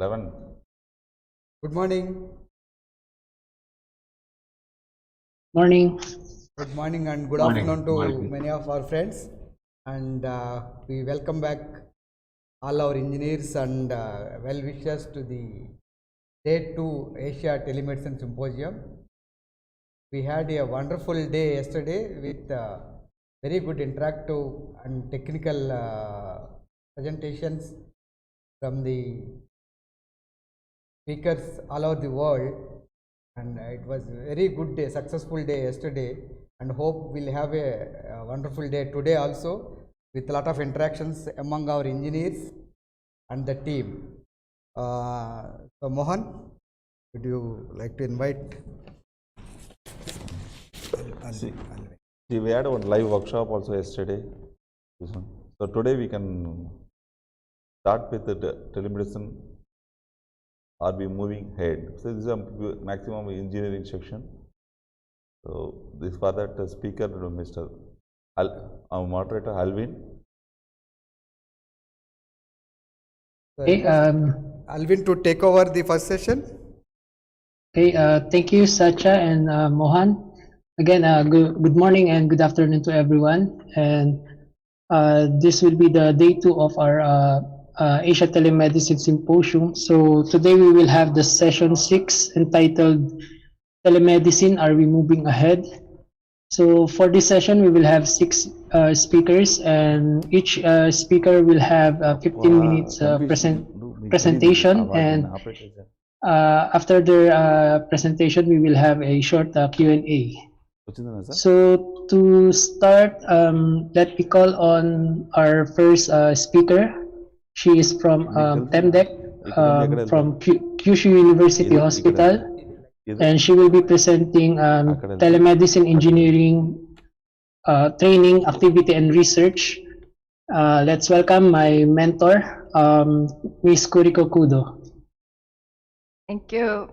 11. Good morning. Morning. Good morning and good Morning. afternoon to Morning. many of our friends. And we welcome back all our engineers and well wishers to the Day 2 Asia Telemedicine Symposium. We had a wonderful day yesterday with very good interactive and technical presentations from the speakers all over the world, and it was a very good day, successful day yesterday, and hope we'll have a wonderful day today also with a lot of interactions among our engineers and the team. So Mohan, would you like to invite? See, we had one live workshop also yesterday. So today we can start with the telemedicine. Are we moving ahead? So this is a maximum engineering section. So this for that speaker, Mr. Our moderator Alvin. Okay, Alvin to take over the first session. okay, thank you, Sacha and Mohan. Again, good morning and good afternoon to everyone. And this will be the day 2 of our Asia Telemedicine Symposium. So today we will have the session 6 entitled Telemedicine, Are We Moving Ahead? So for this session, we will have 6 speakers, and each speaker will have 15 minutes presentation, and after their presentation, we will have a short Q&A. So to start, let me call on our first speaker. She is from TEMDEC, from Kyushu University Hospital, and she will be presenting telemedicine engineering training, activity, and research. Let's welcome my mentor, Ms. Kuriko Kudo. Thank you,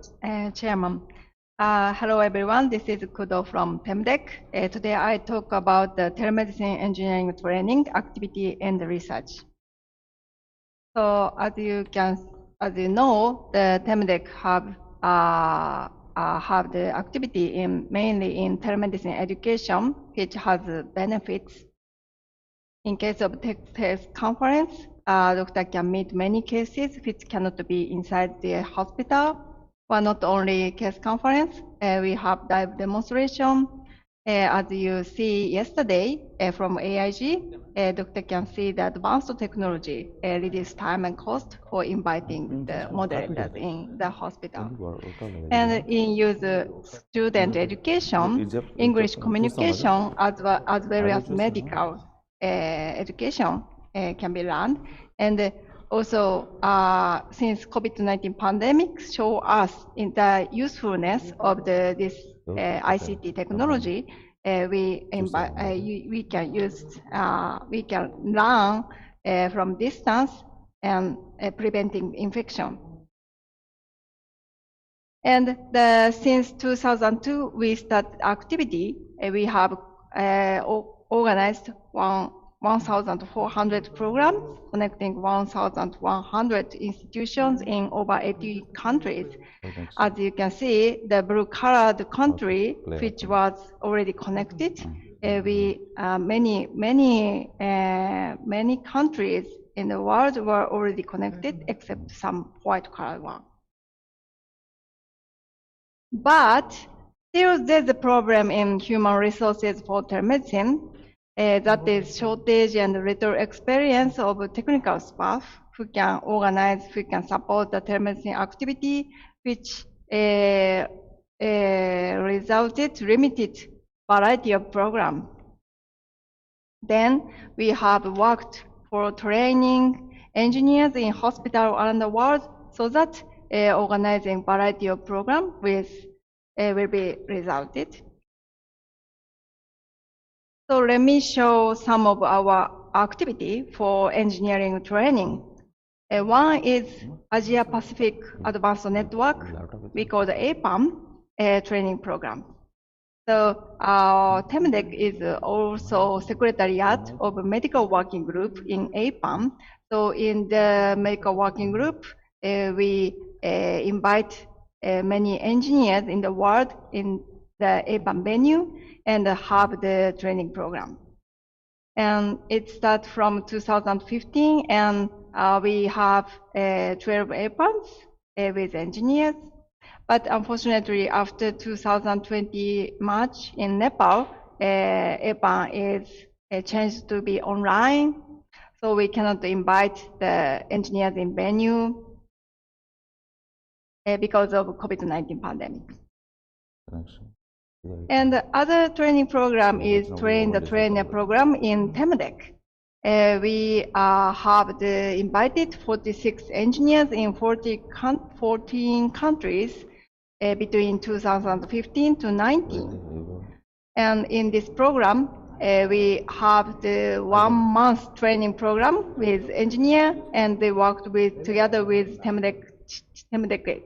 Chairman. Hello, everyone. This is Kudo from TEMDEC. Today, I talk about the telemedicine engineering training, activity, and research. So, as you know, the TEMDEC have the activity mainly in telemedicine education, which has benefits. In case of tech conference, doctor can meet many cases which cannot be inside the hospital. But not only case conference, we have live demonstration. As you see yesterday from AIG, doctor can see the advanced technology reduce time and cost for inviting the moderators in the hospital. And in user student education, English communication as well as medical education can be learned. And also, since COVID-19 pandemic show us in the usefulness of this ICT technology, we can learn from distance and preventing infection. And since 2002, we started activity. We have organized 1,400 programs connecting 1,100 institutions in over 80 countries. As you can see, the blue-colored country, which was already connected, many countries in the world were already connected, except some white-colored one. But still, there's a problem in human resources for telemedicine. That is shortage and little experience of technical staff who can organize, who can support the telemedicine activity, which resulted limited variety of programs. Then we have worked for training engineers in hospitals around the world so that organizing variety of programs will be resulted. So let me show some of our activity for engineering training. One is Asia Pacific Advanced Network. We call the APAM training program. So TEMDEC is also secretariat of a medical working group in APAM. So in the medical working group, we invite many engineers in the world in the APAM venue and have the training program. And it starts from 2015, and we have 12 APAMs with engineers. But unfortunately, after 2020 March in Nepal, APAM is changed to be online, so we cannot invite the engineers in venue because of COVID-19 pandemic. And the other training program is Train the Trainer program in Telemedicine. We have invited 46 engineers in 14 countries between 2015 to 19. And in this program, we have the 1 month training program with engineer, and they worked together with Telemedicine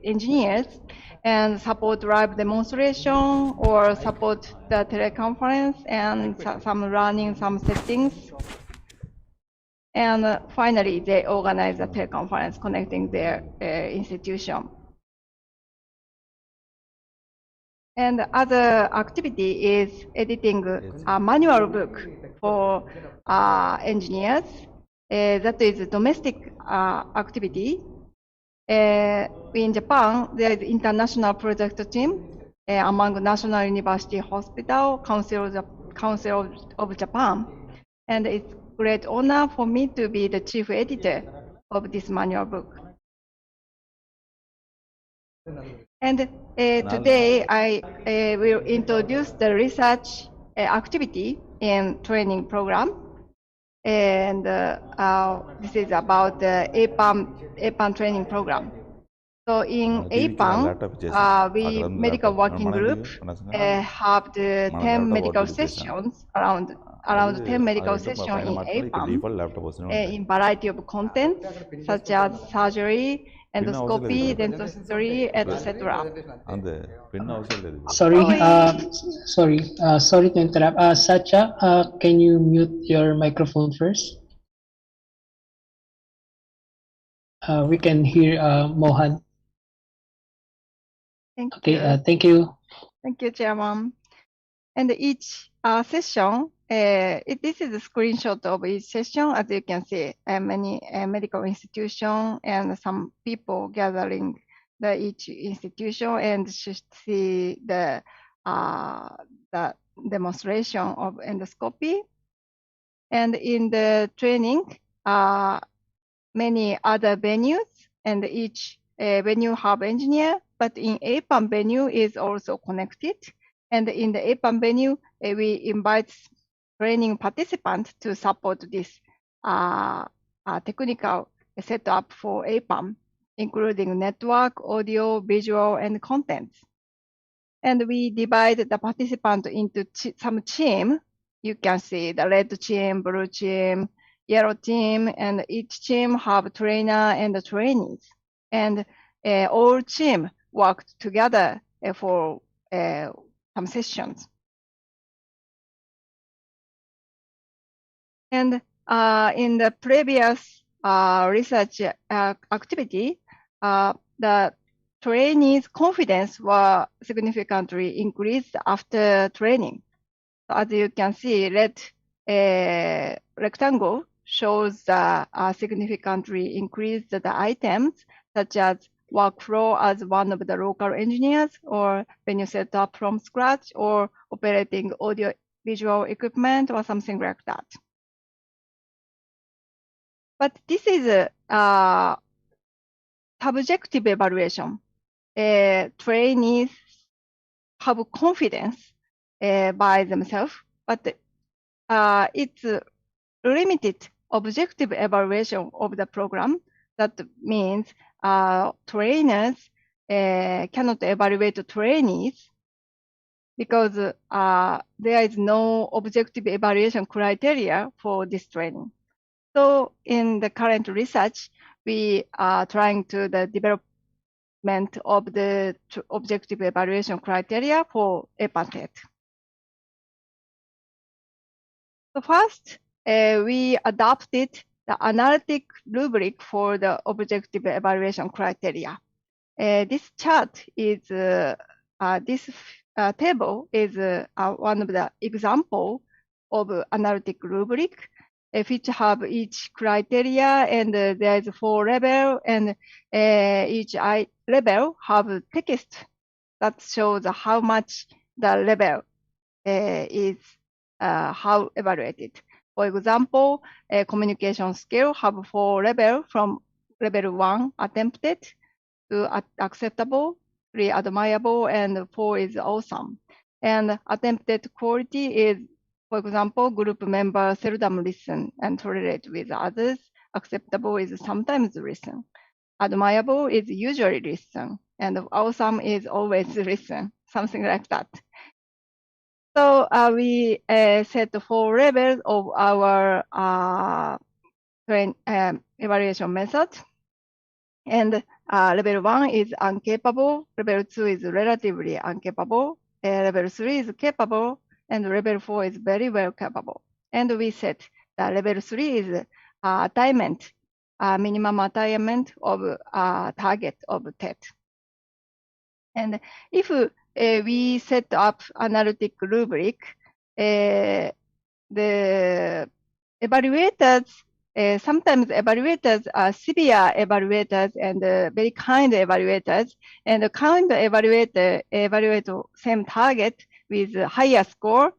engineers and support live demonstration or support the teleconference and some running some settings. And finally, they organize a teleconference connecting their institution. And other activity is editing a manual book for engineers. That is a domestic activity. In Japan, there is international project team among National University Hospital, Council of Japan. And it's great honor for me to be the chief editor of this manual book. And today I will introduce the research activity in training program. And this is about the APAM training program. So in APAM, we medical working group have the 10 medical sessions, around 10 medical sessions in APAM in variety of contents such as surgery, endoscopy, dentistry, etc. Sorry to interrupt. Satya, can you mute your microphone first? We can hear Mohan. Thank you. Thank you. Thank you, Chairman. And each session, this is a screenshot of each session. As you can see, many medical institutions and some people gathering each institution and see the demonstration of endoscopy. And in the training, many other venues, and each venue have engineer, but in APAM venue is also connected. And in the APAM venue, we invite training participants to support this technical setup for APAM, including network, audio, visual, and contents. And we divide the participants into some team. You can see the red team, blue team, yellow team, and each team have trainer and trainees. And all team worked together for some sessions. And in the previous research activity, the trainees' confidence was significantly increased after training. As you can see, red rectangle shows significantly increased the items such as workflow as one of the local engineers, or venue setup from scratch, or operating audio visual equipment, or something like that. But this is a subjective evaluation. Trainees have confidence by themselves, but it's limited objective evaluation of the program. That means trainers cannot evaluate trainees because there is no objective evaluation criteria for this training. So in the current research, we are trying to the development of the objective evaluation criteria for APAM. So first, we adopted the analytic rubric for the objective evaluation criteria. This chart is, this table is one of the example of analytic rubric, which have each criteria, and there is 4 level, and each level have text that shows how much the level is how evaluated. For example, a communication skill have 4 level from level 1 attempted to acceptable, 3 admirable, and 4 is awesome. And attempted quality is, for example, group member seldom listen and tolerate with others. Acceptable is sometimes listen. Admirable is usually listen. And awesome is always listen, something like that. So we set 4 levels of our evaluation method. And level 1 is incapable, level 2 is relatively incapable, level 3 is capable, and level 4 is very well capable. And we set the level 3 is attainment, minimum attainment of target of TET. And if we set up analytic rubric, the evaluators, sometimes evaluators are severe evaluators and very kind evaluators, and the kind evaluator evaluate same target with higher score.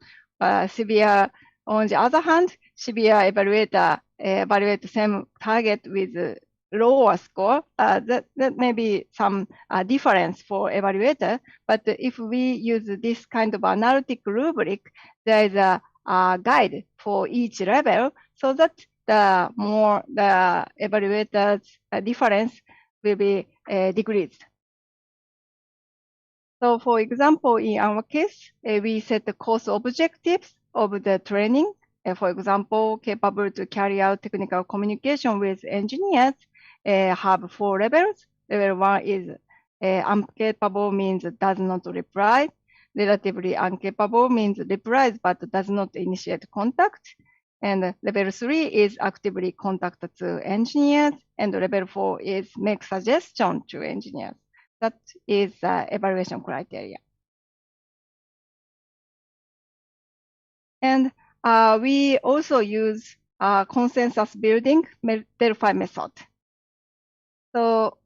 Severe, on the other hand, severe evaluator evaluate the same target with lower score. That may be some difference for evaluator, but if we use this kind of analytic rubric, there is a guide for each level, so that the more the evaluator's difference will be decreased. So for example, in our case, we set the course objectives of the training. For example, capable to carry out technical communication with engineers have 4 levels. Level 1 is incapable, means does not reply. Relatively incapable means replies but does not initiate contact. And level 3 is actively contact to engineers. And level 4 is make suggestion to engineers. That is evaluation criteria. And we also use consensus building Delphi method. So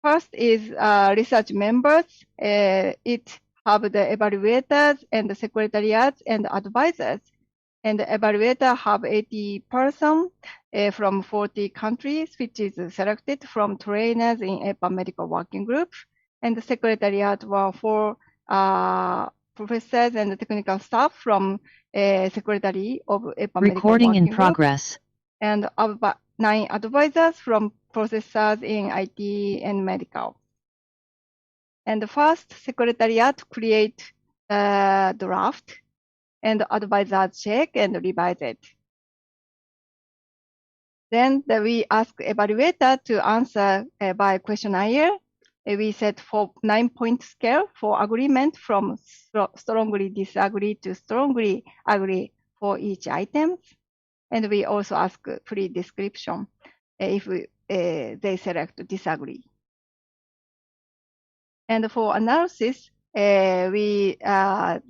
first is research members. It have the evaluators and the secretariats and advisors. And the evaluator have 80 persons from 40 countries, which is selected from trainers in EPA medical working group. And the secretariat were 4 professors and technical staff from secretary of EPA medical working group. Progress. And 9 advisors from processors in IT and medical. And the first secretariat create a draft, and advisors check and revise it. Then we ask evaluator to answer by questionnaire. We set 9-point scale for agreement from strongly disagree to strongly agree for each item. And we also ask pre-description if they select disagree. And for analysis, we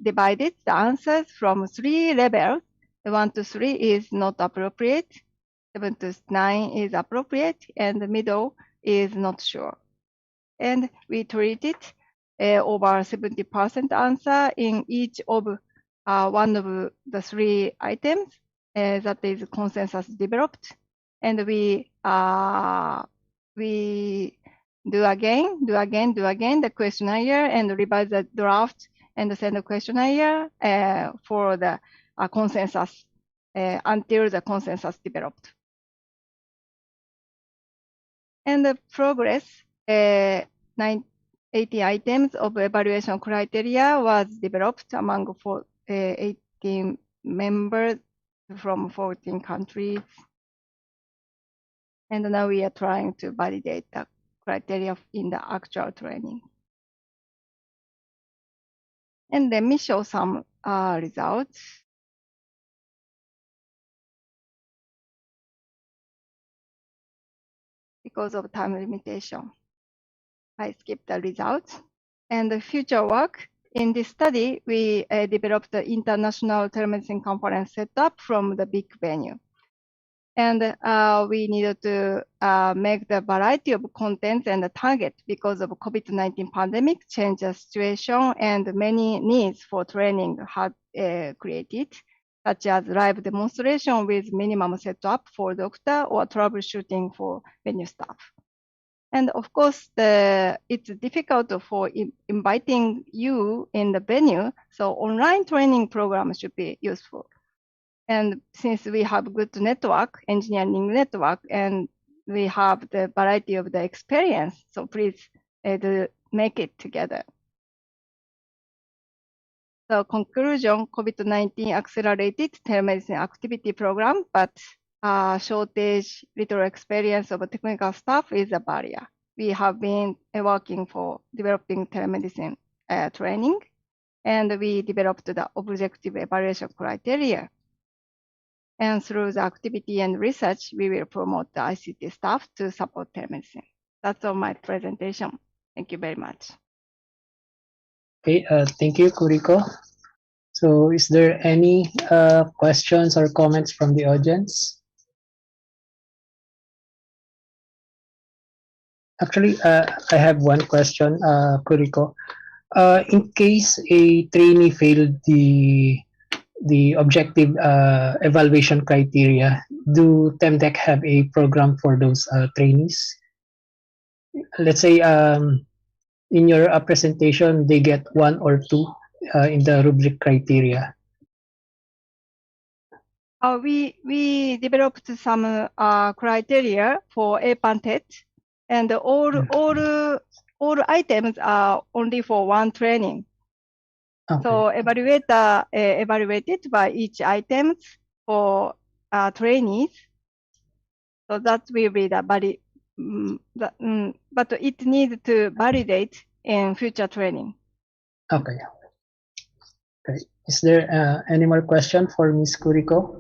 divided the answers from 3 levels. 1 to 3 is not appropriate, 7 to 9 is appropriate, and the middle is not sure. And we treated over 70% answer in each of one of the 3 items that is consensus developed. And we do again the questionnaire and revise the draft and send the questionnaire for the consensus until the consensus developed. And the progress, 80 items of evaluation criteria was developed among 18 members from 14 countries. And now we are trying to validate the criteria in the actual training. And let me show some results. because of time limitation. I skipped the results. And the future work. In this study, we developed the international telemedicine conference setup from the big venue. And we needed to make the variety of contents and the target because of COVID-19 pandemic changed the situation, and many needs for training had created, such as live demonstration with minimum setup for doctor or troubleshooting for venue staff. And of course, it's difficult for inviting you in the venue, so online training program should be useful. And since we have good network, engineering network, and we have the variety of the experience, so please make it together. So conclusion, COVID-19 accelerated telemedicine activity program, but shortage, little experience of technical staff is a barrier. We have been working for developing telemedicine training, and we developed the objective evaluation criteria. And through the activity and research, we will promote the ICT staff to support telemedicine. That's all my presentation. Thank you very much. Okay, thank you, Kuriko. So is there any questions or comments from the audience? Actually, I have one question, Kuriko. In case a trainee failed the objective evaluation criteria, do TEMDEC have a program for those trainees? Let's say in your presentation, they get 1 or 2 in the rubric criteria. We developed some criteria for APANTET, and all items are only for one training. Okay. So evaluator evaluated by each items for trainees. So that will be the but it needs to validate in future training. Okay. Okay. Is there any more question for Ms. Kuriko?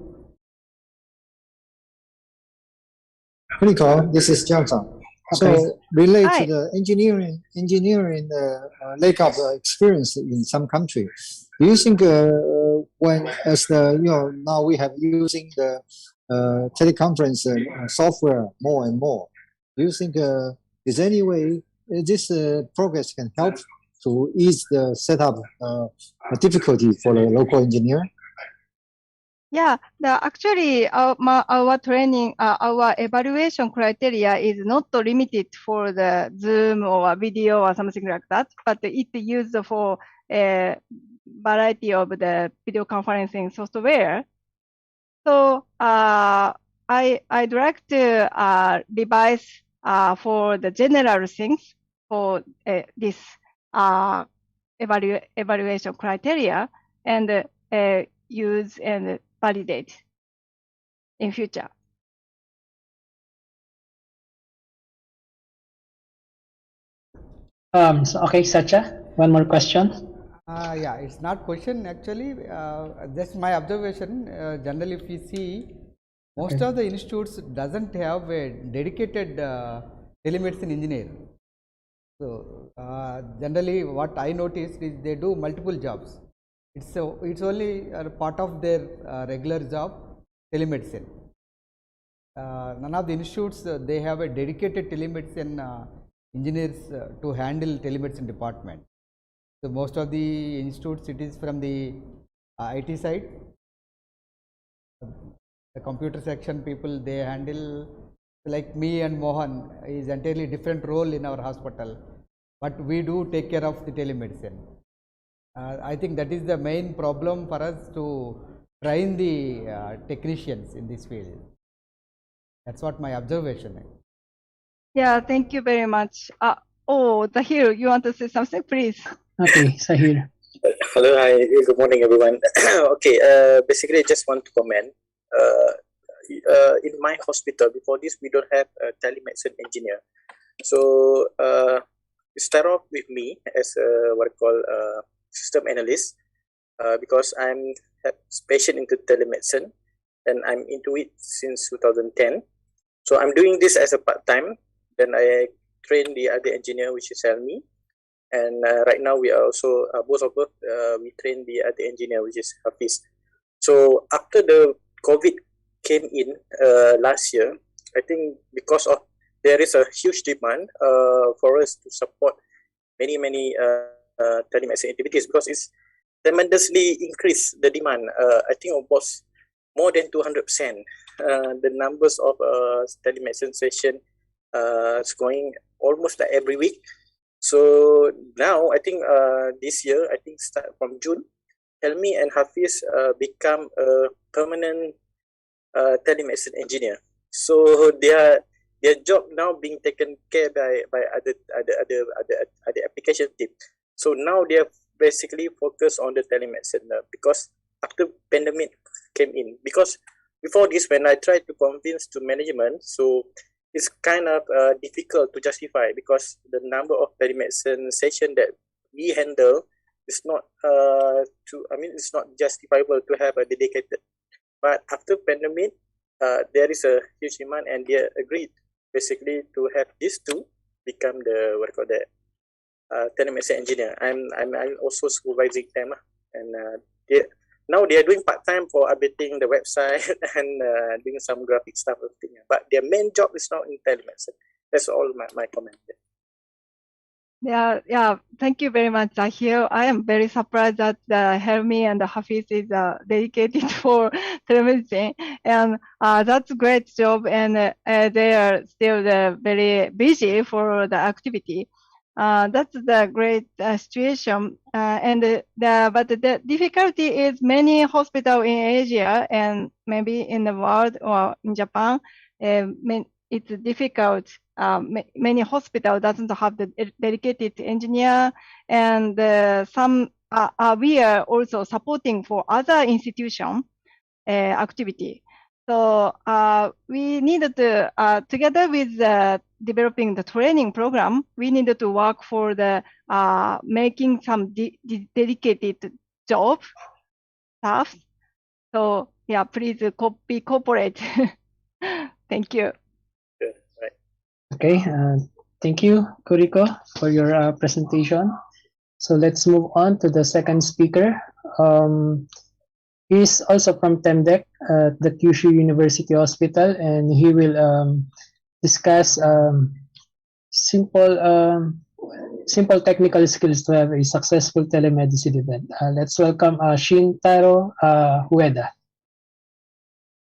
Kuriko, this is Jiang. Okay. So relate Hi. to the engineering lack of experience in some countries. Do you think when as the now we have using the teleconference software more and more, do you think is any way this progress can help to ease the setup difficulty for the local engineer? Yeah, actually our training, our evaluation criteria is not limited for the Zoom or video or something like that, but it used for a variety of the video conferencing software. So I'd like to revise for the general things for this evaluation criteria, and use and validate in future. So okay, Sacha, one more question. Yeah, it's not question actually. Just my observation. Generally, if we see, most of the institutes doesn't have a dedicated telemedicine engineer. So generally, what I noticed is they do multiple jobs. It's only a part of their regular job, telemedicine. None of the institutes they have a dedicated telemedicine engineers to handle telemedicine department. So most of the institutes, it is from the IT side. The computer section people, they handle, like me and Mohan is entirely different role in our hospital, but we do take care of the telemedicine. I think that is the main problem for us to train the technicians in this field. That's what my observation is. Yeah, thank you very much. Tahir, you want to say something, please? Okay, Sahir. Hello, hi, good morning, everyone. Okay, basically, I just want to comment. In my hospital, before this, we don't have a telemedicine engineer. So, start off with me as what I call system analyst, because I'm special into telemedicine, and I'm into it since 2010. So I'm doing this as a part-time, Then I trained the other engineer, which is Helmi. And right now we are also, both of us, we train the other engineer, which is Hafiz. So after the COVID came in last year, I think because of there is a huge demand for us to support many telemedicine activities, because it's tremendously increased the demand. I think almost more than 200%. The numbers of telemedicine session is going almost like every week. So now I think this year, I think start from June, Helmi and Hafiz become a permanent telemedicine engineer. So their job now being taken care by other application team. So now they are basically focused on the telemedicine because after pandemic came in. Because before this, when I tried to convince to management, so it's kind of difficult to justify because the number of telemedicine session that we handle is not it's not justifiable to have a dedicated. But after pandemic, there is a huge demand, and they agreed basically to have these two become the telemedicine engineer. I'm also supervising them, and now they are doing part time for updating the website and doing some graphic stuff. But their main job is now in telemedicine. That's all my comment. Yeah. Thank you very much, Zahir. I am very surprised that Helmi and Hafiz is dedicated for telemedicine, and that's a great job. And they are still very busy for the activity. That's the great situation. But the difficulty is many hospitals in Asia and maybe in the world or in Japan, it's difficult. Many hospitals doesn't have the dedicated engineer, and some we are also supporting for other institution activity. So we needed to, together with developing the training program, we needed to work for the making some dedicated job staff. So yeah, please be corporate. Thank you. Okay, thank you, Kuriko, for your presentation. So let's move on to the second speaker. He's also from TEMDEC at the Kyushu University Hospital, and he will discuss simple technical skills to have a successful telemedicine event. Let's welcome Shintaro Hueda.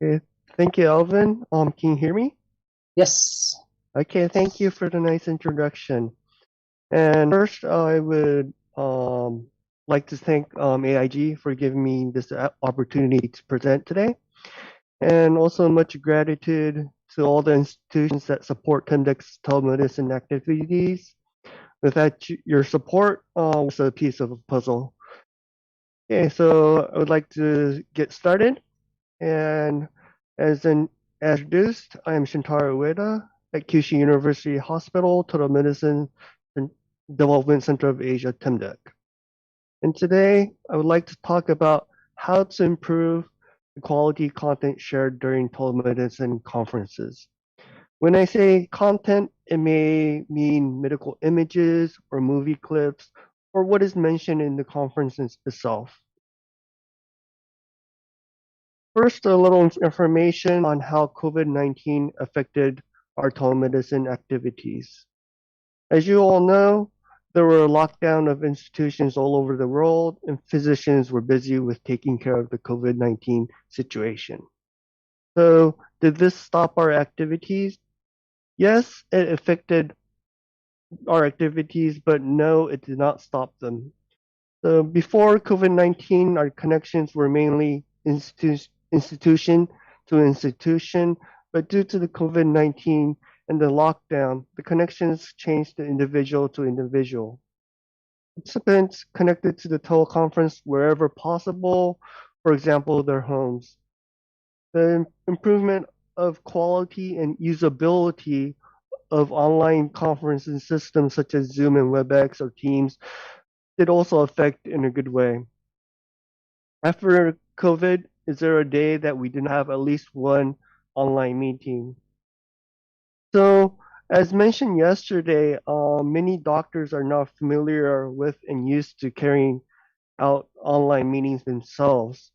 Okay, thank you, Alvin. Can you hear me? Yes. Okay, thank you for the nice introduction. And first, I would like to thank AIG for giving me this opportunity to present today. And also much gratitude to all the institutions that support TEMDEC's telemedicine activities. Without your support, it's a piece of a puzzle. Okay, so I would like to get started. And as introduced, I am Shintaro Ueda at Kyushu University Hospital, Telemedicine Development Center of Asia, TEMDEC. And today, I would like to talk about how to improve the quality content shared during telemedicine conferences. When I say content, it may mean medical images or movie clips or what is mentioned in the conference itself. First, a little information on how COVID-19 affected our telemedicine activities. As you all know, there were a lockdown of institutions all over the world, and physicians were busy with taking care of the COVID-19 situation. So, did this stop our activities? Yes, it affected our activities, but no, it did not stop them. So, before COVID-19, our connections were mainly institution to institution, but due to the COVID-19 and the lockdown, the connections changed to individual. Participants connected to the teleconference wherever possible, for example, their homes. The improvement of quality and usability of online conferencing systems such as Zoom and WebEx or Teams did also affect in a good way. After COVID, is there a day that we didn't have at least one online meeting? So As mentioned yesterday, many doctors are not familiar with and used to carrying out online meetings themselves.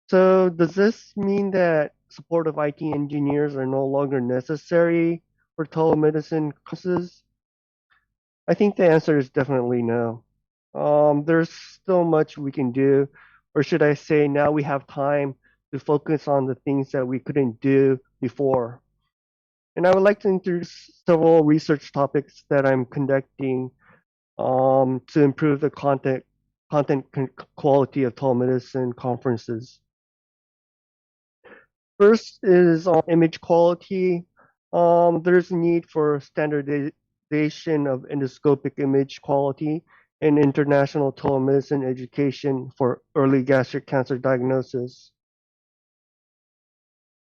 So does this mean that supportive IT engineers are no longer necessary for telemedicine courses? I think the answer is definitely no. There's still much we can do, or should I say, now we have time to focus on the things that we couldn't do before. And I would like to introduce several research topics that I'm conducting to improve the content quality of telemedicine conferences. First is on image quality. There's a need for standardization of endoscopic image quality in international telemedicine education for early gastric cancer diagnosis.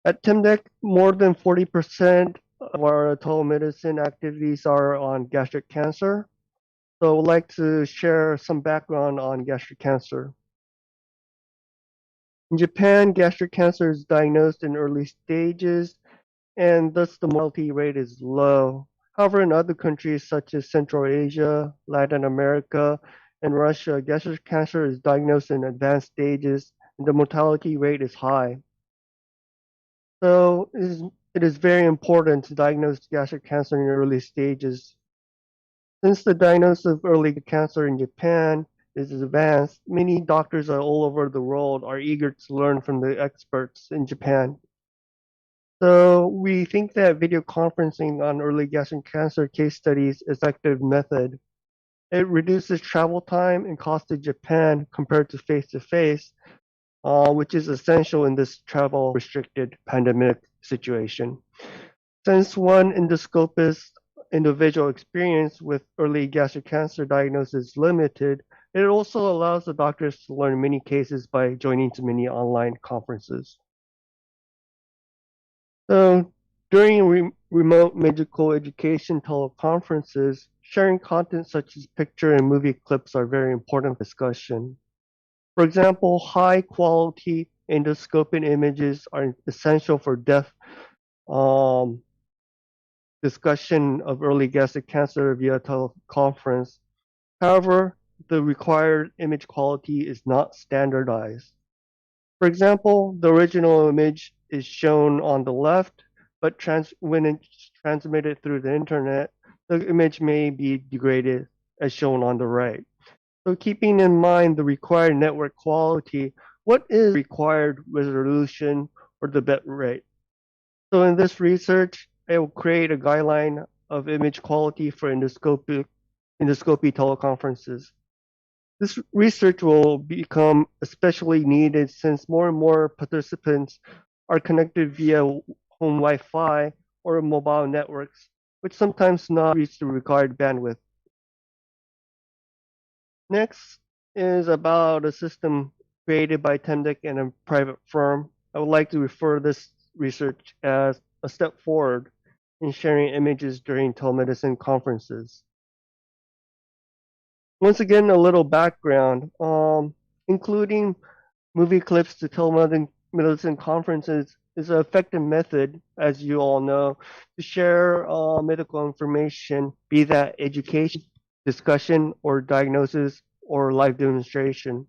At TIMDEC, more than 40% of our telemedicine activities are on gastric cancer. So I would like to share some background on gastric cancer. In Japan, gastric cancer is diagnosed in early stages, and thus the mortality rate is low. However, in other countries such as Central Asia, Latin America, and Russia, gastric cancer is diagnosed in advanced stages, and the mortality rate is high. So it is very important to diagnose gastric cancer in early stages. Since the diagnosis of early cancer in Japan is advanced, many doctors all over the world are eager to learn from the experts in Japan. So we think that video conferencing on early gastric cancer case studies is an effective method. It reduces travel time and cost to Japan compared to face-to-face, which is essential in this travel restricted pandemic situation. Since one endoscopist individual experience with early gastric cancer diagnosis is limited, it also allows the doctors to learn many cases by joining to many online conferences. So during remote medical education teleconferences, sharing content such as picture and movie clips are very important discussion. For example, high quality endoscopic images are essential for depth discussion of early gastric cancer via teleconference. However, the required image quality is not standardized. For example, the original image is shown on the left, but when it's transmitted through the internet, the image may be degraded as shown on the right. So keeping in mind the required network quality, what is required resolution or the bit rate? So in this research, it will create a guideline of image quality for endoscopy teleconferences. This research will become especially needed since more and more participants are connected via home Wi-Fi or mobile networks, which sometimes not reach the required bandwidth. Next is about a system created by Temdec and a private firm. I would like to refer this research as a step forward in sharing images during telemedicine conferences. Once again, a little background, including movie clips to telemedicine conferences is an effective method, as you all know, to share medical information, be that education, discussion, or diagnosis, or live demonstration.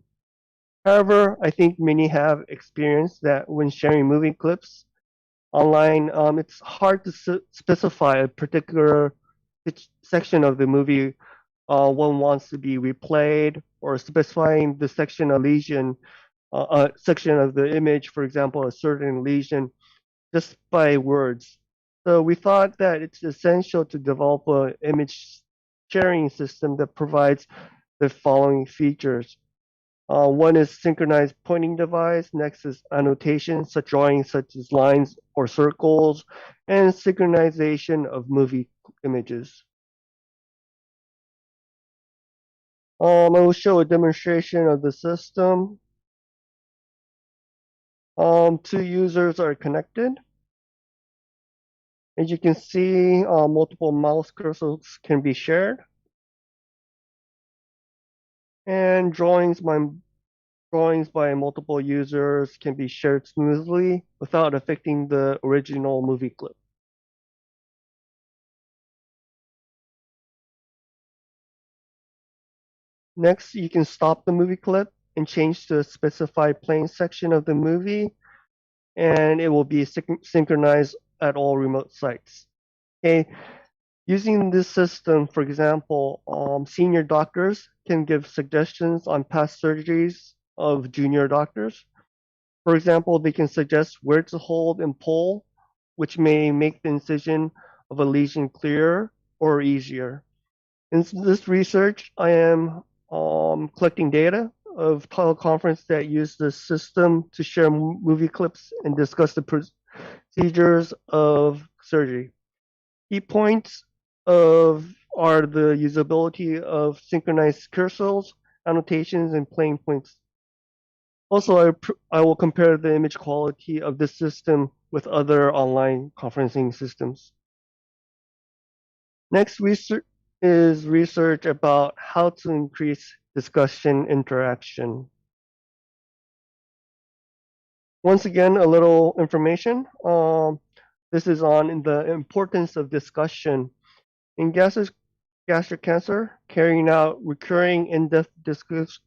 However, I think many have experienced that when sharing movie clips online, it's hard to specify a particular section of the movie one wants to be replayed, or specifying the section of lesion, section of the image, for example, a certain lesion, just by words. So we thought that it's essential to develop an image sharing system that provides the following features. One is synchronized pointing device. Next is annotation, such drawings such as lines or circles, and synchronization of movie images. I will show a demonstration of the system. Two users are connected. As you can see, multiple mouse cursors can be shared. And drawings by multiple users can be shared smoothly without affecting the original movie clip. Next, you can stop the movie clip and change to a specified playing section of the movie, and it will be synchronized at all remote sites. Okay, using this system, for example, senior doctors can give suggestions on past surgeries of junior doctors. For example, they can suggest where to hold and pull, which may make the incision of a lesion clearer or easier. In this research, I am collecting data of teleconference that use this system to share movie clips and discuss the procedures of surgery. Key points are the usability of synchronized cursors, annotations, and playing points. Also, I will compare the image quality of this system with other online conferencing systems. Next research is research about how to increase discussion interaction. Once again, a little information. This is on the importance of discussion. In gastric cancer, carrying out recurring in-depth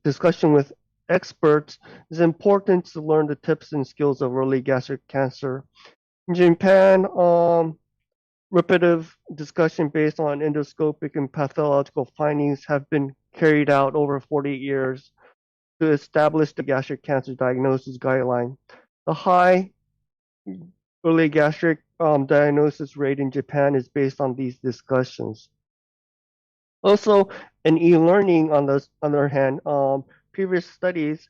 discussion with experts is important to learn the tips and skills of early gastric cancer. In Japan, repetitive discussion based on endoscopic and pathological findings have been carried out over 40 years to establish the gastric cancer diagnosis guideline. The high early gastric diagnosis rate in Japan is based on these discussions. Also, in e-learning, on the other hand, previous studies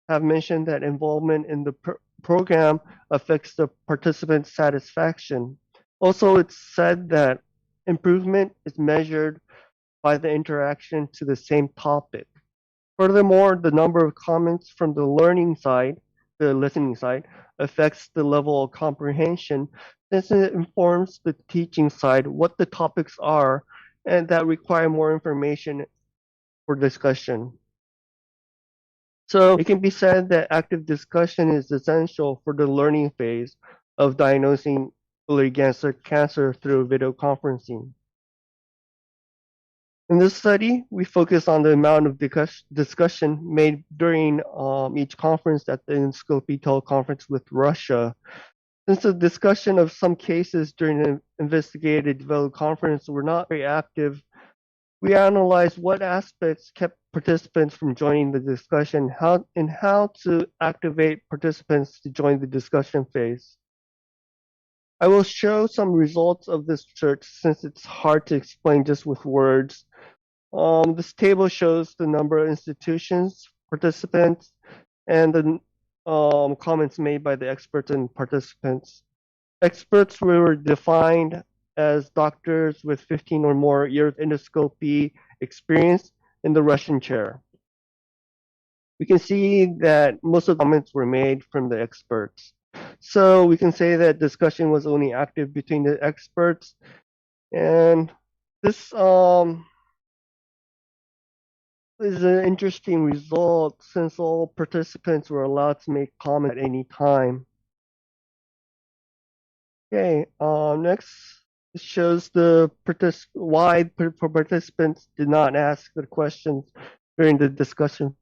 have mentioned that involvement in the program affects the participant satisfaction. Also, it's said that improvement is measured by the interaction to the same topic. Furthermore, the number of comments from the learning side, the listening side, affects the level of comprehension since it informs the teaching side what the topics are and that require more information for discussion. So it can be said that active discussion is essential for the learning phase of diagnosing early gastric cancer through video conferencing. In this study, we focus on the amount of discussion made during each conference at the sq.ft teleconference with Russia. Since the discussion of some cases during the investigated developed conference were not very active, we analyzed what aspects kept participants from joining the discussion and how to activate participants to join the discussion phase. I will show some results of this research since it's hard to explain just with words. This table shows the number of institutions, participants, and the comments made by the experts and participants. Experts were defined as doctors with 15 or more years endoscopy experience in the Russian chair. We can see that most of the comments were made from the experts. So we can say that discussion was only active between the experts, and this is an interesting result since all participants were allowed to make comments at any time. Okay, next it shows the why participants did not ask the questions during the discussion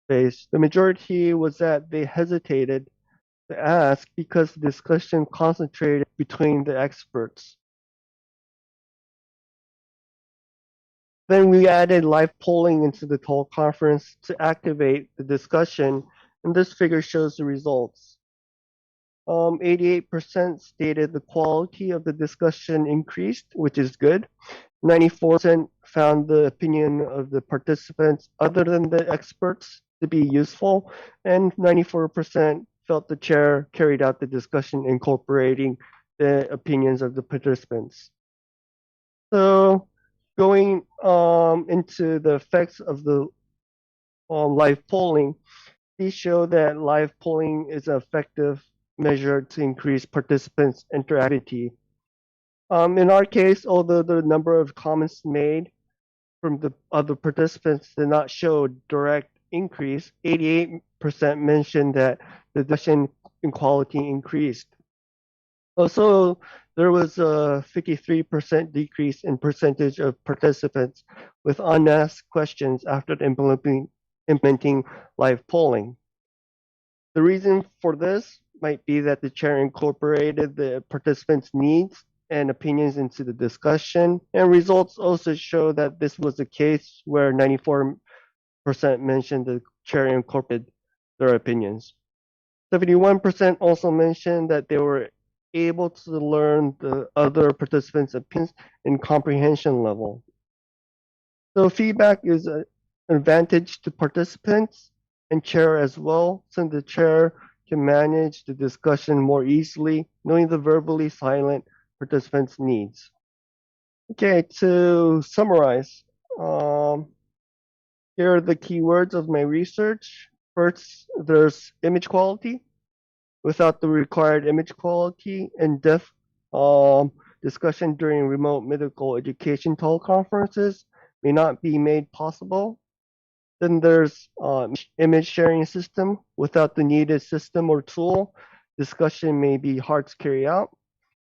phase. The majority was that they hesitated to ask because the discussion concentrated between the experts. Then we added live polling into the teleconference to activate the discussion, and this figure shows the results. 88% stated the quality of the discussion increased, which is good. 94% found the opinion of the participants other than the experts to be useful, and 94% felt the chair carried out the discussion incorporating the opinions of the participants. So going into the effects of the live polling, these show that live polling is an effective measure to increase participants' interactivity. In our case, although the number of comments made from the other participants did not show direct increase, 88% mentioned that the discussion in quality increased. Also, there was a 53% decrease in percentage of participants with unasked questions after implementing live polling. The reason for this might be that the chair incorporated the participants' needs and opinions into the discussion, and results also show that this was the case where 94% mentioned the chair incorporated their opinions. 71% also mentioned that they were able to learn the other participants' opinions in comprehension level. So feedback is an advantage to participants and chair as well, since the chair can manage the discussion more easily, knowing the verbally silent participants' needs. Okay, to summarize, here are the keywords of my research. First, there's image quality. Without the required image quality, in-depth discussion during remote medical education teleconferences may not be made possible. Then there's image sharing system. Without the needed system or tool, discussion may be hard to carry out.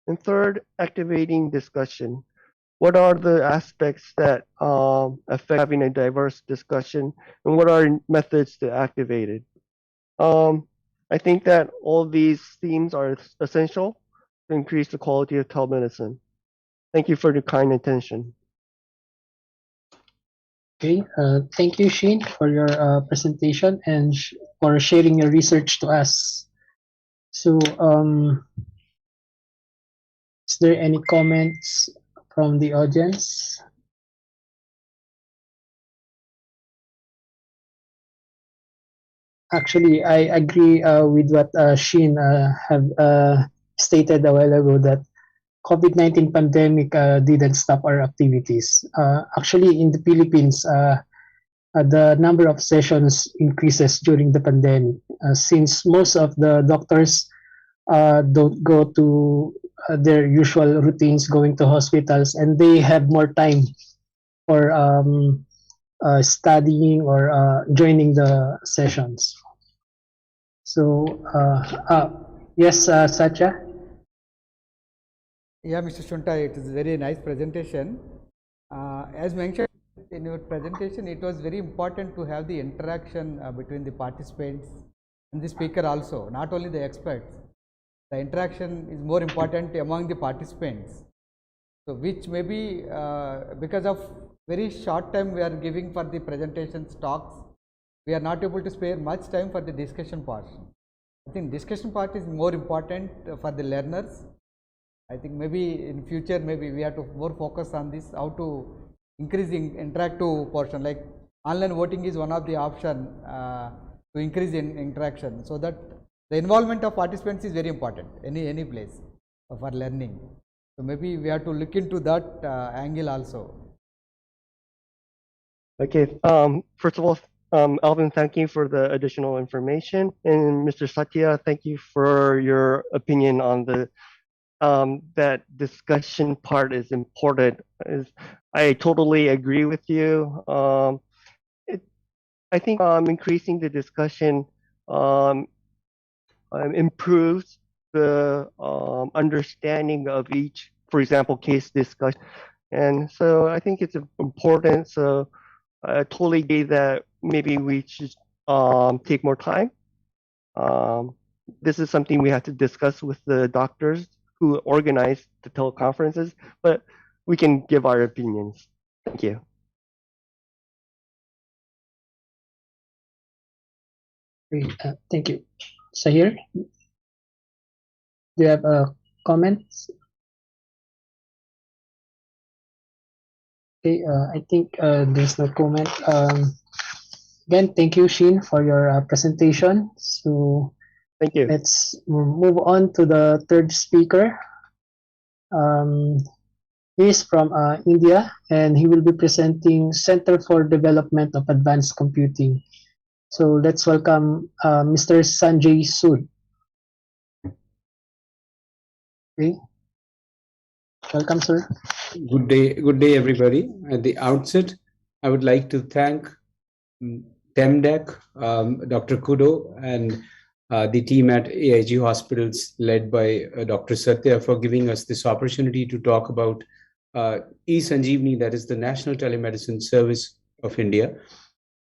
And third, activating discussion. What are the aspects that affect having a diverse discussion, and what are methods to activate it? I think that all these themes are essential to increase the quality of telemedicine. Thank you for your kind attention. Okay, thank you, Shane, for your presentation and for sharing your research to us. So, is there any comments from the audience? Actually, I agree with what Sheen have stated a while ago, that COVID-19 pandemic didn't stop our activities. Actually, in the Philippines, the number of sessions increases during the pandemic, since most of the doctors don't go to their usual routines, going to hospitals, and they have more time for studying or joining the sessions. So, yes, Satya? Yeah, Mr. Shunta, it is a very nice presentation. As mentioned in your presentation, it was very important to have the interaction between the participants and the speaker also, not only the experts. The interaction is more important among the participants. So, which may be because of very short time we are giving for the presentations, talks, we are not able to spare much time for the discussion part. I think discussion part is more important for the learners. I think maybe in future, maybe we have to more focus on this, how to increase in interactive portion, like online voting is one of the option to increase in interaction, so that the involvement of participants is very important, any place for learning. So maybe we have to look into that angle also. Okay, first of all, Alvin, thank you for the additional information. And Mr. Satya, thank you for your opinion on the that discussion part is important. I totally agree with you. I think increasing the discussion improves the understanding of each, for example, case discussion. And so I think it's important. So I totally agree that maybe we should take more time. This is something we have to discuss with the doctors who organize the teleconferences, but we can give our opinions. Thank you. Great, thank you. Sahir, do you have a comment? Okay, I think there's no comment. Again, thank you, Sheen, for your presentation. So thank you. Let's move on to the third speaker. He is from India, and he will be presenting Center for Development of Advanced Computing. So let's welcome Mr. Sanjay Sood. Okay. Welcome, sir. Good day, everybody. At the outset, I would like to thank TEMDEC, Dr. Kudo, and the team at AIG Hospitals, led by Dr. Satya, for giving us this opportunity to talk about eSanjeevani, that is the National Telemedicine Service of India,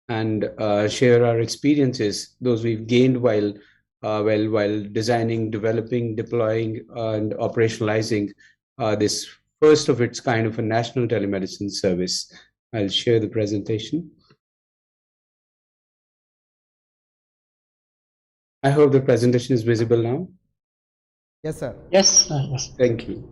and share our experiences, those we've gained while designing, developing, deploying, and operationalizing this first of its kind of a national telemedicine service. I'll share the presentation. I hope the presentation is visible now. Yes, sir. Yes, yes. Thank you.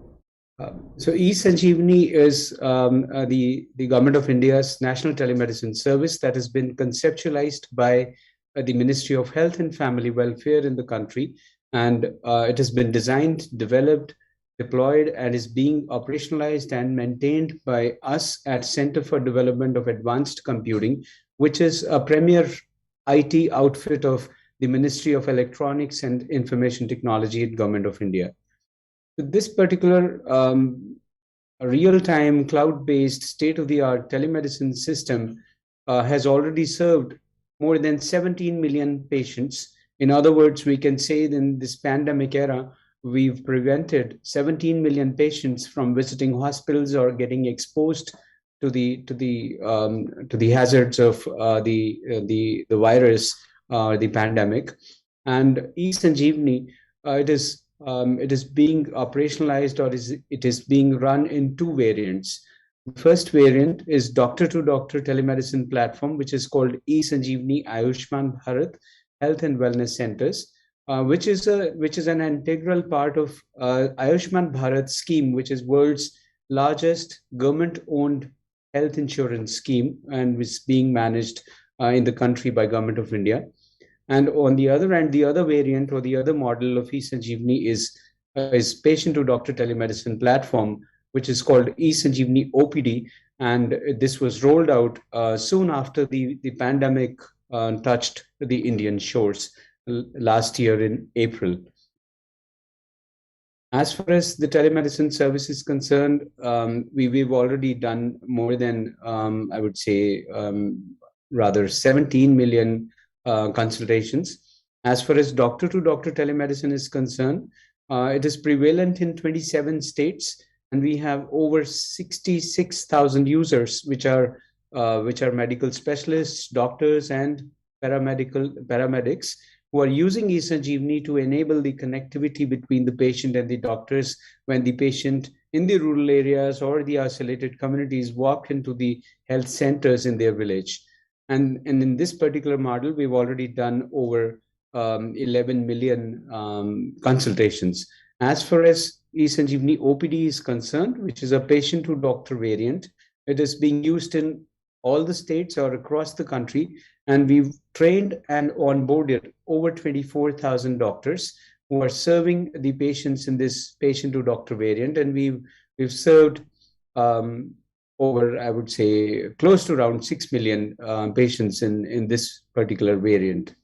So eSanjeevani is the Government of India's national telemedicine service that has been conceptualized by the Ministry of Health and Family Welfare in the country. And it has been designed, developed, deployed, and is being operationalized and maintained by us at Center for Development of Advanced Computing, which is a premier IT outfit of the Ministry of Electronics and Information Technology at Government of India. This particular real-time, cloud-based, state-of-the-art telemedicine system has already served more than 17 million patients. In other words, we can say that in this pandemic era, we've prevented 17 million patients from visiting hospitals or getting exposed to the hazards of the virus, the pandemic. And eSanjeevani, it is being operationalized, or it is being run in two variants. The first variant is doctor-to-doctor telemedicine platform, which is called eSanjeevani Ayushman Bharat Health and Wellness Centers, which is an integral part of Ayushman Bharat scheme, which is world's largest government-owned health insurance scheme, and which is being managed in the country by Government of India. And on the other hand, the other variant or the other model of eSanjeevani is patient-to-doctor telemedicine platform, which is called eSanjeevani OPD. And this was rolled out soon after the pandemic touched the Indian shores last year in April. As far as the telemedicine service is concerned, we've already done more than, I would say, rather 17 million consultations. As far as doctor-to-doctor telemedicine is concerned, it is prevalent in 27 states, and we have over 66,000 users, which are medical specialists, doctors, and paramedics who are using eSanjeevani to enable the connectivity between the patient and the doctors when the patient in the rural areas or the isolated communities walk into the health centers in their village. And in this particular model, we've already done over 11 million consultations. As far as eSanjeevani OPD is concerned, which is a patient-to-doctor variant, it is being used in all the states or across the country, and we've trained and onboarded over 24,000 doctors who are serving the patients in this patient-to-doctor variant, and we've served over, I would say, close to around 6 million patients in this particular variant.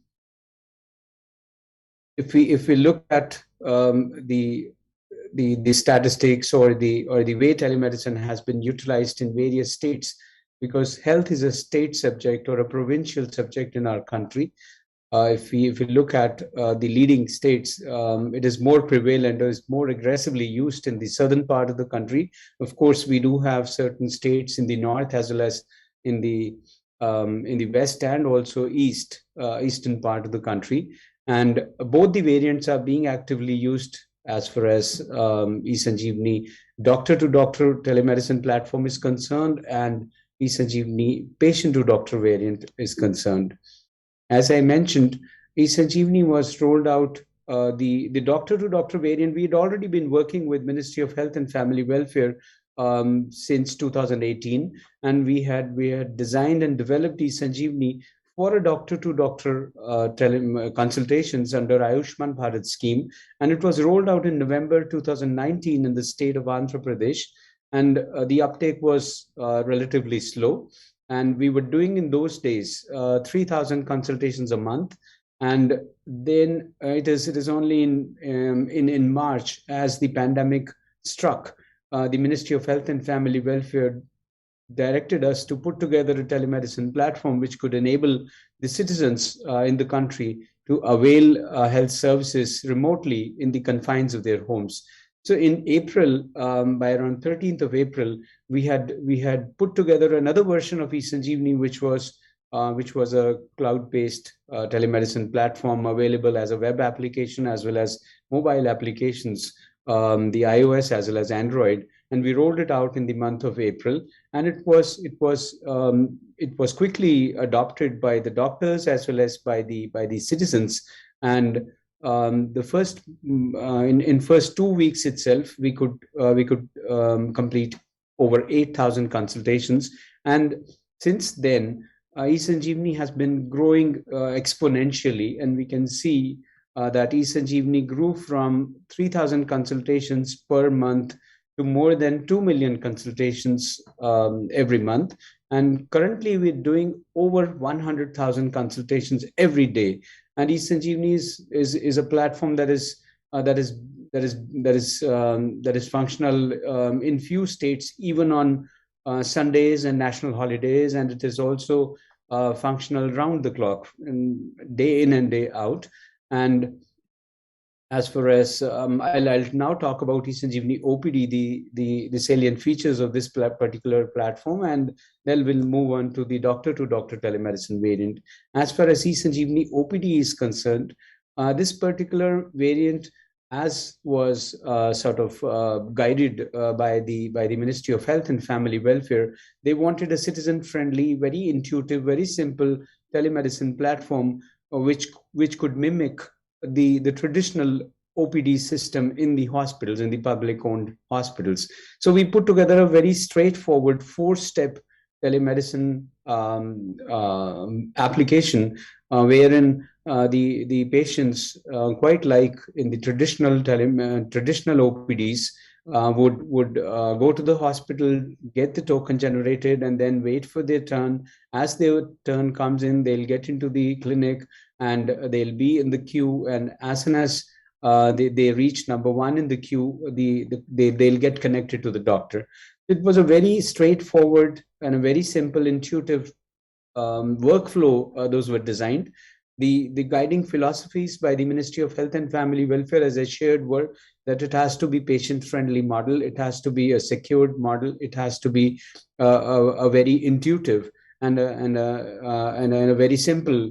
If we look at the statistics or the way telemedicine has been utilized in various states, because health is a state subject or a provincial subject in our country. If we look at the leading states, it is more prevalent or is more aggressively used in the southern part of the country. Of course, we do have certain states in the north as well as in the west and also eastern part of the country. And both the variants are being actively used as far as eSanjeevani doctor-to-doctor telemedicine platform is concerned, and eSanjeevani patient-to-doctor variant is concerned. As I mentioned, eSanjeevani was rolled out, the doctor-to-doctor variant. We had already been working with Ministry of Health and Family Welfare since 2018, and we had designed and developed eSanjeevani for a doctor-to-doctor consultations under Ayushman Bharat scheme, and it was rolled out in November 2019 in the state of Andhra Pradesh, and the uptake was relatively slow. And we were doing in those days 3,000 consultations a month, and then it is only in March, as the pandemic struck, the Ministry of Health and Family Welfare directed us to put together a telemedicine platform which could enable the citizens in the country to avail health services remotely in the confines of their homes. So in April, by around 13th of April, we had put together another version of eSanjeevani, which was a cloud-based telemedicine platform available as a web application as well as mobile applications, the iOS as well as Android, and we rolled it out in the month of April, and it was quickly adopted by the doctors as well as by the citizens. And the first in first 2 weeks itself, we could complete over 8,000 consultations, and since then eSanjeevani has been growing exponentially, and we can see that eSanjeevani grew from 3,000 consultations per month to more than 2 million consultations every month. And currently we're doing over 100,000 consultations every day. And eSanjeevani is a platform that is functional in few states, even on Sundays and national holidays, and it is also functional round the clock, and day in and day out. And as far as I'll now talk about eSanjeevani OPD, the salient features of this particular platform, and then we'll move on to the doctor-to-doctor telemedicine variant. As far as eSanjeevani OPD is concerned, this particular variant, as was guided by the Ministry of Health and Family Welfare, they wanted a citizen-friendly, very intuitive, very simple telemedicine platform which could mimic the traditional OPD system in the hospitals, in the public-owned hospitals. So we put together a very straightforward 4-step telemedicine application, wherein the patients, quite like in the traditional OPDs, would go to the hospital, get the token generated, and then wait for their turn. As their turn comes in, they'll get into the clinic and they'll be in the queue. And as soon as they reach number 1 in the queue, they'll get connected to the doctor. It was a very straightforward and a very simple, intuitive workflow those were designed. The guiding philosophies by the Ministry of Health and Family Welfare, as I shared, were that it has to be patient-friendly model, it has to be a secured model, it has to be a very intuitive and a very simple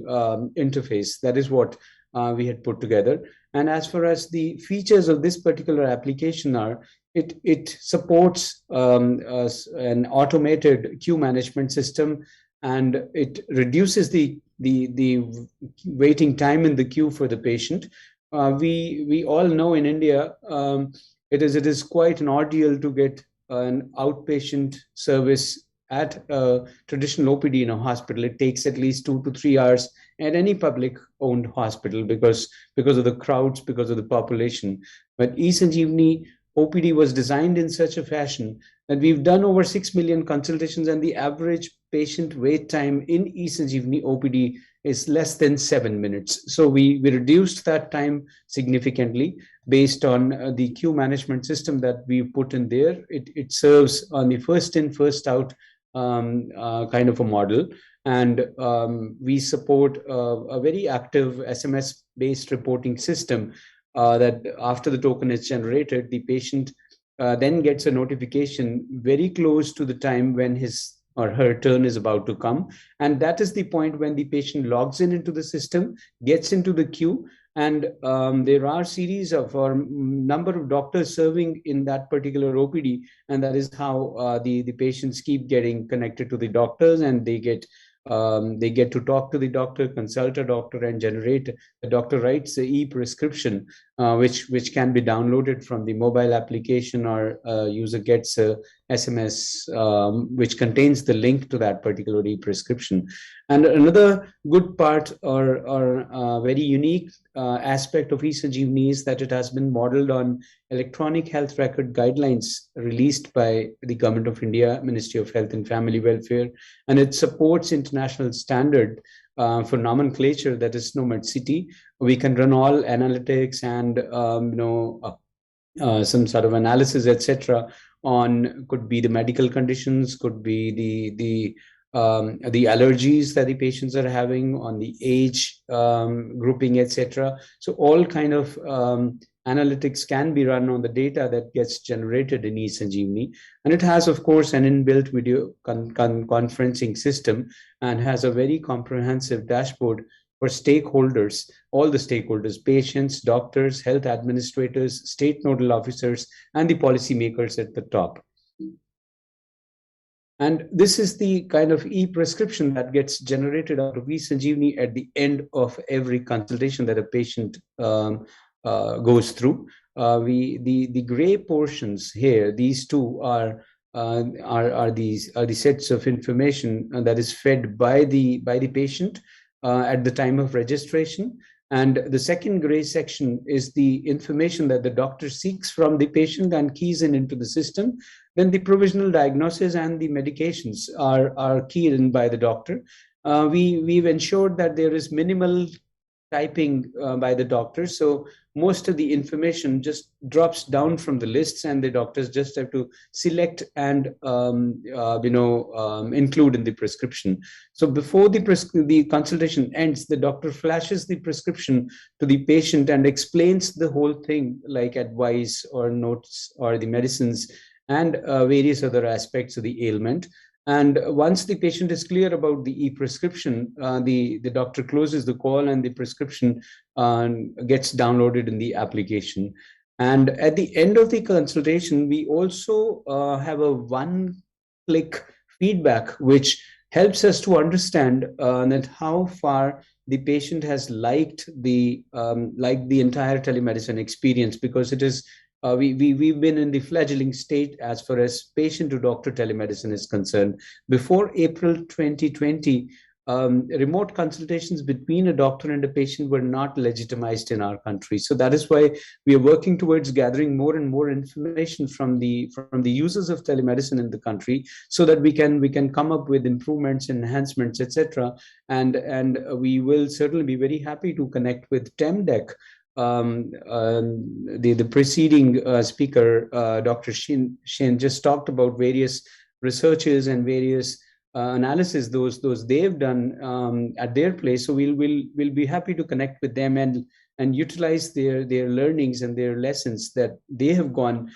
interface. That is what we had put together. And as far as the features of this particular application are, it supports an automated queue management system, and it reduces the waiting time in the queue for the patient. We all know in India, it is quite an ordeal to get an outpatient service at a traditional OPD in a hospital. It takes at least 2 to 3 hours at any public-owned hospital because of the crowds, because of the population. But eSanjeevani OPD was designed in such a fashion that we've done over 6 million consultations, and the average patient wait time in eSanjeevani OPD is less than 7 minutes. So we reduced that time significantly based on the queue management system that we put in there. It serves on the first in, first out kind of a model. And we support a very active SMS-based reporting system that after the token is generated, the patient then gets a notification very close to the time when his or her turn is about to come. And that is the point when the patient logs into the system, gets into the queue, and there are series of or number of doctors serving in that particular OPD, and that is how the patients keep getting connected to the doctors, and they get to talk to the doctor, consult a doctor, and generate. The doctor writes the e-prescription, which can be downloaded from the mobile application, or user gets a SMS which contains the link to that particular e-prescription. And another good part or very unique aspect of eSanjeevani is that it has been modeled on electronic health record guidelines released by the Government of India, Ministry of Health and Family Welfare, and it supports international standard for nomenclature, that is SNOMED-CT. We can run all analytics and some sort of analysis, etc. on, could be the medical conditions, could be the the allergies that the patients are having, on the age grouping, etc. So all kind of analytics can be run on the data that gets generated in eSanjeevani. And it has, of course, an inbuilt video conferencing system and has a very comprehensive dashboard for stakeholders, all the stakeholders, patients, doctors, health administrators, state nodal officers, and the policymakers at the top. And this is the kind of e-prescription that gets generated out of eSanjeevani at the end of every consultation that a patient goes through. The gray portions here, these two are the sets of information that is fed by the patient at the time of registration. And the second gray section is the information that the doctor seeks from the patient and keys into the system. Then the provisional diagnosis and the medications are keyed in by the doctor. We've ensured that there is minimal typing by the doctor. So most of the information just drops down from the lists, and the doctors just have to select and include in the prescription. So before the consultation ends, the doctor flashes the prescription to the patient and explains the whole thing, like advice or notes or the medicines and various other aspects of the ailment. And once the patient is clear about the e-prescription, the doctor closes the call and the prescription gets downloaded in the application. And at the end of the consultation, we also have a one-click feedback, which helps us to understand that how far the patient has liked the entire telemedicine experience, because it is we've been in the fledgling state as far as patient to doctor telemedicine is concerned. Before April 2020, remote consultations between a doctor and a patient were not legitimized in our country. So that is why we are working towards gathering more and more information from the users of telemedicine in the country, so that we can come up with improvements, enhancements, etc. And we will certainly be very happy to connect with TEMDEC. The preceding speaker, Dr. Shin, just talked about various researches and various analysis those they've done at their place. So we'll be happy to connect with them and utilize their learnings and their lessons that they have gone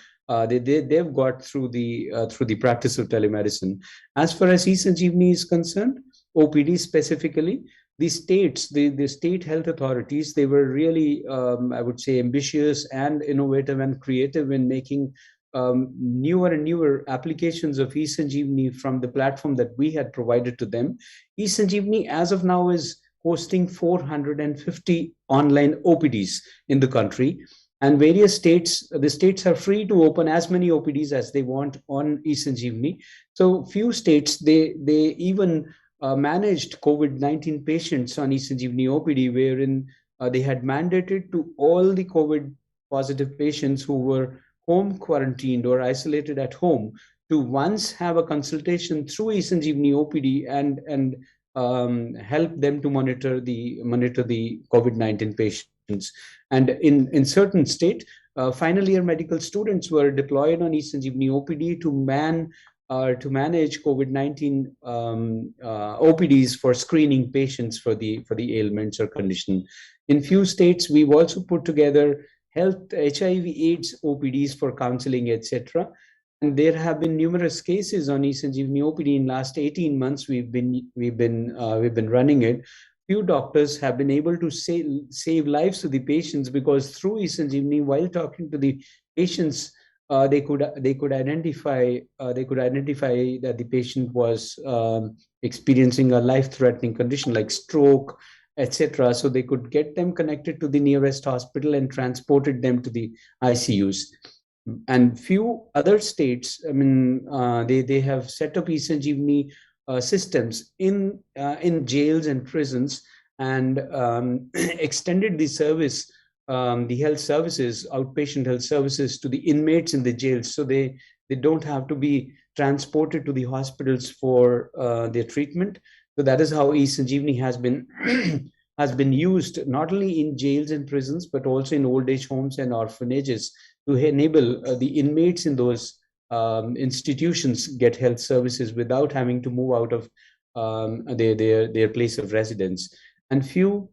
they've got through the practice of telemedicine. As far as eSanjeevani is concerned, OPD specifically, the states, the state health authorities, they were really, I would say, ambitious and innovative and creative in making newer and newer applications of eSanjeevani from the platform that we had provided to them. eSanjeevani, as of now, is hosting 450 online OPDs in the country. And various states, the states are free to open as many OPDs as they want on eSanjeevani. So few states, they even managed COVID-19 patients on eSanjeevani OPD, wherein they had mandated to all the COVID positive patients who were home quarantined or isolated at home to once have a consultation through eSanjeevani OPD and help them to monitor the COVID-19 patients. And in certain state, final year medical students were deployed on eSanjeevani OPD to manage COVID-19 OPDs for screening patients for the ailments or condition. In few states, we've also put together health HIV/AIDS OPDs for counseling, etc. And there have been numerous cases on eSanjeevani OPD in last 18 months. We've been running it. Few doctors have been able to save lives to the patients, because through eSanjeevani, while talking to the patients, they could identify that the patient was experiencing a life-threatening condition like stroke, etc. So they could get them connected to the nearest hospital and transported them to the ICUs. And few other states, I mean, they have set up eSanjeevani systems in jails and prisons, and extended the service, the health services, outpatient health services, to the inmates in the jails, so they don't have to be transported to the hospitals for their treatment. So that is how eSanjeevani has been used not only in jails and prisons, but also in old age homes and orphanages, to enable the inmates in those institutions get health services without having to move out of their place of residence. And few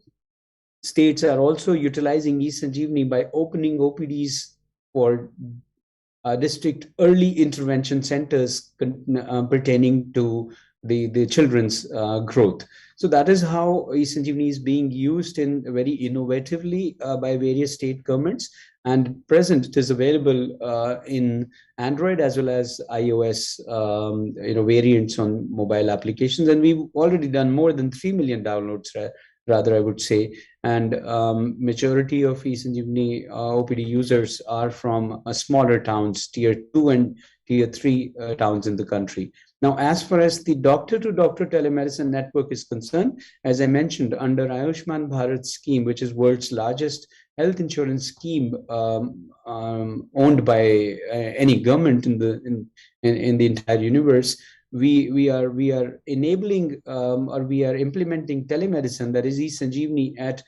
states are also utilizing eSanjeevani by opening OPDs for district early intervention centers pertaining to the children's growth. So that is how eSanjeevani is being used in very innovatively by various state governments. And present, it is available in Android as well as iOS, variants on mobile applications. And we've already done more than 3 million downloads, rather, I would say. And majority of eSanjeevani OPD users are from smaller towns, tier 2 and tier 3 towns in the country. Now, as far as the doctor-to-doctor telemedicine network is concerned, as I mentioned, under Ayushman Bharat scheme, which is world's largest health insurance scheme owned by any government in the entire universe, we are enabling or we are implementing telemedicine, that is eSanjeevani, at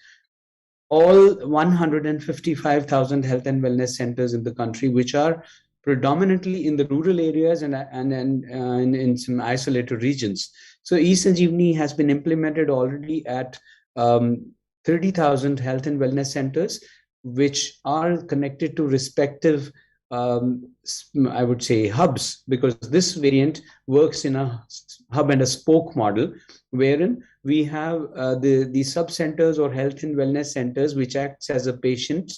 all 155,000 health and wellness centers in the country, which are predominantly in the rural areas and in some isolated regions. So eSanjeevani has been implemented already at 30,000 health and wellness centers, which are connected to respective I would say hubs, because this variant works in a hub and a spoke model, wherein we have the sub centers or health and wellness centers, which acts as a patient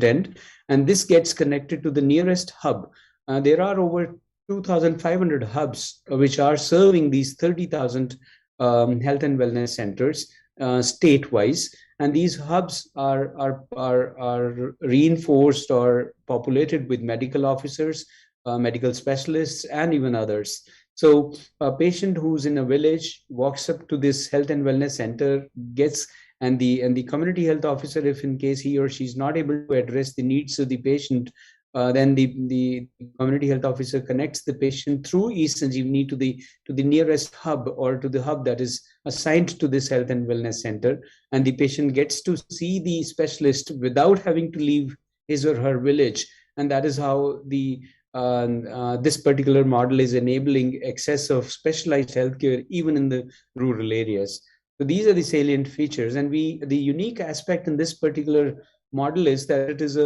end, and this gets connected to the nearest hub. There are over 2,500 hubs which are serving these 30,000 health and wellness centers state-wise, and these hubs are reinforced or populated with medical officers, medical specialists, and even others. So a patient who's in a village walks up to this health and wellness center, and the community health officer, if in case he or she is not able to address the needs of the patient, then the community health officer connects the patient through eSanjeevani to the nearest hub, or to the hub that is assigned to this health and wellness center, and the patient gets to see the specialist without having to leave his or her village. And that is how this particular model is enabling access of specialized healthcare even in the rural areas. So these are the salient features, and the unique aspect in this particular model is that it is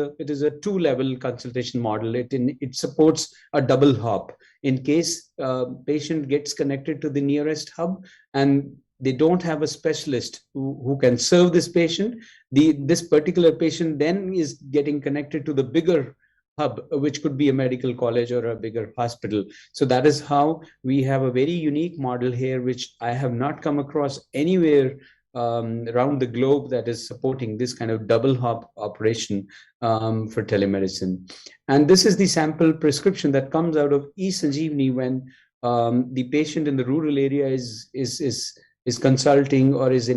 a two-level consultation model. It supports a double hop. In case patient gets connected to the nearest hub and they don't have a specialist who can serve this patient, this particular patient then is getting connected to the bigger hub, which could be a medical college or a bigger hospital. So that is how we have a very unique model here, which I have not come across anywhere around the globe that is supporting this kind of double hop operation for telemedicine. And this is the sample prescription that comes out of eSanjeevani when the patient in the rural area is consulting or is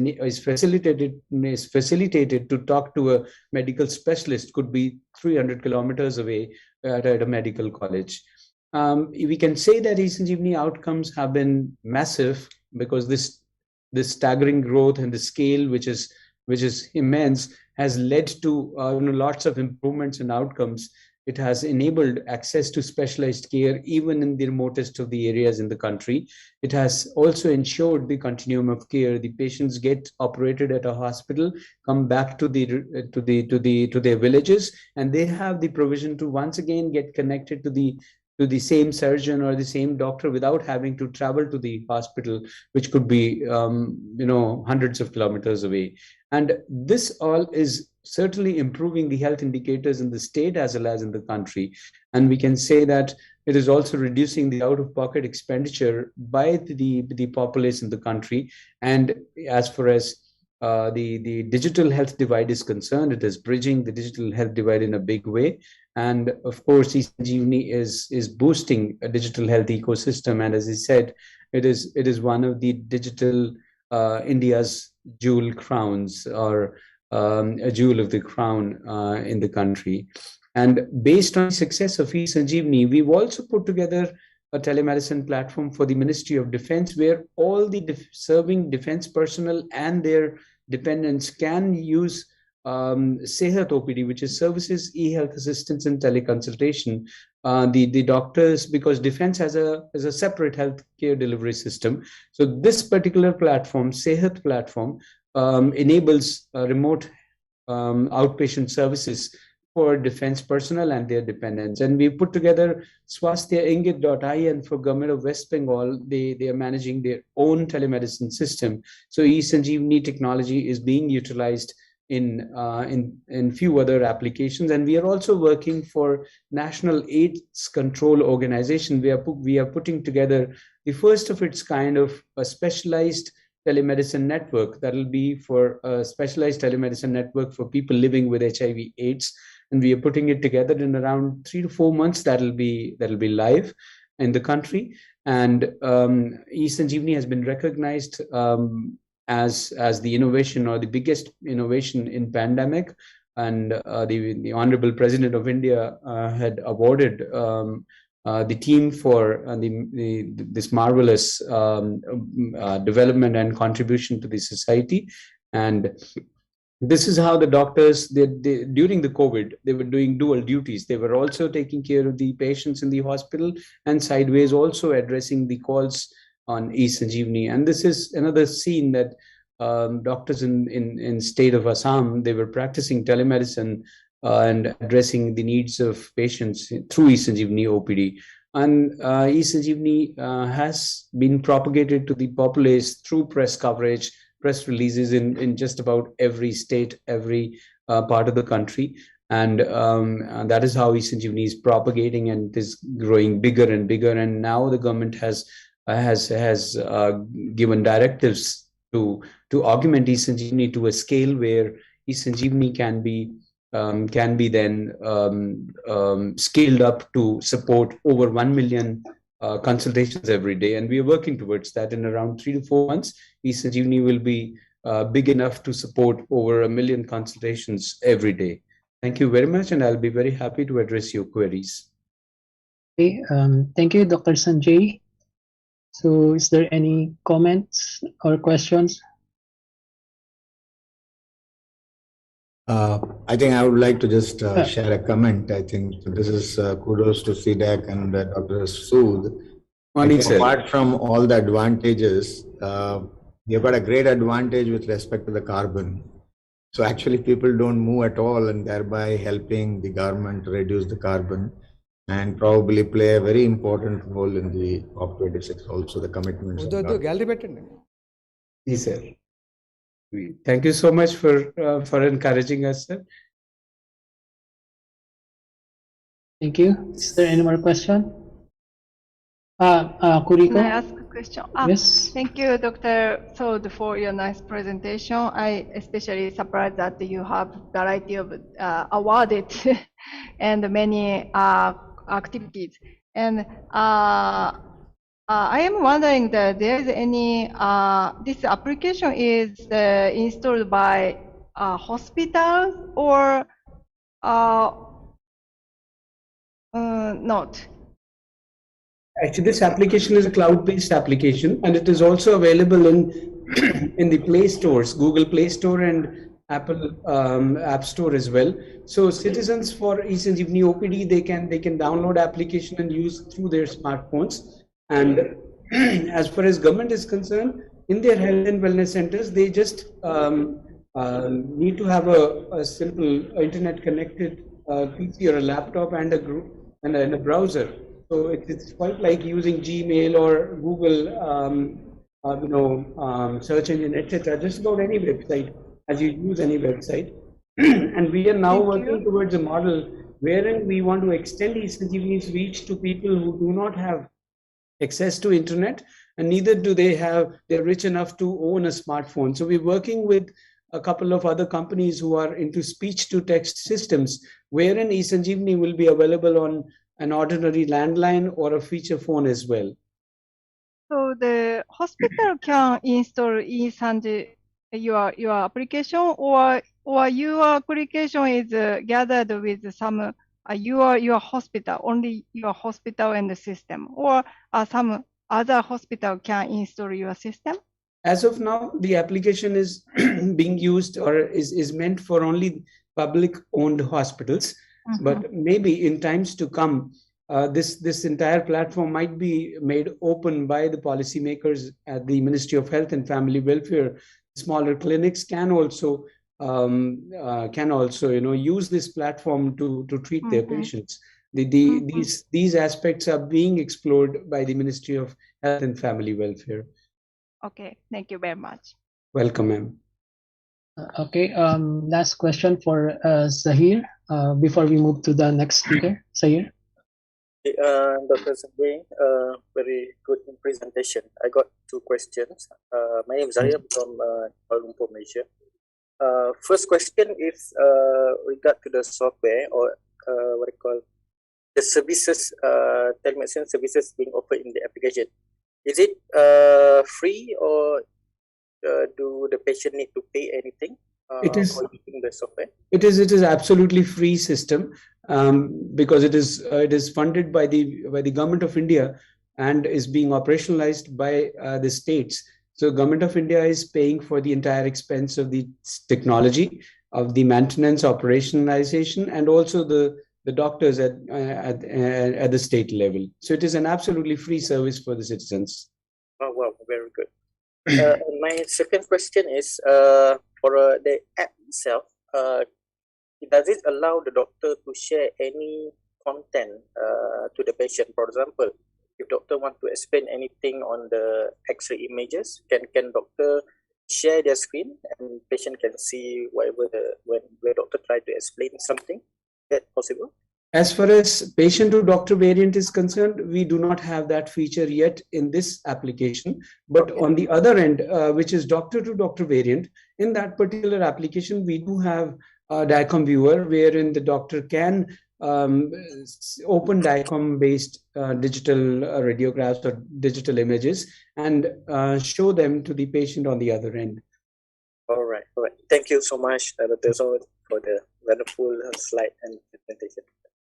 facilitated to talk to a medical specialist, could be 300 kilometers away at a medical college. We can say that eSanjeevani outcomes have been massive, because this staggering growth and the scale, which is immense, has led to lots of improvements in outcomes. It has enabled access to specialized care even in the remotest of the areas in the country. It has also ensured the continuum of care. The patients get operated at a hospital, come back to their villages, and they have the provision to once again get connected to the same surgeon or the same doctor without having to travel to the hospital, which could be hundreds of kilometers away. And this all is certainly improving the health indicators in the state as well as in the country. And we can say that it is also reducing the out-of-pocket expenditure by the populace in the country. And as far as the digital health divide is concerned, it is bridging the digital health divide in a big way. And of course, eSanjeevani is boosting a digital health ecosystem. And as I said, it is one of the digital India's jewel crowns, or a jewel of the crown in the country. And based on the success of eSanjeevani, we've also put together a telemedicine platform for the Ministry of Defense, where all the serving defense personnel and their dependents can use Sehat OPD, which is Services, E-Health Assistance and Teleconsultation. The doctors, because defense has a separate healthcare delivery system. So this particular platform, Sehat platform, enables remote outpatient services for defense personnel and their dependents. And we put together swasthyaingit.in for Government of West Bengal. They are managing their own telemedicine system. So eSanjeevani technology is being utilized in few other applications. And we are also working for National AIDS Control Organization. We are putting together the first of its kind of a specialized telemedicine network that will be for a specialized telemedicine network for people living with HIV/AIDS, and we are putting it together in around 3 to 4 months. That'll be live in the country, and eSanjeevani has been recognized as the innovation or the biggest innovation in pandemic, and the Honorable President of India had awarded the team for this marvelous development and contribution to the society. And this is how the doctors, during the COVID, they were doing dual duties. They were also taking care of the patients in the hospital and sideways also addressing the calls on eSanjeevani. And this is another scene that doctors in state of Assam, they were practicing telemedicine and addressing the needs of patients through eSanjeevani OPD. And eSanjeevani has been propagated to the populace through press coverage, press releases in just about every state, every part of the country. And that is how eSanjeevani is propagating and is growing bigger and bigger. And now the government has given directives to augment eSanjeevani to a scale where eSanjeevani can be then scaled up to support over 1 million consultations every day. And we are working towards that. In around 3 to 4 months, eSanjeevani will be big enough to support over 1 million consultations every day. Thank you very much, and I'll be very happy to address your queries. Okay, thank you, Dr. Sanjay. So is there any comments or questions? I think I would like to just share a comment. I think this is kudos to CDAC and Dr. Sood. Apart from all the advantages, you've got a great advantage with respect to the carbon. So actually people don't move at all, and thereby helping the government to reduce the carbon and probably play a very important role in the COP26, also the commitments. Yes, sir. Thank you so much for encouraging us, sir. Thank you. Is there any more question? Kuriko? Can I ask a question? Yes. Thank you, Dr. Sood, for your nice presentation. I especially surprised that you have variety of awarded and many activities. And I am wondering that there is any this application is installed by hospitals or not? Actually, this application is a cloud-based application, and it is also available in in the Play Stores, Google Play Store and Apple App Store as well. So citizens for eSanjeevani OPD, they can download application and use through their smartphones. And as far as government is concerned, in their health and wellness centers, they just need to have a simple internet-connected PC or a laptop and a group and a browser. So it's quite like using Gmail or Google, search engine, etc. Just about any website, as you use any website. And we are now working towards a model wherein we want to extend eSanjeevani's reach to people who do not have access to internet, and neither do they're rich enough to own a smartphone. So we're working with a couple of other companies who are into speech to text systems, wherein eSanjeevani will be available on an ordinary landline or a feature phone as well. So the hospital can install eSanjeevani, your application, or your application is gathered with some your hospital, only your hospital and the system, or some other hospital can install your system? As of now, the application is being used or is meant for only public-owned hospitals. But maybe in times to come, this entire platform might be made open by the policymakers at the Ministry of Health and Family Welfare. Smaller clinics can also use this platform to treat their patients. These aspects are being explored by the Ministry of Health and Family Welfare. Okay, thank you very much. Welcome, ma'am. Okay, last question for Zahir before we move to the next speaker. Zahir. Dr. Sanjay, very good presentation. I got two questions. My name is Zahir from Kuala Lumpur, Malaysia. First question is regard to the software or what I call the services, telemedicine services being offered in the application. Is it free or do the patient need to pay anything It is. for using the software? It is absolutely free system because it is funded by the Government of India and is being operationalized by the states. So Government of India is paying for the entire expense of the technology, of the maintenance, operationalization, and also the doctors at the state level. So it is an absolutely free service for the citizens. Oh wow, very good. My second question is for the app itself. Does it allow the doctor to share any content to the patient? For example, if doctor want to explain anything on the X-ray images, can doctor share their screen and patient can see whatever when doctor try to explain something? Is that possible? As far as patient to doctor variant is concerned, we do not have that feature yet in this application. But on the other end, which is doctor to doctor variant, in that particular application, we do have a DICOM viewer wherein the doctor can open DICOM based digital radiographs or digital images and show them to the patient on the other end. All right. Thank you so much, Dr. Zahir, for the wonderful slide and presentation.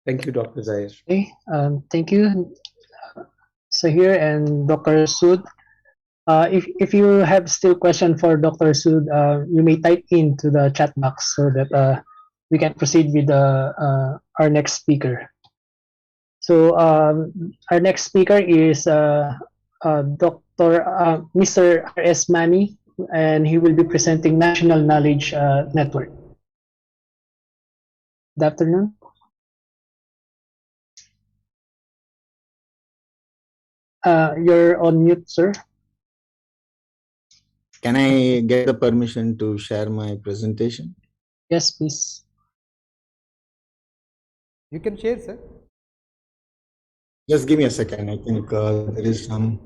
Thank you, Dr. Zahir. Okay, thank you, Zahir and Dr. Sood. If you have still question for Dr. Sood, you may type into the chat box so that we can proceed with our next speaker. So our next speaker is Mr. R.S. Mani, and he will be presenting National Knowledge Network. Good afternoon. You're on mute, sir. Can I get the permission to share my presentation? Yes, please. You can share, sir. Just give me a second. I think there is some.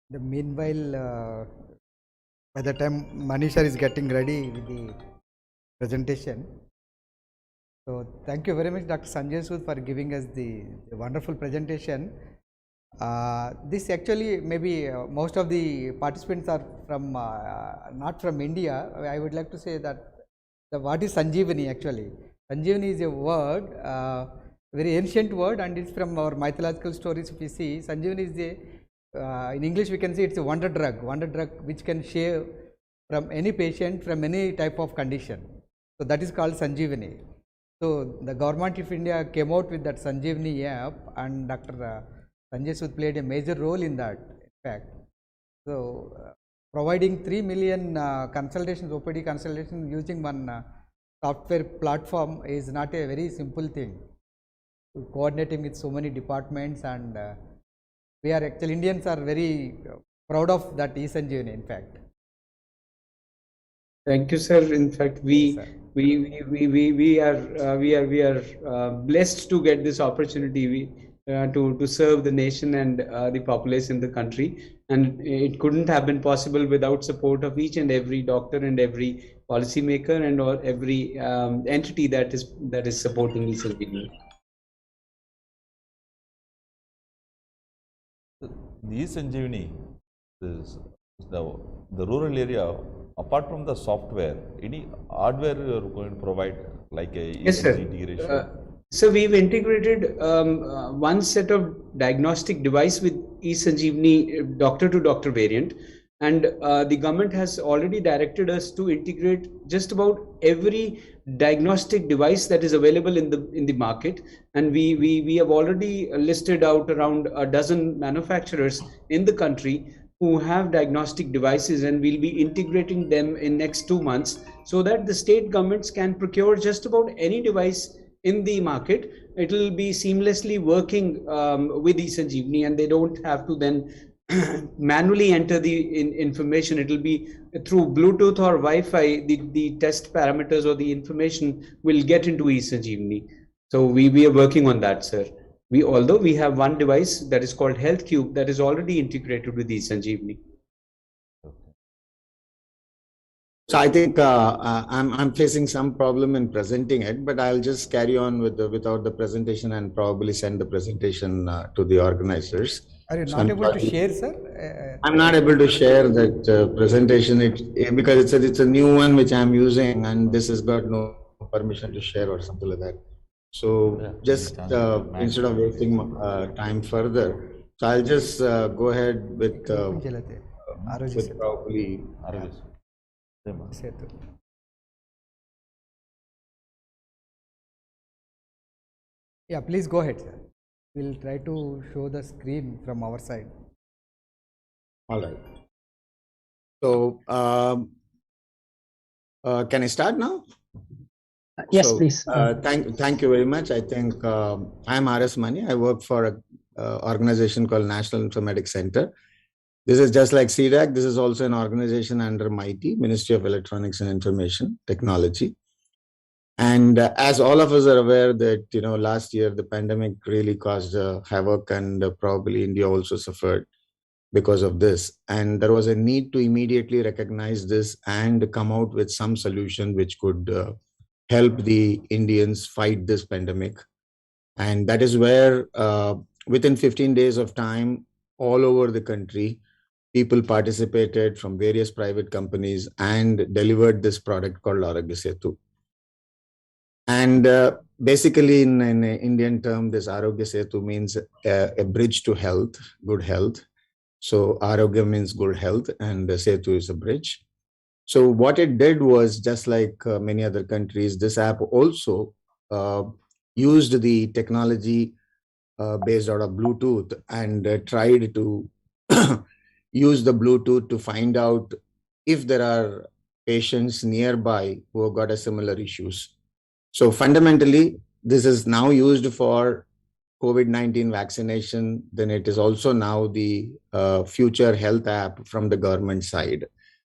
Meanwhile, by the time Manisha is getting ready with the presentation, so thank you very much, Dr. Sanjay Sood, for giving us the wonderful presentation. This actually maybe most of the participants are from not from India. I would like to say that what is Sanjeevani actually? Sanjeevani is a word, very ancient word, and it's from our mythological stories. If you see, Sanjeevani is a in English we can say it's a wonder drug which can save from any patient from any type of condition. So that is called Sanjeevani. So the government of India came out with that Sanjeevani app, and Dr. Sanjay Sood played a major role in that, in fact. So providing 3 million consultations, OPD consultations using one software platform is not a very simple thing. Coordinating with so many departments, and we are actually Indians are very proud of that e-Sanjeevani, in fact. Thank you, sir. In fact, we are blessed to get this opportunity. to serve the nation and the population in the country. And it couldn't have been possible without support of each and every doctor and every policymaker and or every entity that is supporting e-Sanjeevani. The e-Sanjeevani is the rural area. Apart from the software, any hardware you are going to provide, like a Yes, sir. integration? So we've integrated one set of diagnostic device with e-Sanjeevani doctor-to-doctor variant, and the government has already directed us to integrate just about every diagnostic device that is available in the market, and we have already listed out around a dozen manufacturers in the country who have diagnostic devices, and we'll be integrating them in next 2 months so that the state governments can procure just about any device in the market. It will be seamlessly working with e-Sanjeevani, and they don't have to then manually enter the information. It will be through Bluetooth or Wi-Fi. The test parameters or the information will get into e-Sanjeevani. So we are working on that, sir. Although we have one device that is called Health Cube that is already integrated with e-Sanjeevani. So I think I'm facing some problem in presenting it, but I'll just carry on without the presentation and probably send the presentation to the organizers. Are you not able to share, sir? I'm not able to share that presentation because it's a new one which I'm using, and this has got no permission to share or something like that. So just instead of wasting time further, so I'll just go ahead with probably. Yeah, please go ahead, sir. We'll try to show the screen from our side. All right. So, can I start now? Yes, please. Thank you very much. I think I'm R.S. Mani. I work for an organization called National Informatics Center. This is just like CDAC. This is also an organization under MITI, Ministry of Electronics and Information Technology. And as all of us are aware that, last year the pandemic really caused havoc, and probably India also suffered because of this. And there was a need to immediately recognize this and come out with some solution which could help the Indians fight this pandemic. And that is where within 15 days of time, all over the country, people participated from various private companies and delivered this product called Arogya Setu. And basically, in an Indian term, this Arogya Setu means a bridge to health, good health. So Arogya means good health, and Setu is a bridge. So what it did was, just like many other countries, this app also used the technology based out of Bluetooth and tried to use the Bluetooth to find out if there are patients nearby who have got a similar issues. So fundamentally, this is now used for COVID-19 vaccination. Then it is also now the future health app from the government side.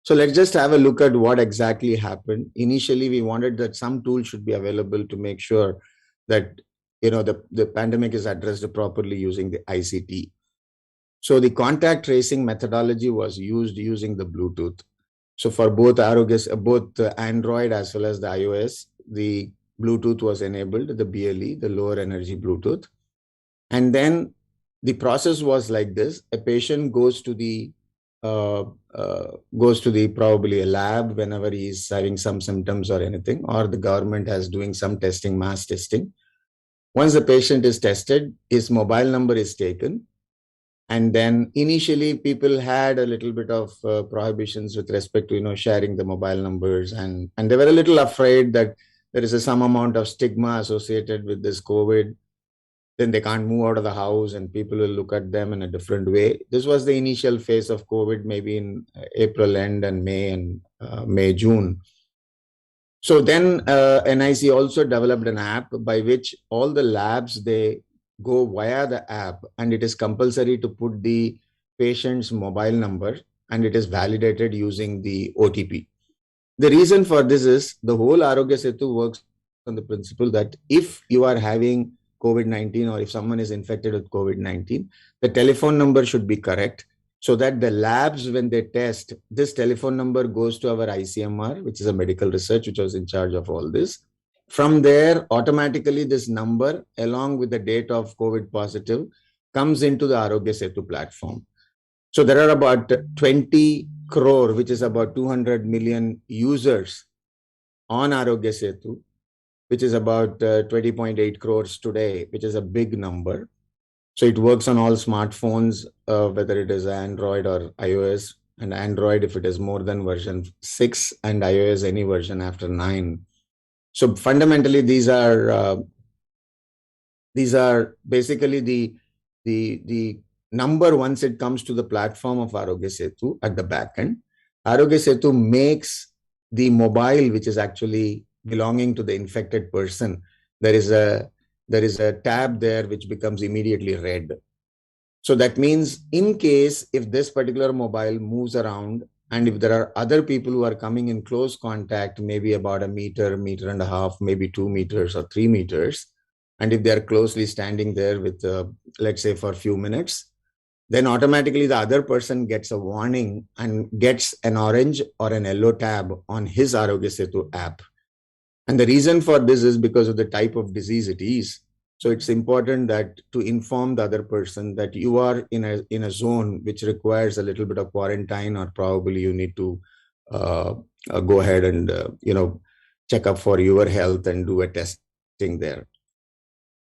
So let's just have a look at what exactly happened. Initially, we wanted that some tool should be available to make sure that the pandemic is addressed properly using the ICT. So the contact tracing methodology was used using the Bluetooth. So for both Android as well as the iOS, the Bluetooth was enabled, the BLE, the lower energy Bluetooth. And then the process was like this: a patient goes to the probably a lab whenever he is having some symptoms or anything, or the government has doing some testing, mass testing. Once the patient is tested, his mobile number is taken. And then initially people had a little bit of prohibitions with respect to, sharing the mobile numbers. And they were a little afraid that there is some amount of stigma associated with this COVID. Then they can't move out of the house and people will look at them in a different way. This was the initial phase of COVID, maybe in April end and May, June. So then NIC also developed an app by which all the labs, they go via the app, and it is compulsory to put the patient's mobile number, and it is validated using the OTP. The reason for this is the whole Arogya Setu works on the principle that if you are having COVID-19 or if someone is infected with COVID-19, the telephone number should be correct so that the labs, when they test, this telephone number goes to our ICMR, which is a medical research, which was in charge of all this. From there, automatically this number, along with the date of COVID positive, comes into the Arogya Setu platform. So there are about 20 crore, which is about 200 million users on Arogya Setu, which is about 20.8 crores today, which is a big number. So it works on all smartphones, whether it is Android or iOS, and Android if it is more than version 6, and iOS any version after 9. So fundamentally, these are basically the number once it comes to the platform of Arogya Setu at the back end. Arogya Setu makes the mobile, which is actually belonging to the infected person. There is a tab there which becomes immediately red. So that means in case if this particular mobile moves around and if there are other people who are coming in close contact, maybe about a meter, meter and a half, maybe 2 meters or 3 meters, and if they are closely standing there with, let's say for a few minutes, then automatically the other person gets a warning and gets an orange or an yellow tab on his Arogya Setu app. And the reason for this is because of the type of disease it is. So it's important that to inform the other person that you are in a zone which requires a little bit of quarantine, or probably you need to go ahead and check up for your health and do a testing there.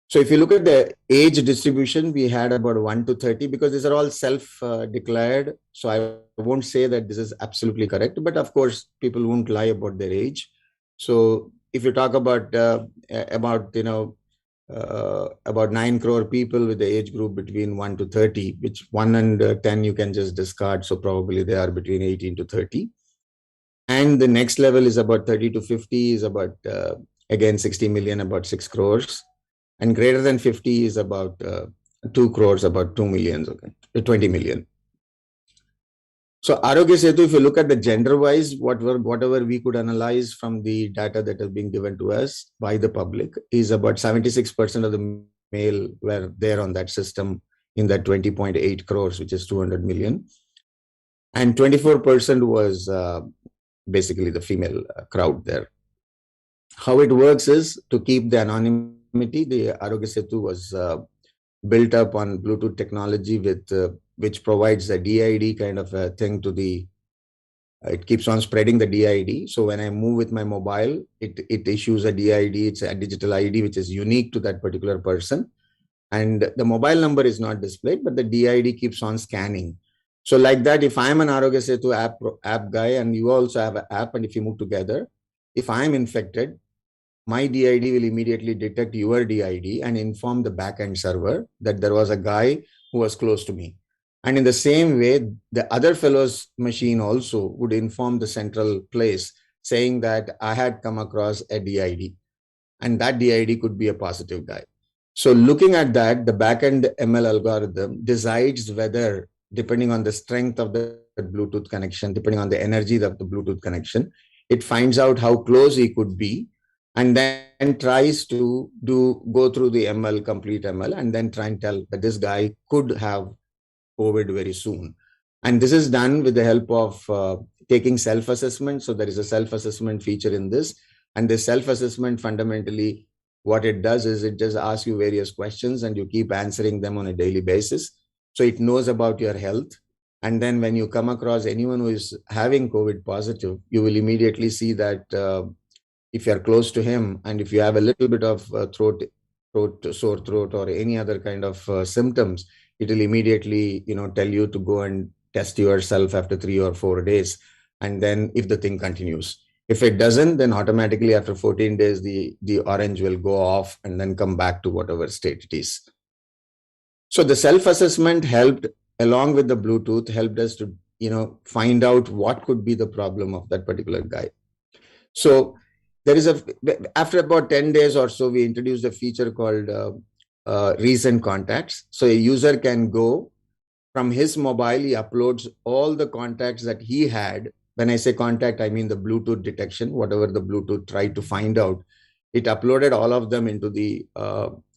So if you look at the age distribution, we had about 1 to 30 because these are all self-declared. So I won't say that this is absolutely correct, but of course people won't lie about their age. So if you talk about 9 crore people with the age group between 1 to 30, which 1 and 10 you can just discard. So probably they are between 18 to 30. And the next level is about 30 to 50 is about, again, 60 million, about 6 crores. And greater than 50 is about 2 crores, about 2 million, okay, 20 million. So Arogya Setu, if you look at the gender-wise, whatever we could analyze from the data that is being given to us by the public is about 76% of the male were there on that system in that 20.8 crores, which is 200 million. And 24% was basically the female crowd there. How it works is to keep the anonymity. The Arogya Setu was built up on Bluetooth technology with which provides a DID kind of a thing to the, it keeps on spreading the DID. So when I move with my mobile, it issues a DID, it's a digital ID, which is unique to that particular person. And the mobile number is not displayed, but the DID keeps on scanning. So like that, if I'm an Arogya Setu app guy and you also have an app, and if you move together, if I'm infected, my DID will immediately detect your DID and inform the backend server that there was a guy who was close to me. And in the same way, the other fellow's machine also would inform the central place saying that I had come across a DID and that DID could be a positive guy. So looking at that, the backend ML algorithm decides whether, depending on the strength of the Bluetooth connection, depending on the energy of the Bluetooth connection, it finds out how close he could be and then tries to go through the ML, complete ML, and then try and tell that this guy could have COVID very soon. And this is done with the help of taking self-assessment. So there is a self-assessment feature in this. And the self-assessment, fundamentally, what it does is it just asks you various questions and you keep answering them on a daily basis. So it knows about your health. And then when you come across anyone who is having COVID positive, you will immediately see that if you're close to him and if you have a little bit of sore throat or any other kind of symptoms, it will immediately tell you to go and test yourself after 3 or 4 days. And then if the thing continues, if it doesn't, then automatically after 14 days, the orange will go off and then come back to whatever state it is. So the self-assessment helped, along with the Bluetooth, helped us to find out what could be the problem of that particular guy. So there is after about 10 days or so, we introduced a feature called recent contacts. So a user can go from his mobile, he uploads all the contacts that he had. When I say contact, I mean the Bluetooth detection, whatever the Bluetooth tried to find out. It uploaded all of them into the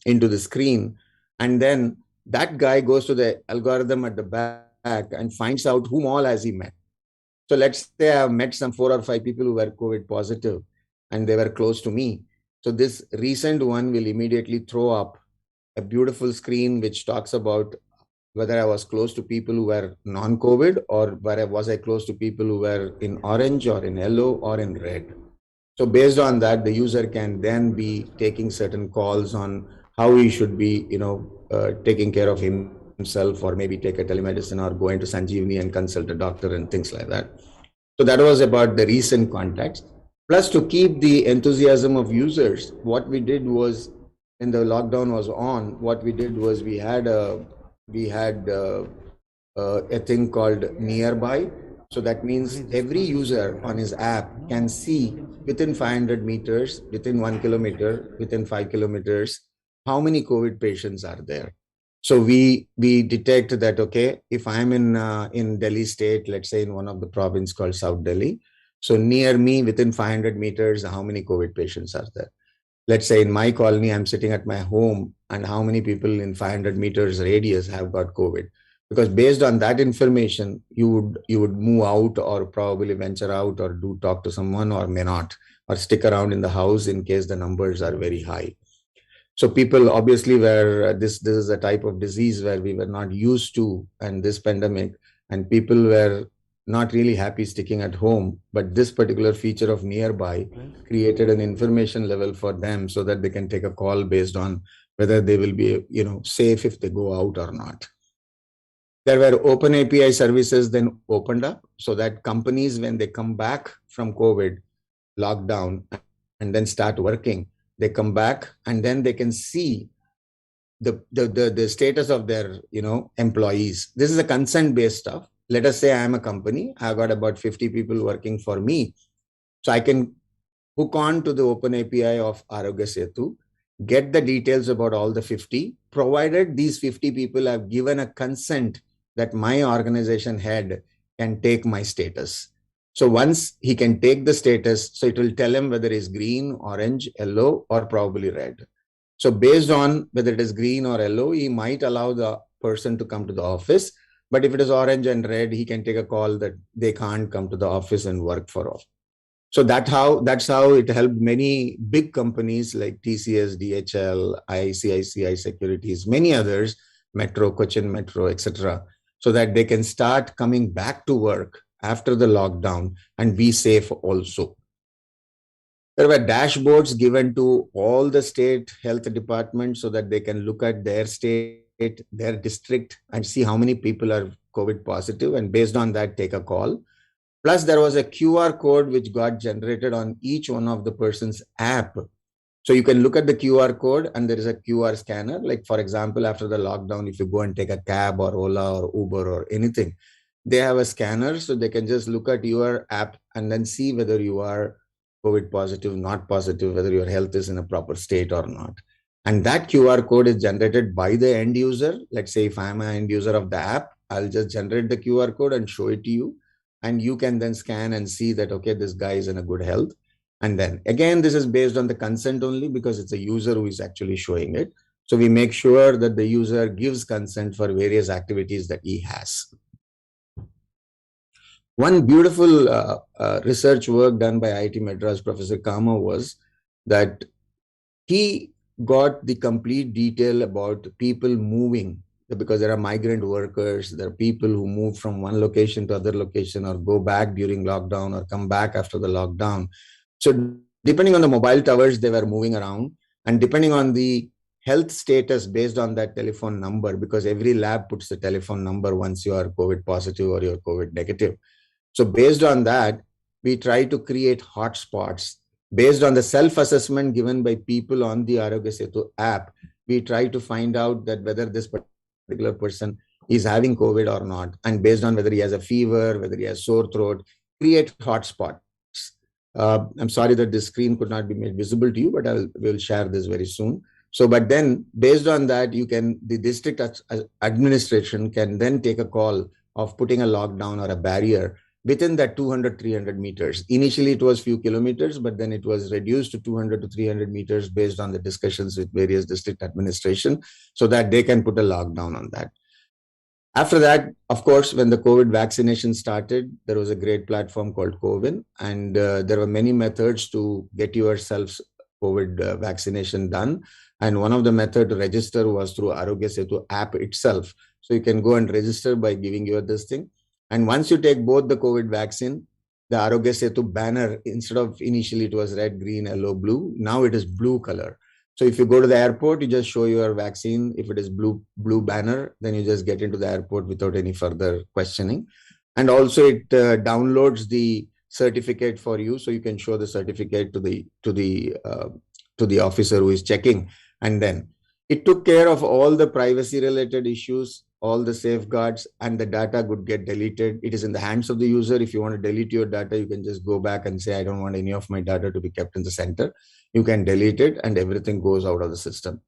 into the screen. And then that guy goes to the algorithm at the back and finds out whom all has he met. So let's say I've met some 4 or 5 people who were COVID positive and they were close to me. So this recent one will immediately throw up a beautiful screen which talks about whether I was close to people who were non-COVID or whether was I close to people who were in orange or in yellow or in red. So based on that, the user can then be taking certain calls on how he should be, taking care of himself, or maybe take a telemedicine or go into Sanjeevani and consult a doctor and things like that. So that was about the recent context. Plus, to keep the enthusiasm of users, what we did was, when the lockdown was on, what we did was we had a thing called nearby. So that means every user on his app can see within 500 meters, within 1 kilometer, within 5 kilometers, how many COVID patients are there. So we detect that, okay, if I'm in Delhi state, let's say in one of the province called South Delhi, so near me within 500 meters, how many COVID patients are there? Let's say in my colony, I'm sitting at my home, and how many people in 500 meters radius have got COVID? Because based on that information, you would move out or probably venture out or do talk to someone or may not, or stick around in the house in case the numbers are very high. So people obviously were, this is a type of disease where we were not used to, and this pandemic, and people were not really happy sticking at home. But this particular feature of nearby created an information level for them so that they can take a call based on whether they will be, safe if they go out or not. There were open API services then opened up so that companies, when they come back from COVID lockdown and then start working, they come back and then they can see the status of their employees. This is a consent-based stuff. Let us say I am a company. I've got about 50 people working for me. So I can hook on to the open API of Arogya Setu, get the details about all the 50, provided these 50 people have given a consent that my organization head can take my status. So once he can take the status, so it will tell him whether it's green, orange, yellow, or probably red. So based on whether it is green or yellow, he might allow the person to come to the office. But if it is orange and red, he can take a call that they can't come to the office and work for us. So that's how it helped many big companies like TCS, DHL, ICICI Securities, many others, Metro, Cochin Metro, etc., so that they can start coming back to work after the lockdown and be safe also. There were dashboards given to all the state health departments so that they can look at their state, their district, and see how many people are COVID positive, and based on that, take a call. Plus, there was a QR code which got generated on each one of the person's app. So you can look at the QR code and there is a QR scanner. Like, for example, after the lockdown, if you go and take a cab or Ola or Uber or anything, they have a scanner, so they can just look at your app and then see whether you are COVID positive, not positive, whether your health is in a proper state or not. And that QR code is generated by the end user. Let's say if I'm an end user of the app, I'll just generate the QR code and show it to you. And you can then scan and see that, okay, this guy is in a good health. And then again, this is based on the consent only because it's a user who is actually showing it. So we make sure that the user gives consent for various activities that he has. One beautiful research work done by IIT Madras, Professor Kama, was that he got the complete detail about people moving, because there are migrant workers, there are people who move from one location to other location or go back during lockdown or come back after the lockdown. So depending on the mobile towers, they were moving around, and depending on the health status based on that telephone number, because every lab puts the telephone number once you are COVID positive or you're COVID negative. So based on that, we try to create hotspots. Based on the self-assessment given by people on the Arogya Setu app, we try to find out that whether this particular person is having COVID or not. And based on whether he has a fever, whether he has sore throat, create hotspots. I'm sorry that this screen could not be made visible to you, but we'll share this very soon. So, but then based on that, the district administration can then take a call of putting a lockdown or a barrier within that 200, 300 meters. Initially, it was few kilometers, but then it was reduced to 200 to 300 meters based on the discussions with various district administration so that they can put a lockdown on that. After that, of course, when the COVID vaccination started, there was a great platform called CoWIN, and there were many methods to get yourselves COVID vaccination done. And one of the methods to register was through Arogya Setu app itself. So you can go and register by giving your this thing. And once you take both the COVID vaccine, the Arogya Setu banner, instead of initially it was red, green, yellow, blue, now it is blue color. So if you go to the airport, you just show your vaccine. If it is blue banner, then you just get into the airport without any further questioning. And also it downloads the certificate for you, so you can show the certificate to the officer who is checking. And then it took care of all the privacy related issues, all the safeguards, and the data could get deleted. It is in the hands of the user. If you want to delete your data, you can just go back and say, I don't want any of my data to be kept in the center. You can delete it and everything goes out of the system.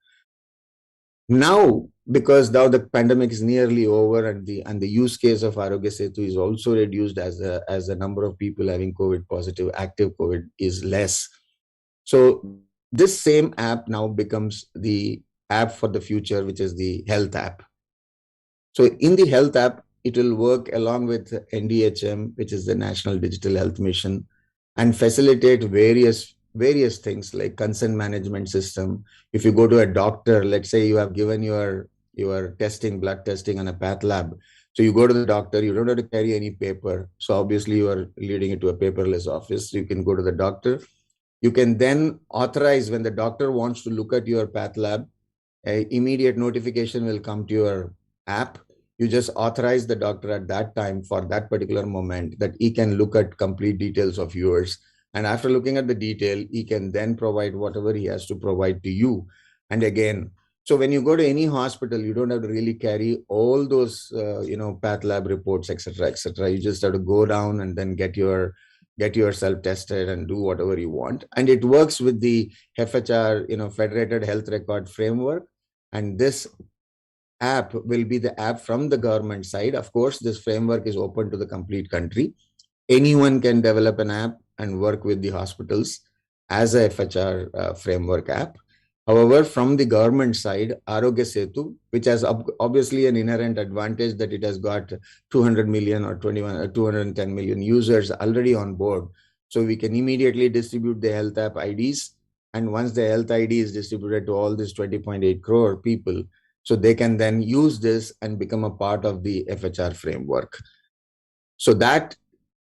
Now, because now the pandemic is nearly over and the use case of Arogya Setu is also reduced as the number of people having COVID positive, active COVID is less. So this same app now becomes the app for the future, which is the health app. So in the health app, it will work along with NDHM, which is the National Digital Health Mission, and facilitate various things like consent management system. If you go to a doctor, let's say you have given your testing, blood testing on a path lab. So you go to the doctor, you don't have to carry any paper. So obviously you are leading it to a paperless office. You can go to the doctor. You can then authorize when the doctor wants to look at your path lab, an immediate notification will come to your app. You just authorize the doctor at that time for that particular moment that he can look at complete details of yours. And after looking at the detail, he can then provide whatever he has to provide to you. And again, so when you go to any hospital, you don't have to really carry all those, path lab reports, etc., etc. You just have to go down and then get yourself tested and do whatever you want. And it works with the FHR, Federated Health Record Framework. And this app will be the app from the government side. Of course, this framework is open to the complete country. Anyone can develop an app and work with the hospitals as a FHR framework app. However, from the government side, Arogya Setu, which has obviously an inherent advantage that it has got 200 million or 210 million users already on board. So we can immediately distribute the health app IDs. And once the health ID is distributed to all these 20.8 crore people, so they can then use this and become a part of the FHR framework. So that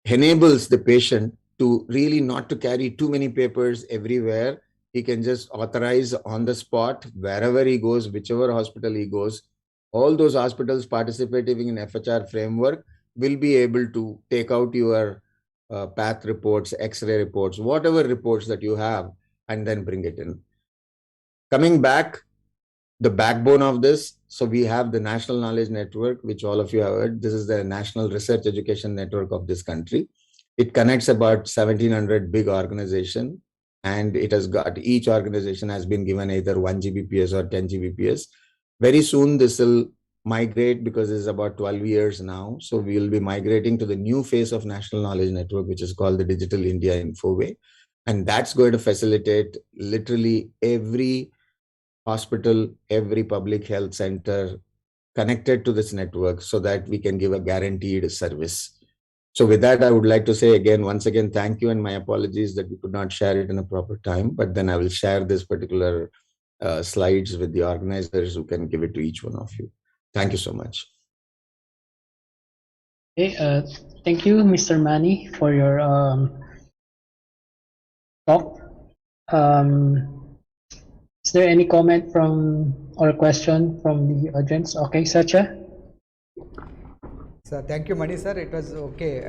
enables the patient to really not to carry too many papers everywhere. He can just authorize on the spot, wherever he goes, whichever hospital he goes. All those hospitals participating in FHR framework will be able to take out your path reports, X-ray reports, whatever reports that you have, and then bring it in. Coming back, the backbone of this, so we have the National Knowledge Network, which all of you have heard. This is the National Research Education Network of this country. It connects about 1,700 big organizations, and it has got, each organization has been given either 1 Gbps or 10 Gbps. Very soon this will migrate, because it's about 12 years now. So we will be migrating to the new phase of National Knowledge Network, which is called the Digital India Infoway. And that's going to facilitate literally every hospital, every public health center connected to this network so that we can give a guaranteed service. So with that, I would like to say again, once again, thank you, and my apologies that we could not share it in a proper time, but then I will share this particular slides with the organizers who can give it to each one of you. Thank you so much. Okay, thank you, Mr. Mani, for your talk. Is there any comment from or question from the audience? Okay, Satya. So thank you, Mani sir. It was okay.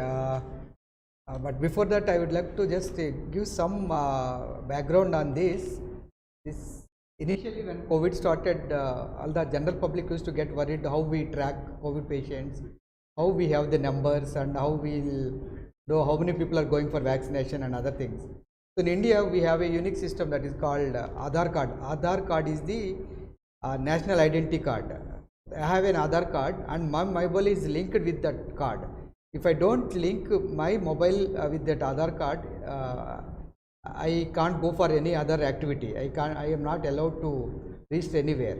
But before that, I would like to just give some background on this. Initially, when COVID started, all the general public used to get worried how we track COVID patients, how we have the numbers, and how we'll know how many people are going for vaccination and other things. So in India, we have a unique system that is called Aadhaar card. Aadhaar card is the national identity card. I have an Aadhaar card, and my mobile is linked with that card. If I don't link my mobile with that Aadhaar card, I can't go for any other activity. I am not allowed to reach anywhere.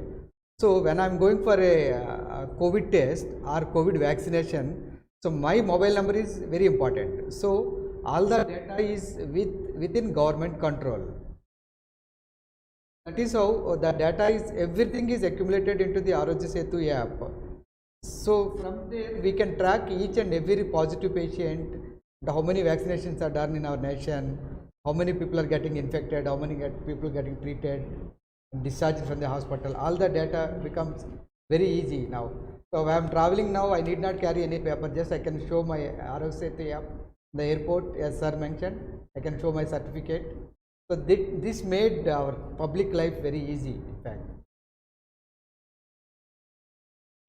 So when I'm going for a COVID test or COVID vaccination, so my mobile number is very important. So all the data is within government control. That is how the data is, everything is accumulated into the Arogya Setu app. So from there we can track each and every positive patient, how many vaccinations are done in our nation, how many people are getting infected, how many people getting treated, discharged from the hospital. All the data becomes very easy now. So when I am traveling now, I need not carry any paper, just I can show my Arogya Setu app, the airport, as sir mentioned, I can show my certificate. So this made our public life very easy, in fact.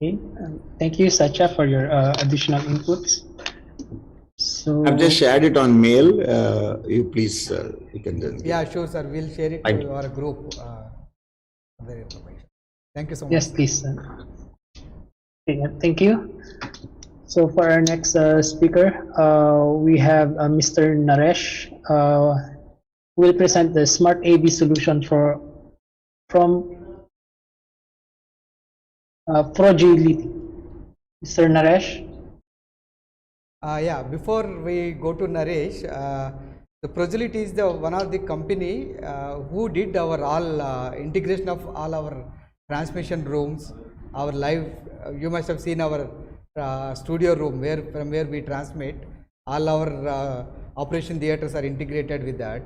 Okay. Thank you, Sacha, for your additional inputs. So I've just shared it on mail. You please, you can just. Yeah, sure, sir. We'll share it to our group. The information. Thank you so much. Yes, please. Okay, thank you. So for our next speaker, we have Mr. Naresh, who will present the Smart AV solution from Fragility. Mr. Naresh. Yeah, before we go to Naresh, the Fragility is the one of the company who did our all integration of all our transmission rooms, our live. You must have seen our studio room from where we transmit. All our operation theaters are integrated with that.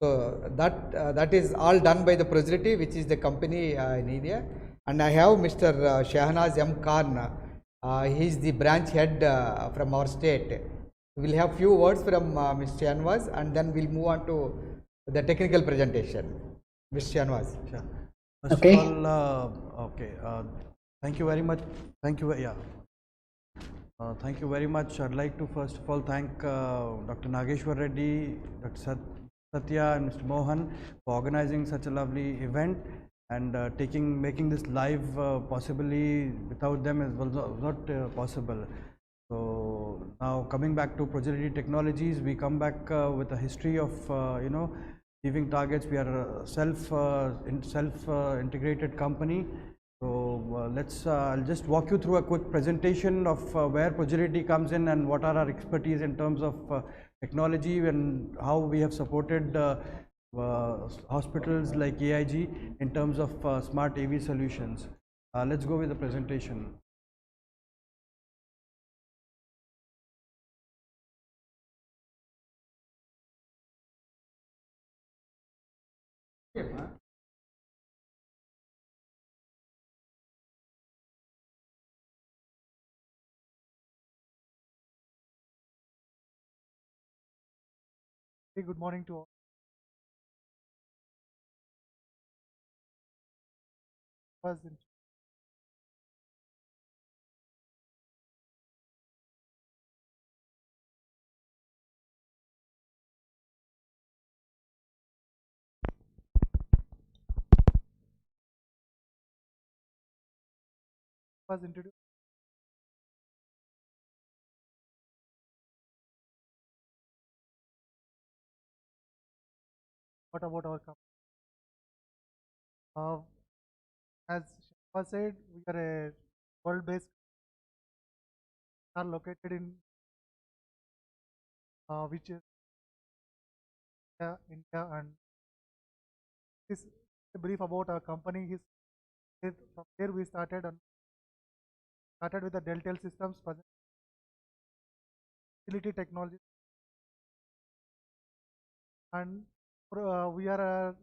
So that is all done by the Fragility, which is the company in India. And I have Mr. Shahnaz M. Khan. He is the branch head from our state. We will have few words from Mr. Shahnaz, and then we'll move on to the technical presentation. Mr. Shahnaz. Sure. First Okay. of all, thank you very much. Thank you. Thank you very much. I'd like to first of all thank Dr. Nageshwar Reddy, Dr. Satya, and Mr. Mohan for organizing such a lovely event and making this live possibly. Without them it was not possible. So now coming back to Progility Technologies, we come back with a history of achieving targets. We are a self integrated company. So I'll just walk you through a quick presentation of where Progility comes in and what are our expertise in terms of technology and how we have supported hospitals like AIG in terms of smart AV solutions. Let's go with the presentation. Good morning to all. Was introduced. What about our company? As Shiva said, we are a world-based. Are located in which is India, and this is a brief about our company. From there we started with the Deltel systems, facility technology, and we are a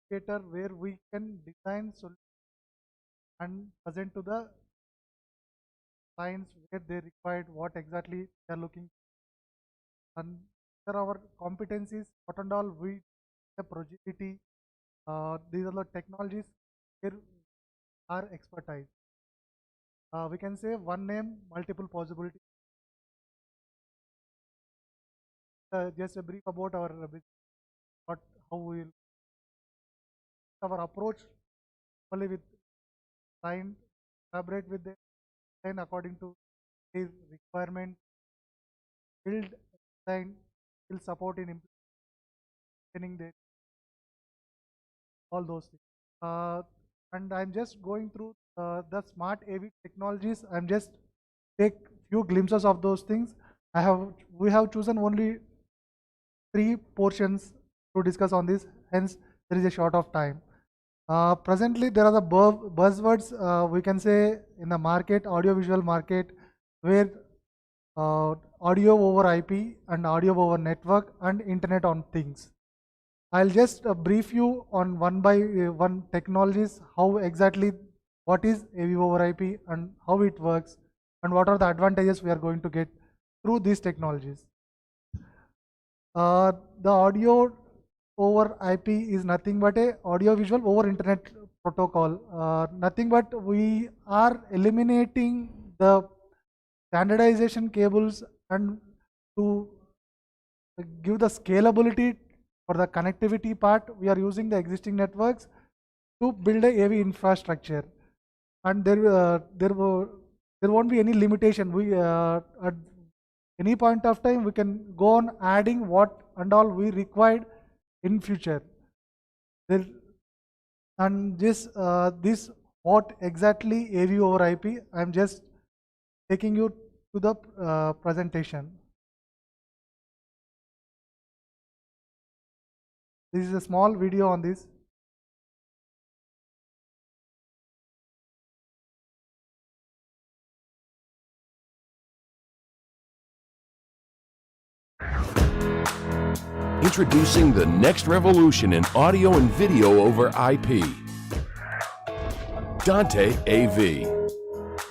creator where we can design solutions and present to the clients where they required what exactly they are looking for. And there are our competencies, what and all we the Progility. These are the technologies where our expertise. We can say one name, multiple possibilities. Just a brief about our how we will our approach only with client, collaborate with them, then according to their requirement, build, design, will support in implementing all those things. And I'm just going through the smart AV technologies. I'm just take few glimpses of those things. We have chosen only 3 portions to discuss on this. Hence, there is a short of time. Presently, there are the buzzwords we can say in the market, audiovisual market, where audio over IP and audio over network and Internet on things. I'll just brief you on one by one technologies, how exactly what is AV over IP and how it works and what are the advantages we are going to get through these technologies. The audio over IP is nothing but a audio visual over Internet protocol. Nothing but we are eliminating the standardization cables and to give the scalability for the connectivity part, we are using the existing networks to build a AV infrastructure, and there won't be any limitation. We at any point of time we can go on adding what and all we required in future. And this what exactly AV over IP. I'm just taking you to the presentation. This is a small video on this. Introducing the next revolution in audio and video over IP. Dante AV.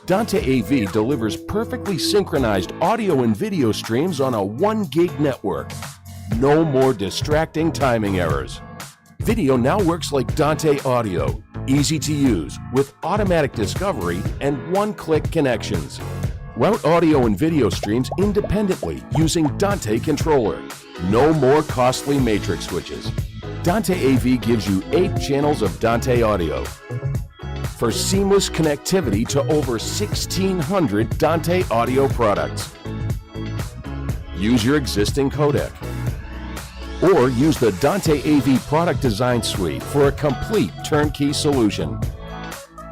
Dante AV delivers perfectly synchronized audio and video streams on a 1 gig network. No more distracting timing errors. Video now works like Dante Audio, easy to use with automatic discovery and one-click connections. Route audio and video streams independently using Dante Controller. No more costly matrix switches. Dante AV gives you 8 channels of Dante Audio for seamless connectivity to over 1,600 Dante Audio products. Use your existing codec, or use the Dante AV Product Design Suite for a complete turnkey solution.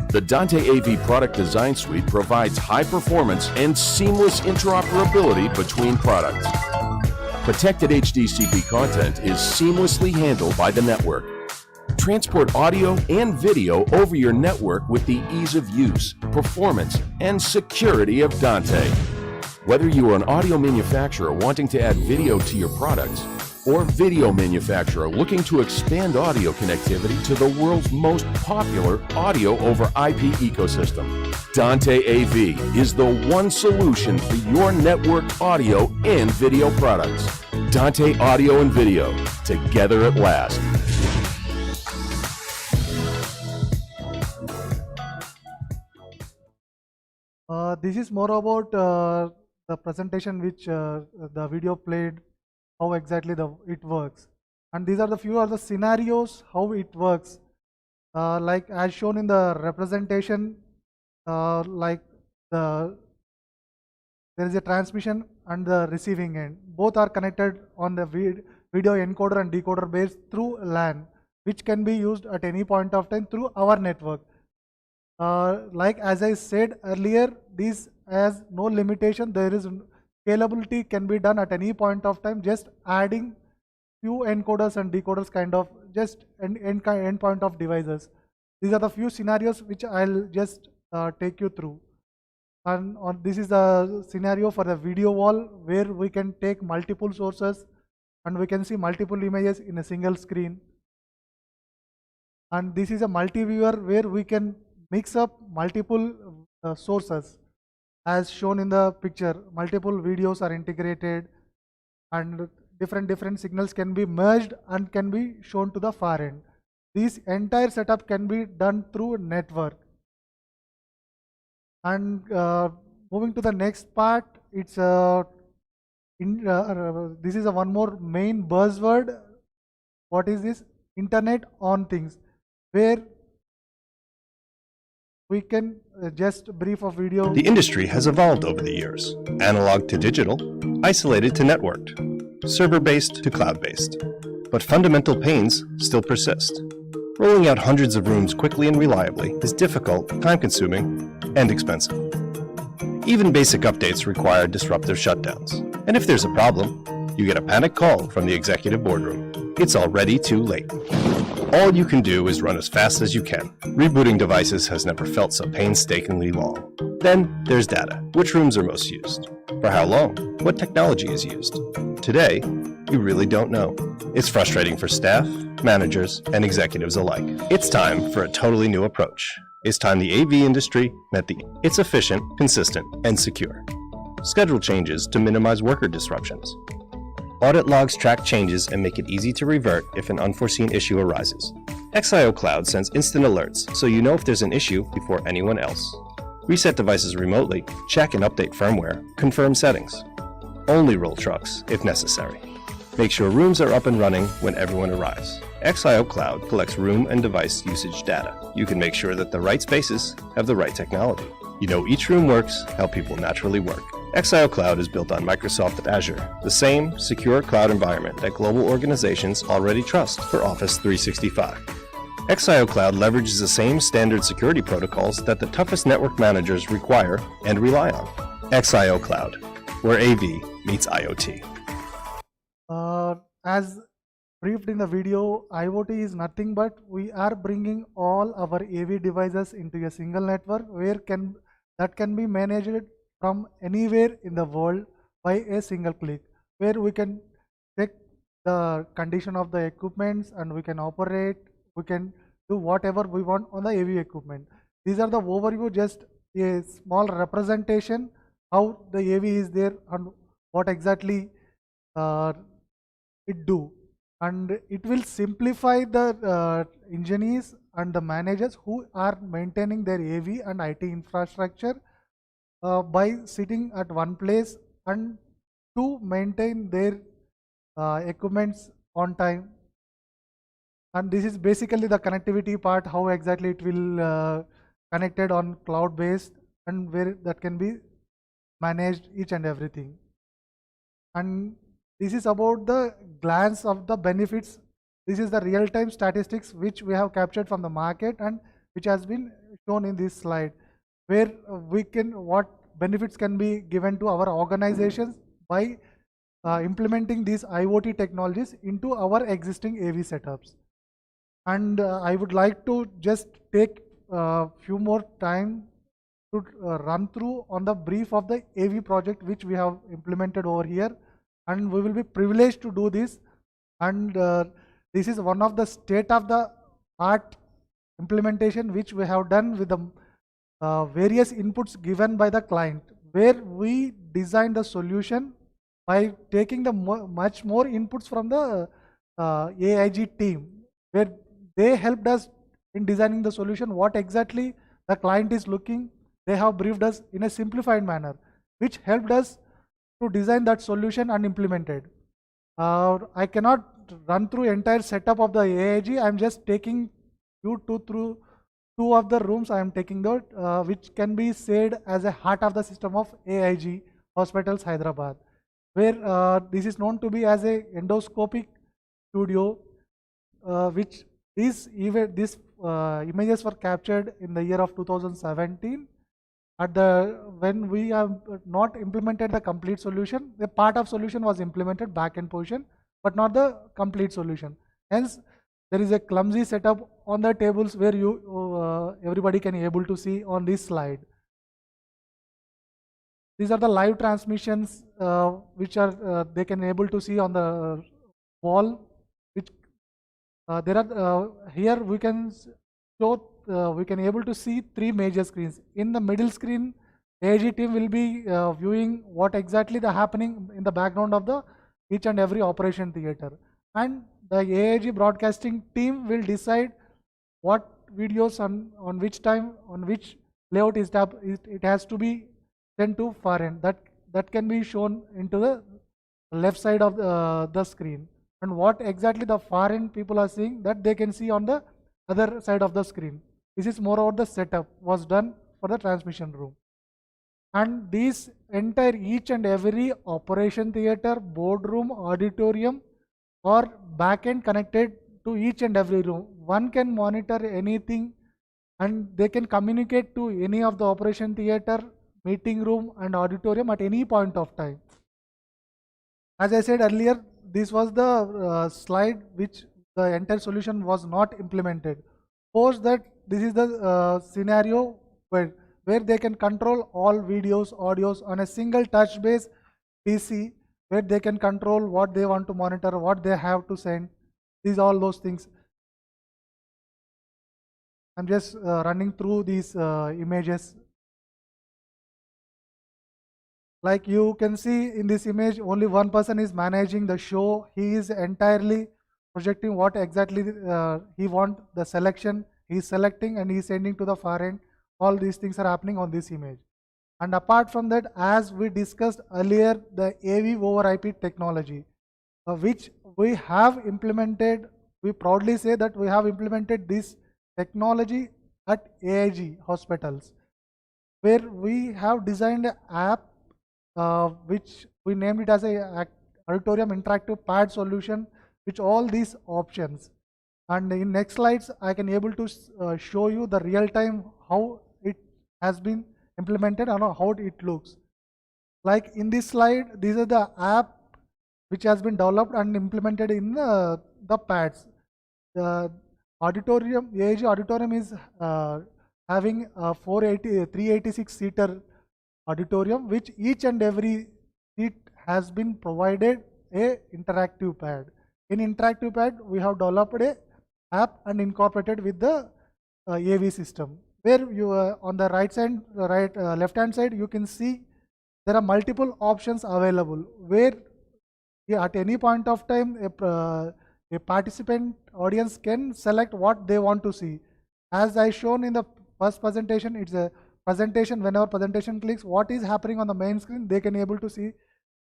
The Dante AV Product Design Suite provides high performance and seamless interoperability between products. Protected HDCP content is seamlessly handled by the network. Transport audio and video over your network with the ease of use, performance, and security of Dante. Whether you are an audio manufacturer wanting to add video to your products, or video manufacturer looking to expand audio connectivity to the world's most popular audio over IP ecosystem, Dante AV is the one solution for your network audio and video products. Dante Audio and Video, together at last. This is more about the presentation which the video played, how exactly it works. And these are the few of the scenarios how it works. Like as shown in the representation, like there is a transmission and the receiving end. Both are connected on the video encoder and decoder base through LAN, which can be used at any point of time through our network. Like as I said earlier, this has no limitation. There is scalability, can be done at any point of time, just adding few encoders and decoders, kind of just end point of devices. These are the few scenarios which I'll just take you through. And this is the scenario for the video wall, where we can take multiple sources and we can see multiple images in a single screen. And this is a multi-viewer where we can mix up multiple sources. As shown in the picture, multiple videos are integrated and different signals can be merged and can be shown to the far end. This entire setup can be done through network. And moving to the next part, it's this is a one more main buzzword. What is this? Internet on things, where we can just brief a video. The industry has evolved over the years, analog to digital, isolated to networked, server-based to cloud-based. But fundamental pains still persist. Rolling out hundreds of rooms quickly and reliably is difficult, time-consuming, and expensive. Even basic updates require disruptive shutdowns. And if there's a problem, you get a panic call from the executive boardroom. It's already too late. All you can do is run as fast as you can. Rebooting devices has never felt so painstakingly long. Then there's data. Which rooms are most used? For how long? What technology is used? Today, we really don't know. It's frustrating for staff, managers, and executives alike. It's time for a totally new approach. It's time the AV industry met it's efficient, consistent, and secure. Schedule changes to minimize worker disruptions. Audit logs track changes and make it easy to revert if an unforeseen issue arises. XIO Cloud sends instant alerts so you know if there's an issue before anyone else. Reset devices remotely, check and update firmware, confirm settings. Only roll trucks if necessary. Make sure rooms are up and running when everyone arrives. XIO Cloud collects room and device usage data. You can make sure that the right spaces have the right technology. You know each room works, how people naturally work. XIO Cloud is built on Microsoft Azure, the same secure cloud environment that global organizations already trust for Office 365. XIO Cloud leverages the same standard security protocols that the toughest network managers require and rely on. XIO Cloud, where AV meets IoT. As briefed in the video, IoT is nothing but we are bringing all our AV devices into a single network that can be managed from anywhere in the world by a single click, where we can check the condition of the equipments and we can operate, we can do whatever we want on the AV equipment. These are the overview, just a small representation how the AV is there and what exactly it do. And it will simplify the engineers and the managers who are maintaining their AV and IT infrastructure by sitting at one place and to maintain their equipments on time. And this is basically the connectivity part, how exactly it will connected on cloud based and where that can be managed each and everything. And this is about the glance of the benefits. This is the real-time statistics which we have captured from the market and which has been shown in this slide, where we can, what benefits can be given to our organizations by implementing these IoT technologies into our existing AV setups. And I would like to just take a few more time to run through on the brief of the AV project which we have implemented over here, and we will be privileged to do this. And this is one of the state-of-the-art implementation which we have done with the various inputs given by the client, where we designed the solution by taking the much more inputs from the AIG team, where they helped us in designing the solution, what exactly the client is looking. They have briefed us in a simplified manner, which helped us to design that solution and implement it. I cannot run through entire setup of the AIG. I am just taking you through two of the rooms. I am taking that which can be said as a heart of the system of AIG Hospitals, Hyderabad, where this is known to be as a endoscopic studio, which these images were captured in the year of 2017. When we have not implemented the complete solution, the part of solution was implemented back end portion, but not the complete solution. Hence, there is a clumsy setup on the tables where you everybody can able to see on this slide. These are the live transmissions which are they can able to see on the wall. Which there are here we can show. We can able to see three major screens. In the middle screen, AIG team will be viewing what exactly the happening in the background of the each and every operation theater, and the AIG broadcasting team will decide what videos on which time, on which layout it has to be sent to far end. That can be shown into the left side of the screen, and what exactly the far end people are seeing, that they can see on the other side of the screen. This is moreover the setup was done for the transmission room. And these entire each and every operation theater, boardroom, auditorium or back end connected to each and every room. One can monitor anything and they can communicate to any of the operation theater, meeting room and auditorium at any point of time. As I said earlier, this was the slide which the entire solution was not implemented. Suppose that this is the scenario where they can control all videos, audios on a single touch base PC, where they can control what they want to monitor, what they have to send, all those things. I'm just running through these images. Like you can see in this image, only one person is managing the show. He is entirely projecting what exactly he wants, the selection. He is selecting and he is sending to the far end. All these things are happening on this image. And apart from that, as we discussed earlier, the AV over IP technology, which we have implemented, we proudly say that we have implemented this technology at AIG Hospitals, where we have designed an app which we named it as a auditorium interactive pad solution, which all these options. And in next slides, I can able to show you the real time how it has been implemented and how it looks. Like in this slide, this is the app which has been developed and implemented in the pads. The auditorium, AIG auditorium is having a 386 seater auditorium, which each and every seat has been provided a interactive pad. In interactive pad, we have developed a app and incorporated with the AV system, where you on the right side, left hand side, you can see there are multiple options available, where at any point of time a participant audience can select what they want to see. As I shown in the first presentation, it's a presentation. Whenever presentation clicks, what is happening on the main screen, they can able to see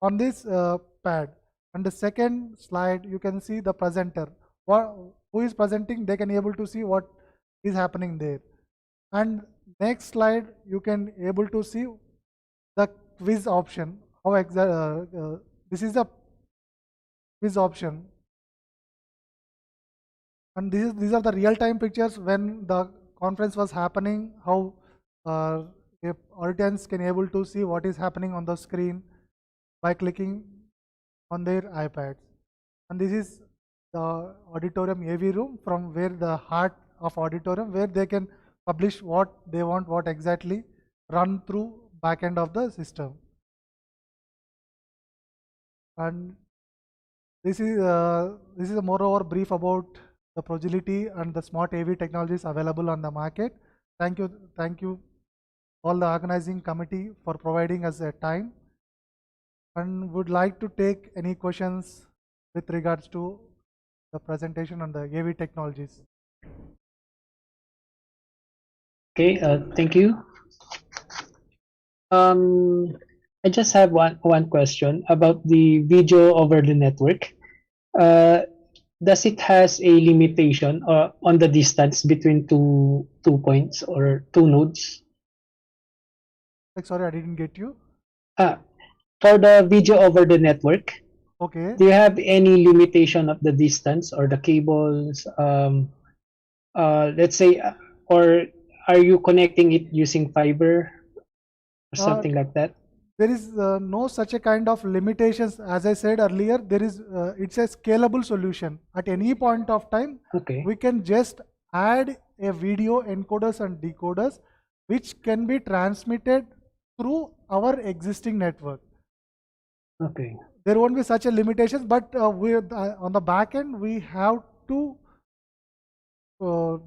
on this pad. And the second slide, you can see the presenter. Who is presenting, they can able to see what is happening there. And next slide, you can able to see the quiz option. How this is the quiz option. And these are the real-time pictures when the conference was happening, how audience can able to see what is happening on the screen by clicking on their iPads. And this is the auditorium AV room, from where the heart of auditorium, where they can publish what they want, what exactly run through back end of the system. And this is a moreover brief about the fragility and the smart AV technologies available on the market. Thank you all the organizing committee for providing us a time, and would like to take any questions with regards to the presentation on the AV technologies. Okay, thank you. I just have one question about the video over the network. Does it has a limitation on the distance between two points or two nodes? Like, sorry, I didn't get you. For the video over the network, okay, do you have any limitation of the distance or the cables? Let's say, or are you connecting it using fiber or something like that? There is no such a kind of limitations. As I said earlier, there is it's a scalable solution. At any point of time, we can just add a video encoders and decoders, which can be transmitted through our existing network. Okay. There won't be such a limitations, but on the back end, we have to.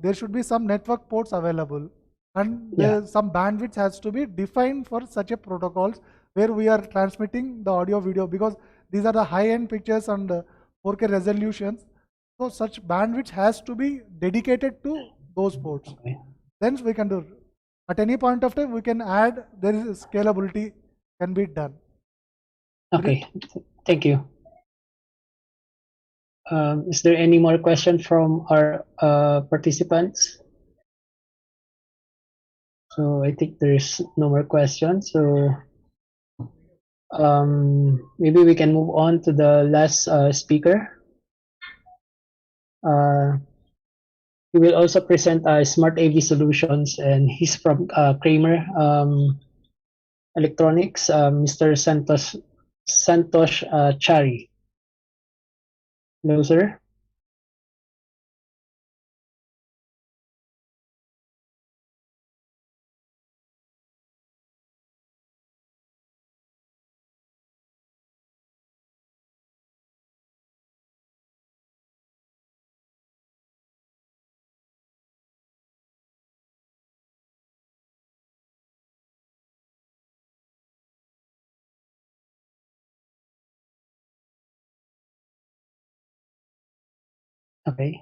There should be some network ports available, and some bandwidth has to be defined for such a protocols where we are transmitting the audio video, because these are the high-end pictures and 4K resolutions. So such bandwidth has to be dedicated to those ports. Then we can do. At any point of time, we can add. There is scalability can be done. Okay, thank you. Is there any more question from our participants? So I think there's no more questions. So maybe we can move on to the last speaker. He will also present smart AV solutions, and he's from Kramer Electronics, Mr. Santosh Chari. Hello, sir. Okay.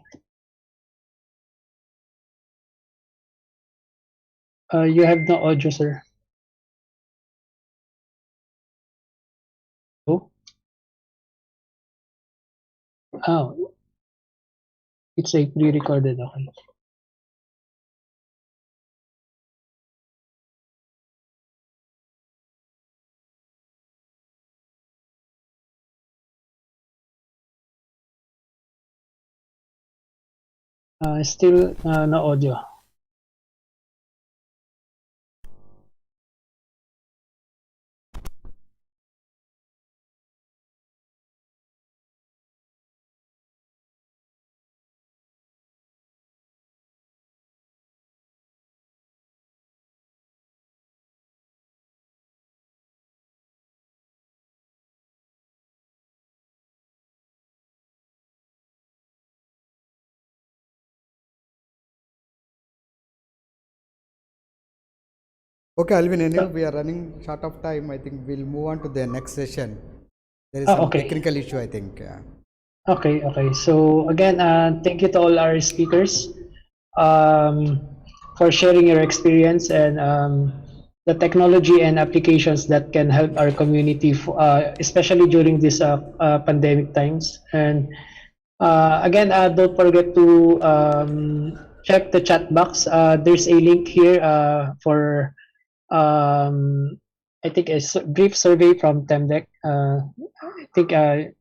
You have no audio, sir. Oh, oh, it's a pre-recorded. Okay. Still no audio. Okay, Alvin, anyway, we are running short of time. I think we'll move on to the next session. There is some Okay. technical issue, I think. Okay, okay. So again, thank you to all our speakers for sharing your experience and the technology and applications that can help our community, especially during these pandemic times. And again, don't forget to check the chat box. There's a link here for I think a brief survey from Temdec. I think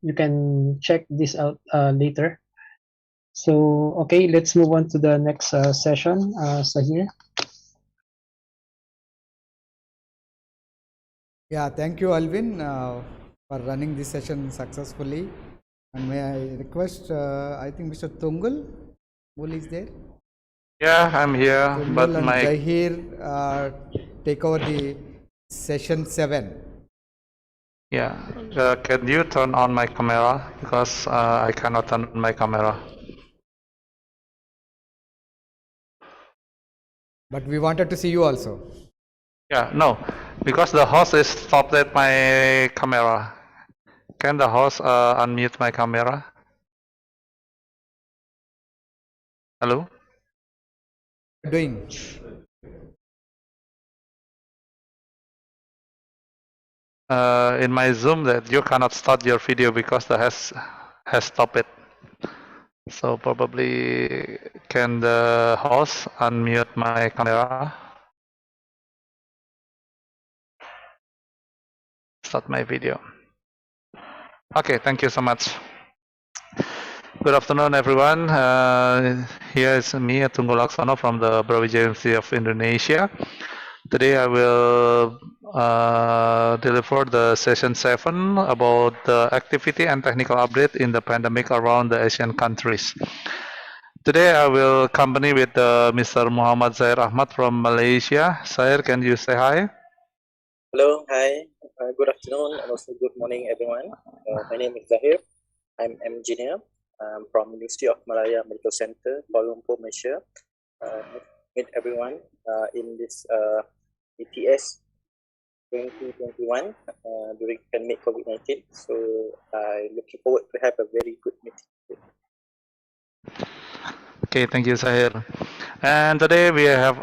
you can check this out later. So, okay, let's move on to the next session, Sahir. Yeah, thank you, Alvin, for running this session successfully. And may I request, I think Mr. Tungul is there? Yeah, I'm here, Tungul but and my Zahir take over the session 7. yeah. Can you turn on my camera because I cannot turn on my camera. But we wanted to see you also. Yeah, no, because the host is stopped at my camera. Can the host unmute my camera? Hello. Doing. In my Zoom that you cannot start your video because the has stopped it. So probably can the host unmute my camera? Start my video. Okay, thank you so much. Good afternoon, everyone. Here is me, Tunggul Laksono from the Brawijaya University of Indonesia. Today I will deliver the session 7 about the activity and technical update in the pandemic around the Asian countries. Today I will accompany with Mr. Muhammad Zair Ahmad from Malaysia. Zair, can you say hi? Hello, hi, good afternoon, and also good morning, everyone. My name is Zahir. I'm engineer. I'm from University of Malaya Medical Center, Kuala Lumpur, Malaysia. Meet everyone in this ETS 2021 during pandemic COVID-19. So I'm looking forward to have a very good meeting. Okay, thank you, Zahir. And today we have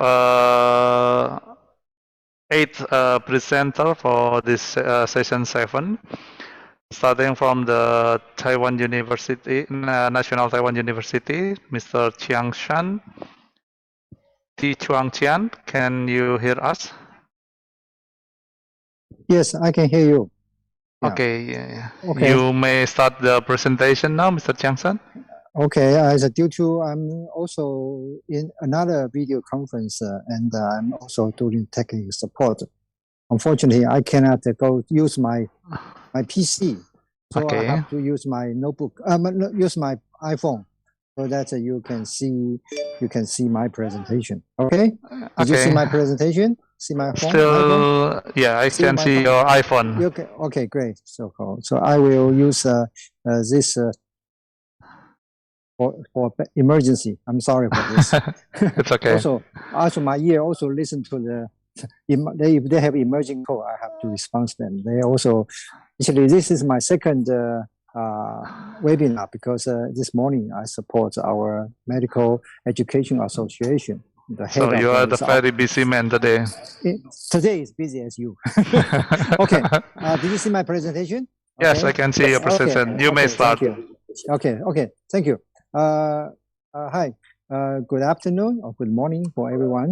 8 presenter for this session 7, starting from the Taiwan University, National Taiwan University, Mr. Chiang Shan, Ti Chuang Chian. Can you hear us? Yes, I can hear you. Yeah. Okay. Okay. You may start the presentation now, Mr. Chiang-san. Okay, as due to I'm also in another video conference and I'm also doing technical support. Unfortunately, I cannot go use my PC, so I have to use my notebook. Use my iPhone, so that you can see my presentation. Okay? Did you see my presentation? See my phone? Still, yeah, I can see your iPhone. Okay, okay, great. So cool. So I will use this for emergency. I'm sorry for this. It's okay. Also, my ear also listen to the. If they have emerging call, I have to respond to them. They also, actually, this is my second webinar because this morning I support our Medical Education Association. So you are the very busy man today. Today is busy as you. Okay. Did you see my presentation? Okay. Yes, I can see your presentation. You may start. Thank you. Okay. Thank you. Hi. Good afternoon or good morning for everyone.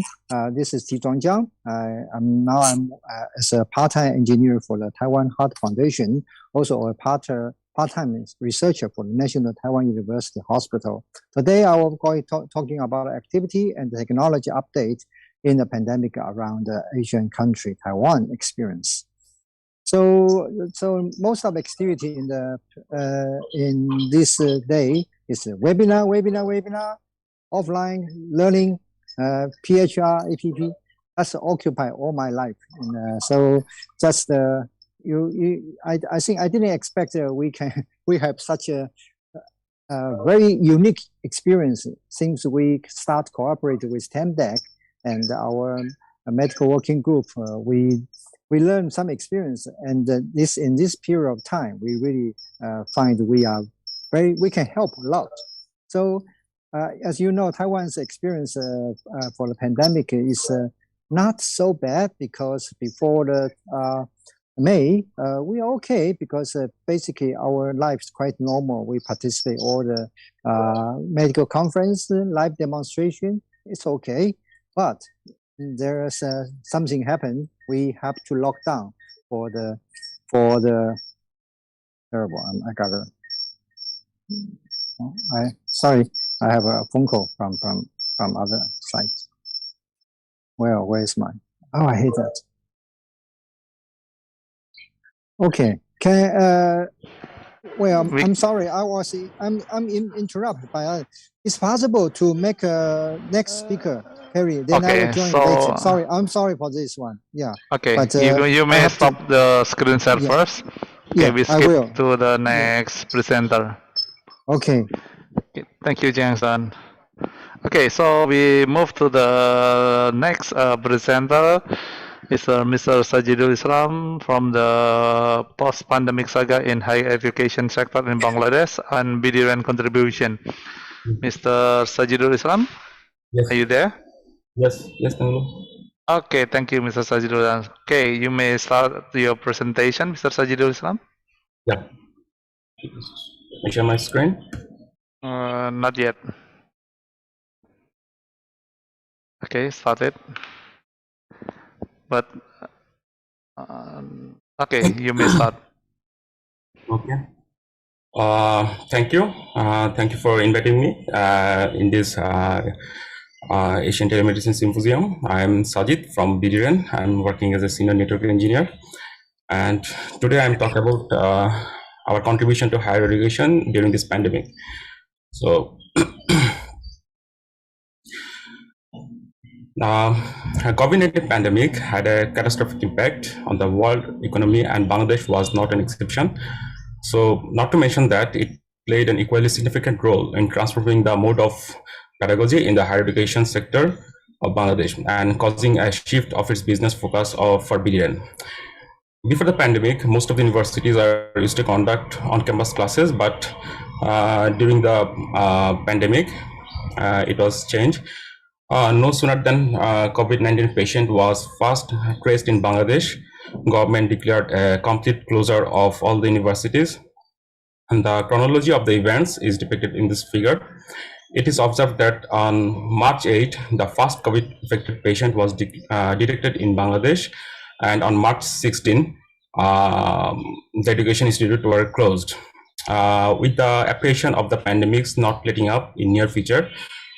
This is Ti Chuang Jiang. I'm as a part-time engineer for the Taiwan Heart Foundation, also a part-time researcher for the National Taiwan University Hospital. Today, I will be talking about activity and technology update in the pandemic around the Asian country, Taiwan experience. So most of activity in this day is a webinar, offline learning, PHR, APP. That's occupy all my life. And, so just I think I didn't expect we have such a very unique experience since we start cooperating with TEMDEC and our medical working group. We learned some experience, and in this period of time, we really find we can help a lot. So, as you know, Taiwan's experience for the pandemic is not so bad because before the May, we are okay because basically our life is quite normal. We participate all the medical conference, live demonstration. It's okay, but there's something happened. We have to lock down for the terrible. I got a. Sorry, I have a phone call from other sites. Well, where's mine? Oh, I hate that. Okay. I'm sorry. I'm interrupted by. It's possible to make a next speaker, Harry. Then I will join later. Sorry, I'm sorry for this one. Yeah. Okay. But, you may stop the screen share first. Okay, we skip to the next presenter. Okay. Thank you, Jiang-san. Okay, so we move to the next presenter. Is Mr. Sajidul Islam from the post-pandemic saga in higher education sector in Bangladesh and Bidiran contribution. Mr. Sajidul Islam, yes. Are you there? Yes, thank you. Okay, thank you, Mr. Sajidul Islam. Okay, you may start your presentation, Mr. Sajidul Islam. Yeah. I share my screen? Not yet. Okay, start it. But okay, you may start. Okay. Thank you. Thank you for inviting me in this Asian Telemedicine Symposium. I'm Sajid from Bidiran. I'm working as a senior network engineer, and today I'm talking about our contribution to higher education during this pandemic. So. COVID-19 pandemic had a catastrophic impact on the world economy, and Bangladesh was not an exception. So, not to mention that it played an equally significant role in transforming the mode of pedagogy in the higher education sector of Bangladesh and causing a shift of its business focus for Bidiran. Before the pandemic, most of the universities are used to conduct on-campus classes, but during the pandemic, it was changed. No sooner than COVID-19 patient was first traced in Bangladesh, government declared a complete closure of all the universities. And the chronology of the events is depicted in this figure. It is observed that on March 8, the first COVID-affected patient was detected in Bangladesh, and on March 16, the education institutes were closed. With the apprehension of the pandemics not letting up in near future,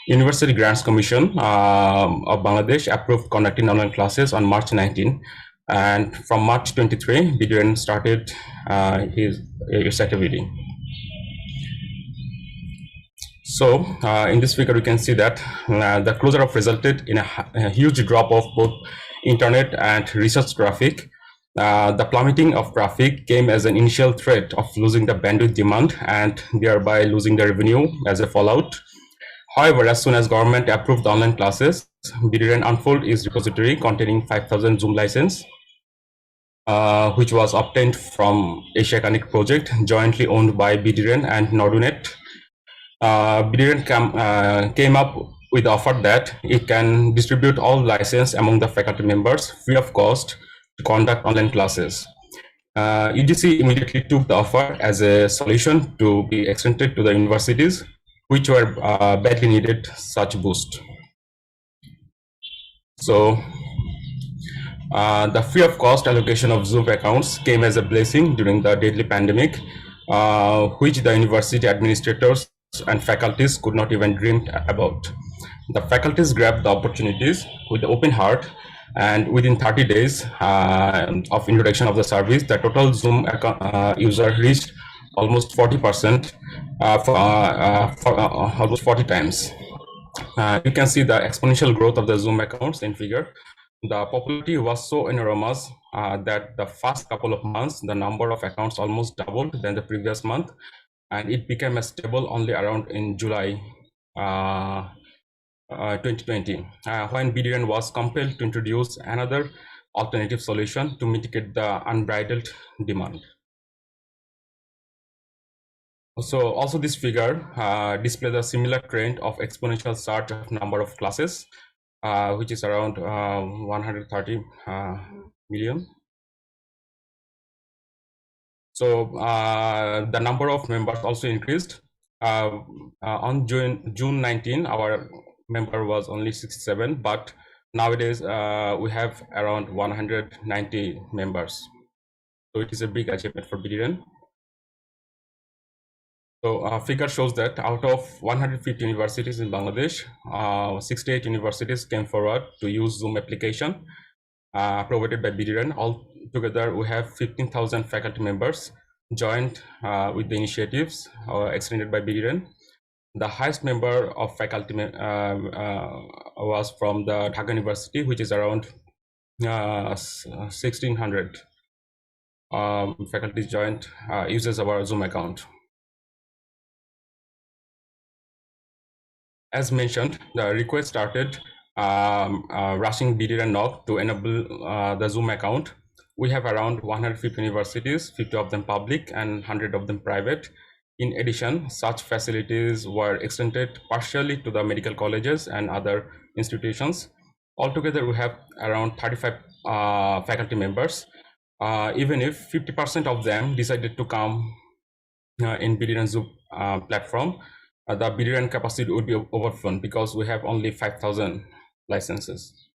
University Grants Commission of Bangladesh approved conducting online classes on March 19, and from March 23, Biduran started his activity. So in this figure, we can see that the closure of resulted in a huge drop of both internet and research traffic. The plummeting of traffic came as an initial threat of losing the bandwidth demand and thereby losing the revenue as a fallout. However, as soon as government approved the online classes, Biduran unfolded its repository containing 5,000 Zoom license, which was obtained from Asia Connect project jointly owned by Biduran and Nordunet. Biduran came up with the offer that it can distribute all license among the faculty members free of cost to conduct online classes. UGC immediately took the offer as a solution to be extended to the universities, which were badly needed such boost. So the free of cost allocation of Zoom accounts came as a blessing during the deadly pandemic, which the university administrators and faculties could not even dream about. The faculties grabbed the opportunities with the open heart, and within 30 days of introduction of the service, the total Zoom account, user reached almost 40%, almost 40 times. You can see the exponential growth of the Zoom accounts in figure. The popularity was so enormous that the first couple of months, the number of accounts almost doubled than the previous month, and it became a stable only around in July 2020, when Biduran was compelled to introduce another alternative solution to mitigate the unbridled demand. So also this figure displays a similar trend of exponential surge of number of classes, which is around 130 million. So the number of members also increased. On June 19, our member was only 67, but nowadays we have around 190 members. So it is a big achievement for Biduran. So figure shows that out of 150 universities in Bangladesh, 68 universities came forward to use Zoom application provided by Biduran. Altogether, we have 15,000 faculty members joined with the initiatives extended by Biduran. The highest member of faculty was from the Dhaka University, which is around 1,600 faculty joined uses our Zoom account. As mentioned, the request started rushing Biduran knock to enable the Zoom account. We have around 150 universities, 50 of them public and 100 of them private. In addition, such facilities were extended partially to the medical colleges and other institutions. Altogether, we have around 35 faculty members. Even if 50% of them decided to come in Biduran Zoom platform, the Biduran capacity would be overflown because we have only 5,000 licenses.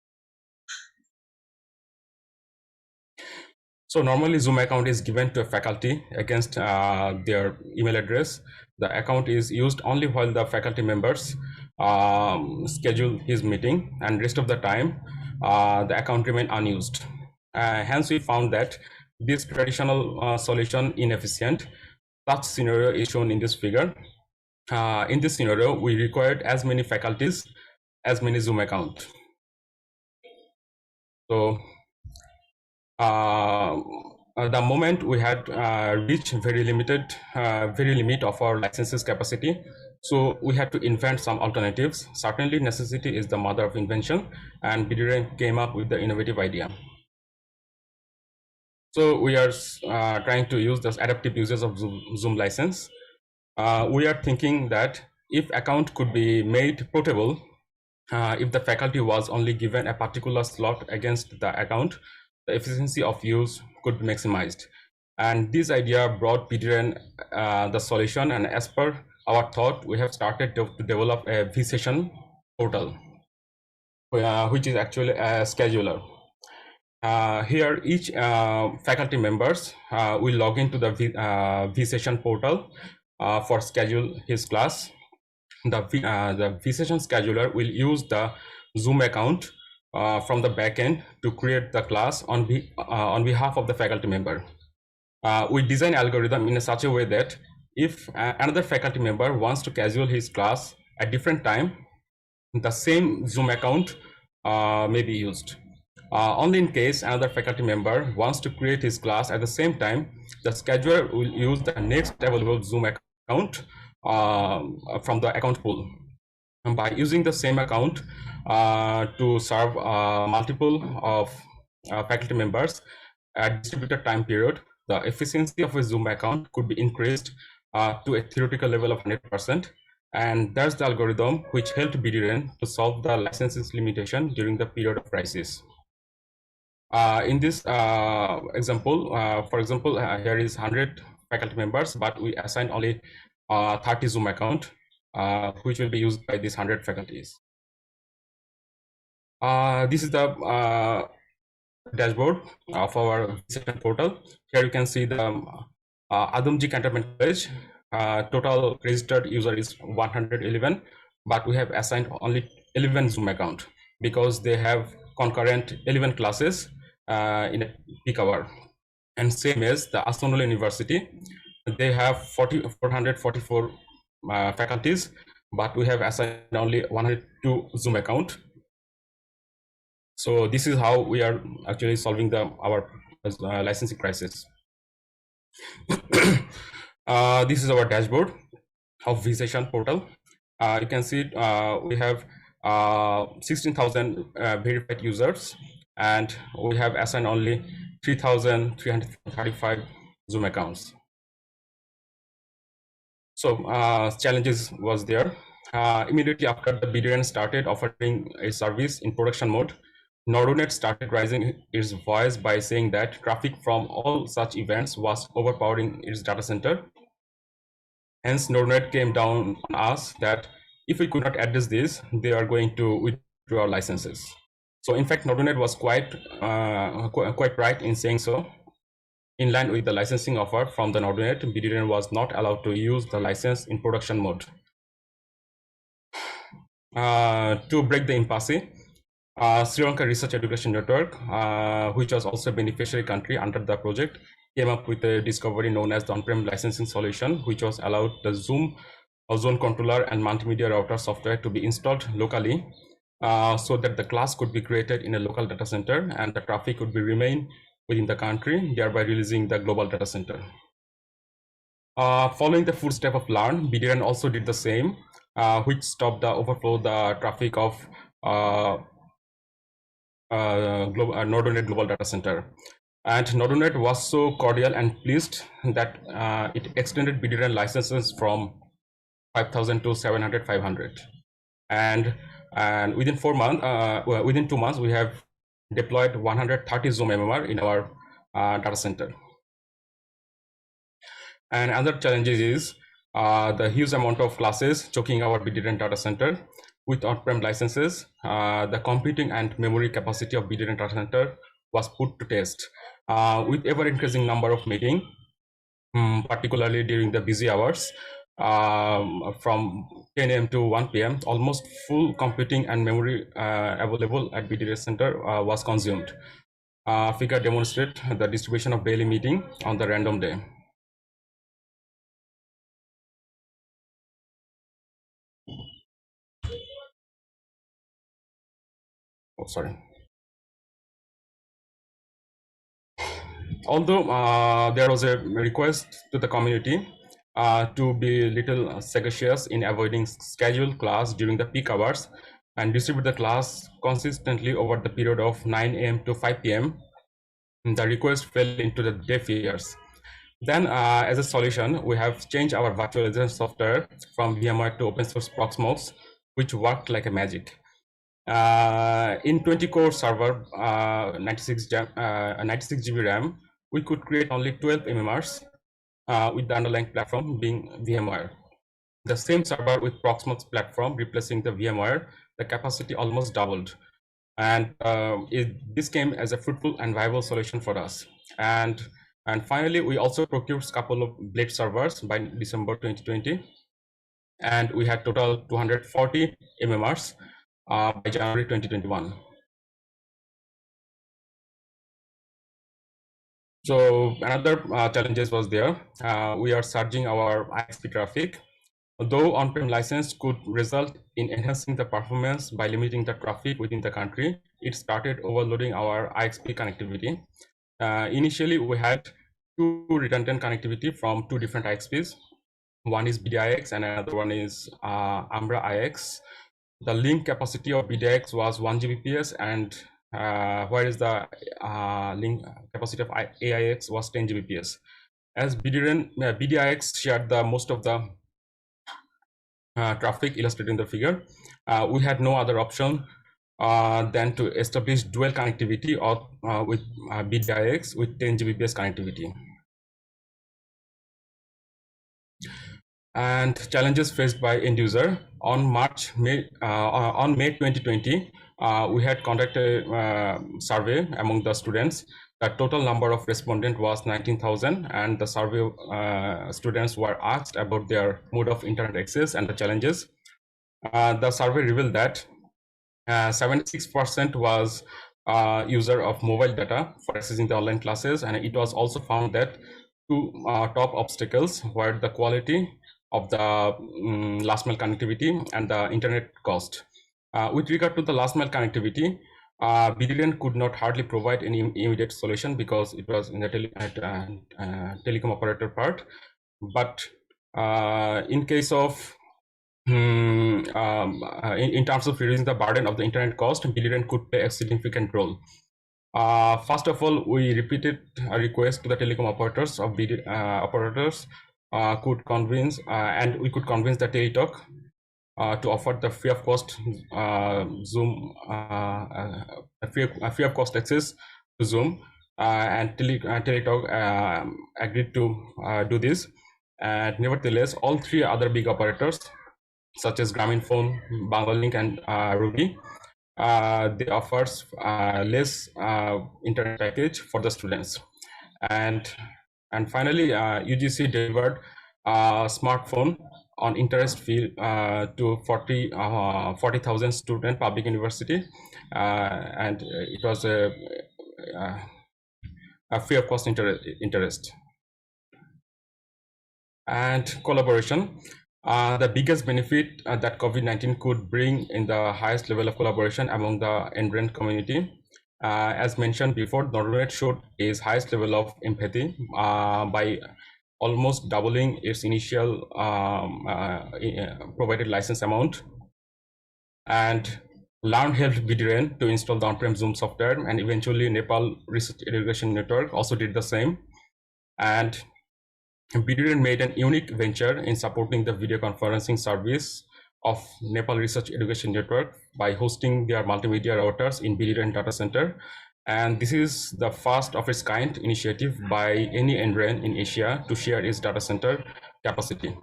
So normally Zoom account is given to a faculty against their email address. The account is used only while the faculty members schedule his meeting, and rest of the time the account remain unused. Hence we found that this traditional solution inefficient. Such scenario is shown in this figure. In this scenario, we required as many faculties as many Zoom accounts. So the moment we had reached very limit of our licenses capacity, so we had to invent some alternatives. Certainly necessity is the mother of invention, and Biduran came up with the innovative idea. So we are trying to use this adaptive uses of Zoom license. We are thinking that if account could be made portable, if the faculty was only given a particular slot against the account, the efficiency of use could be maximized. And this idea brought Biduran the solution, and as per our thought, we have started to develop a V-session portal, which is actually a scheduler. Here, each faculty members will log into the V-session portal for schedule his class. The V-session scheduler will use the Zoom account from the backend to create the class on behalf of the faculty member. We design algorithm in such a way that if another faculty member wants to schedule his class at different time, the same Zoom account may be used. Only in case another faculty member wants to create his class at the same time, the scheduler will use the next available Zoom account from the account pool. And by using the same account to serve multiple of faculty members at distributed time period, the efficiency of a Zoom account could be increased to a theoretical level of 100%. And that's the algorithm which helped BDRN to solve the licenses limitation during the period of crisis. In this example, for example, here is 100 faculty members, but we assign only 30 Zoom account, which will be used by these 100 faculties. This is the dashboard of our session portal. Here you can see the Adamji Cantonment College. Total registered user is 111, but we have assigned only 11 Zoom account because they have concurrent 11 classes in a peak hour. And same as the Astonul University, they have 444 faculties, but we have assigned only 102 Zoom account. So this is how we are actually solving our licensing crisis. This is our dashboard of V-session portal. You can see we have 16,000 verified users, and we have assigned only 3,335 Zoom accounts. So challenges was there. Immediately after the BDRN started offering a service in production mode, Noronet started raising its voice by saying that traffic from all such events was overpowering its data center. Hence, Noronet came down on us that if we could not address this, they are going to withdraw our licenses. So in fact, Noronet was quite right in saying so. In line with the licensing offer from the Noronet, BDRN was not allowed to use the license in production mode. To break the impasse, Sri Lanka Research Education Network, which was also a beneficiary country under the project, came up with a discovery known as the on-prem licensing solution, which was allowed the Zoom or zone controller and multimedia router software to be installed locally so that the class could be created in a local data center and the traffic would be remain within the country, thereby releasing the global data center. Following the footstep of LEARN, BDRN also did the same, which stopped the overflow the traffic of Noronet Global Data Center. And Noronet was so cordial and pleased that it extended BDRN licenses from 5,000 to 700, 500. And within 4 months, within 2 months, we have deployed 130 Zoom MMR in our data center. And other challenges is the huge amount of classes choking our BDRN data center. With on-prem licenses, the computing and memory capacity of BDRN data center was put to test. With ever-increasing number of meetings, particularly during the busy hours, from 10 a.m. to 1 p.m., almost full computing and memory available at BDRN center was consumed. Figure demonstrate the distribution of daily meeting on the random day. Oh, sorry. Although there was a request to the community to be little sagacious in avoiding scheduled class during the peak hours and distribute the class consistently over the period of 9 a.m. to 5 p.m., the request fell into the deaf ears. Then as a solution, we have changed our virtualization software from VMware to open source Proxmox, which worked like a magic. In 20-core server, 96 GB RAM, we could create only 12 MMRs with the underlying platform being VMware. the same server with Proxmox platform replacing the VMware, the capacity almost doubled. And this came as a fruitful and viable solution for us. And finally, we also procured a couple of blade servers by December 2020. And we had total 240 MMRs by January 2021. So another challenges was there. We are surging our ISP traffic. Though on-prem license could result in enhancing the performance by limiting the traffic within the country, it started overloading our IXP connectivity. Initially, we had two redundant connectivity from two different IXPs. One is BDIX and another one is Ambra IX. The link capacity of BDIX was 1 Gbps, and whereas the link capacity of AIX was 10 Gbps. As BDIX shared the most of the traffic illustrated in the figure, we had no other option than to establish dual connectivity or with BDIX with 10 Gbps connectivity. And challenges faced by end user on May 2020, we had conducted a survey among the students. The total number of respondents was 19,000, and the survey students were asked about their mode of internet access and the challenges. The survey revealed that 76% was user of mobile data for accessing the online classes, and it was also found that two top obstacles were the quality of the last mile connectivity and the internet cost. With regard to the last mile connectivity, BDN could not hardly provide any immediate solution because it was in the telecom operator part. But in case of in terms of reducing the burden of the internet cost, BDN could play a significant role. First of all, we repeated a request to the telecom operators of operators could convince and we could convince the Teletalk to offer the free of cost Zoom free of cost access to Zoom, and Teletalk agreed to do this. And nevertheless, all three other big operators such as Grameenphone, Banglalink, and Ruby, they offers less internet package for the students. And finally, UGC delivered a smartphone on interest fee to 40,000 student public university, and it was a free of cost interest. And collaboration. The biggest benefit that COVID-19 could bring in the highest level of collaboration among the Endbrand community. As mentioned before, Nordnet showed its highest level of empathy by almost doubling its initial provided license amount. And Learn helped BDRN to install the on-prem Zoom software, and eventually Nepal Research Education Network also did the same. And BDRN made an unique venture in supporting the video conferencing service of Nepal Research Education Network by hosting their multimedia routers in BDRN data center. And this is the first of its kind initiative by any NREN in Asia to share its data center capacity.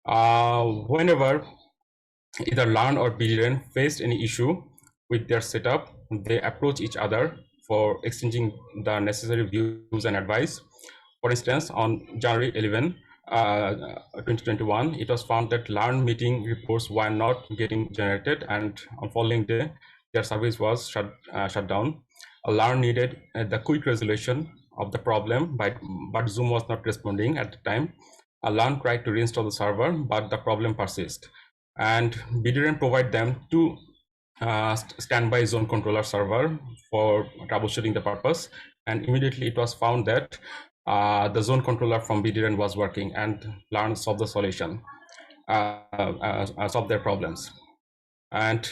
Whenever either Learn or BDRN faced any issue with their setup, they approach each other for exchanging the necessary views and advice. For instance, on January 11, 2021, it was found that Learn meeting reports were not getting generated, and on following day, their service was shut down. Learn needed the quick resolution of the problem, but Zoom was not responding at the time. Learn tried to reinstall the server, but the problem persists. And BDRN provide them two standby zone controller server for troubleshooting the purpose, and immediately it was found that the zone controller from BDRN was working, and Learn solved the solution, solved their problems. And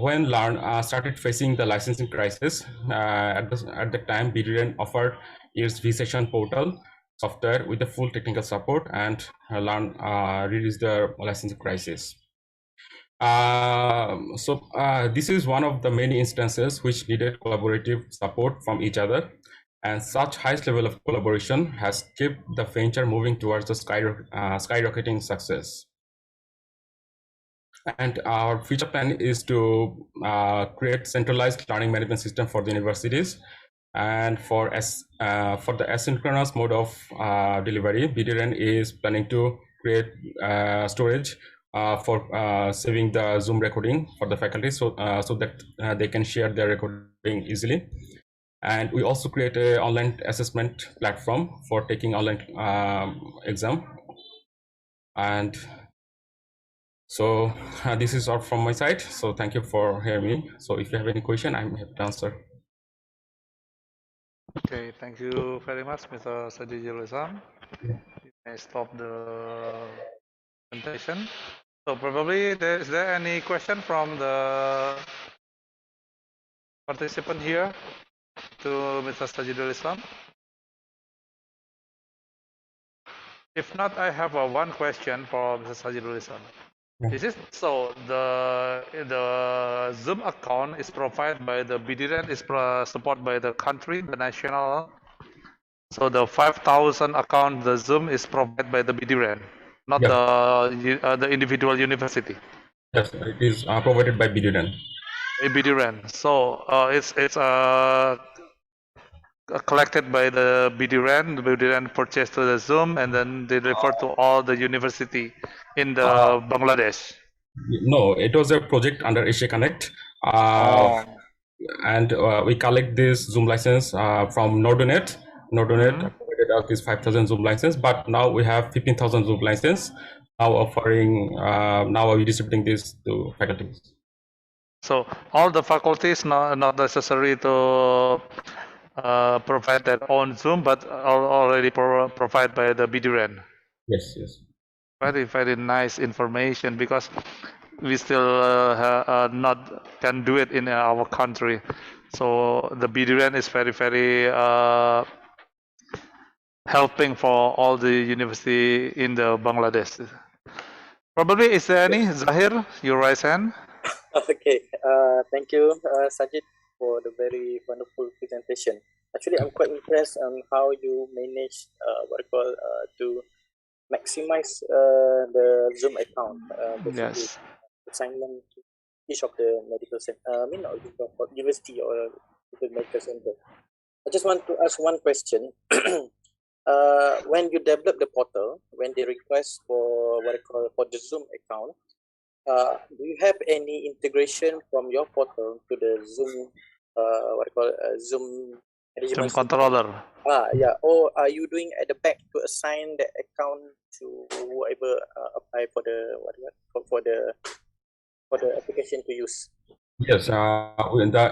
when Learn started facing the licensing crisis, at the time BDRN offered its vSession portal software with the full technical support, and Learn reduced the licensing crisis. This is one of the many instances which needed collaborative support from each other. And such highest level of collaboration has kept the venture moving towards the skyrocketing success. And our future plan is to create centralized learning management system for the universities. And for the asynchronous mode of delivery, BDRN is planning to create storage for saving the Zoom recording for the faculty, so that they can share their recording easily. And we also create an online assessment platform for taking online exam. And so this is all from my side. So thank you for hearing me. So if you have any question, I'm happy to answer. Okay, thank you very much, Mr. Sajidul Islam. You may stop the presentation. So probably is there any question from the participant here to Mr. Sajidul Islam? If not, I have one question for Mr. Sajidul Islam. This is so the Zoom account is provided by the BDRN, is supported by the country, the national. So the 5,000 account, the Zoom is provided by the BDRN, not the individual university. Yes, it is provided by BDRN. BDRN. So it's collected by the BDRN. The BDRN purchased to the Zoom, and then they refer to all the university in the Bangladesh. No, it was a project under Asia Connect. And we collect this Zoom license from Nordonet. Nordonet provided us this 5,000 Zoom license, but now we have 15,000 Zoom license now offering. Now we're distributing this to faculties. So all the faculties not necessary to provide their own Zoom, but already provided by the BDRN. Yes, yes. Very nice information, because we still not can do it in our country. So the BDRN is very helping for all the university in the Bangladesh. Probably is there any? Zahir, you raise hand. Okay, thank you, Sajid, for the very wonderful presentation. Actually, I'm quite impressed on how you manage to maximize the Zoom account. Yes. Assignment to each of the medical center, university or the medical center. I just want to ask one question. When you develop the portal, when they request for for the Zoom account, do you have any integration from your portal to the Zoom Zoom Zoom controller? Yeah. Or are you doing at the back to assign the account to whoever apply for the for the application to use? Yes,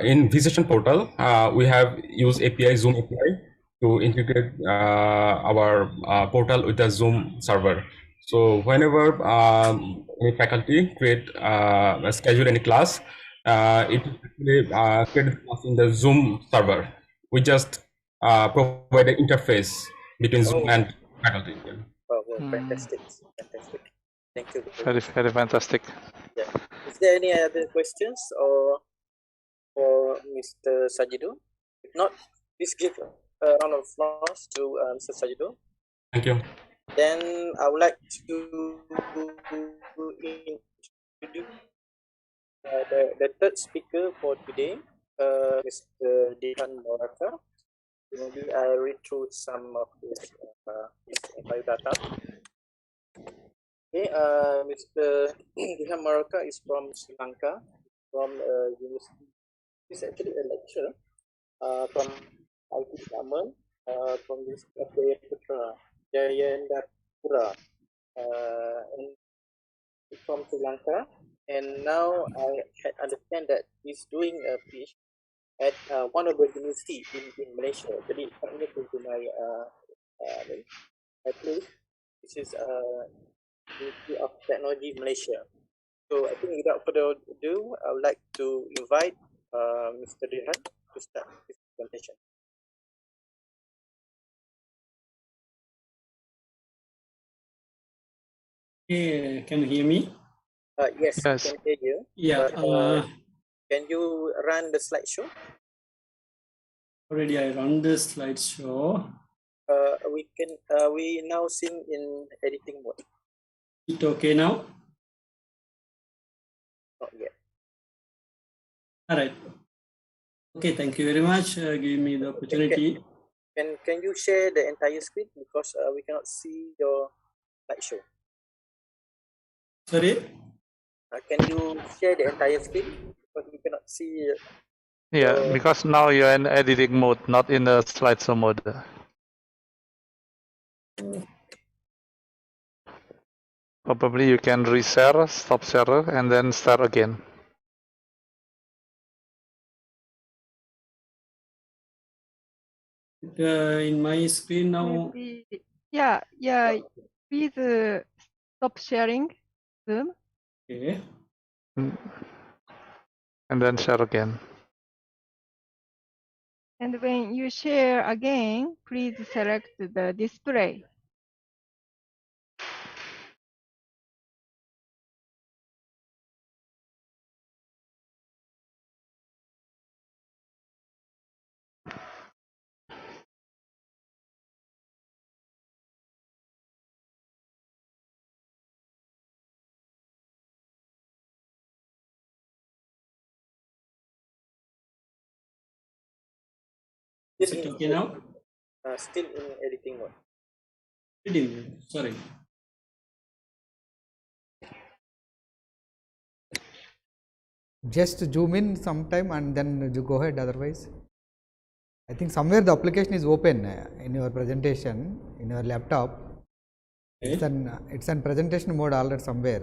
in Physician portal, we have used API, Zoom API, to integrate our portal with the Zoom server. So whenever any faculty schedule any class, it creates class in the Zoom server. We just provide an interface between Zoom and faculty. Oh, fantastic. Thank you. Very fantastic. Yeah. Is there any other questions or for Mr. Sajidu? If not, please give a round of applause to Mr. Sajidu. Thank you. Then I would like to introduce the third speaker for today, Mr. Dihan Moraka. Maybe I read through some of his biodata. Okay, Mr. Dihan Moraka is from Sri Lanka, from university. He's actually a lecturer from IT department from this Putra Jayendapura, and from Sri Lanka. And now I understand that he's doing a PhD at one of the university in Malaysia. Jadi ini to my place. This is Institute of Technology Malaysia. So I think without further ado, I would like to invite Mr. Dihan to start his presentation. Hey, can you hear me? Yes, I can hear you. Yeah. But, can you run the slideshow? already I run the slideshow. We now seen in editing mode. It okay now? Not yet. All right. Okay, thank you very much. Giving me the opportunity. Can you share the entire screen because we cannot see your slideshow? Sorry. Can you share the entire screen because we cannot see? Yeah, because now you're in editing mode, not in the slideshow mode. Probably you can reshare, stop share, and then start again. In my screen now. Maybe, yeah. Please stop sharing Zoom. Okay. And then share again. And when you share again, please select the display. Is it okay now? Still in editing mode. Editing, sorry. Just zoom in sometime and then you go ahead. Otherwise, I think somewhere the application is open in your presentation in your laptop. Okay. It's an presentation mode already somewhere.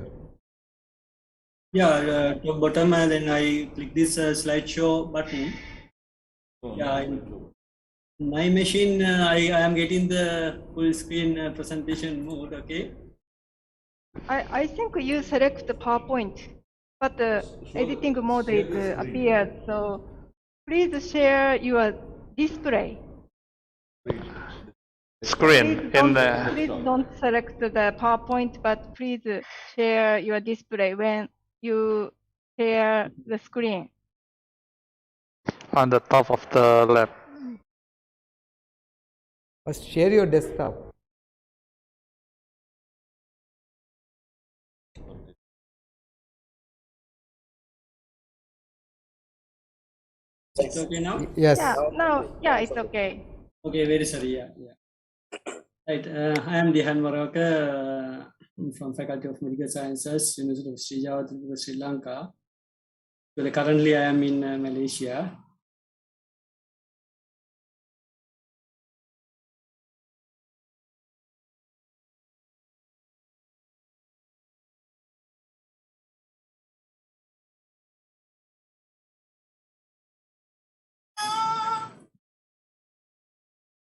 Yeah, top bottom, and then I click this slideshow button. Yeah, in my machine, I am getting the full screen presentation mode. Okay. I think you select the PowerPoint, but the editing mode is appeared. So please share your display. Screen Please don't select the PowerPoint, but please share your display when you share the screen. On the top of the lab. First, share your desktop. It's okay now? Yes. Yeah, it's okay. Okay, very sorry. Yeah. Right. I am Dihan Maraka from Faculty of Medical Sciences, University of Sri Sri Lanka. So currently, I am in Malaysia.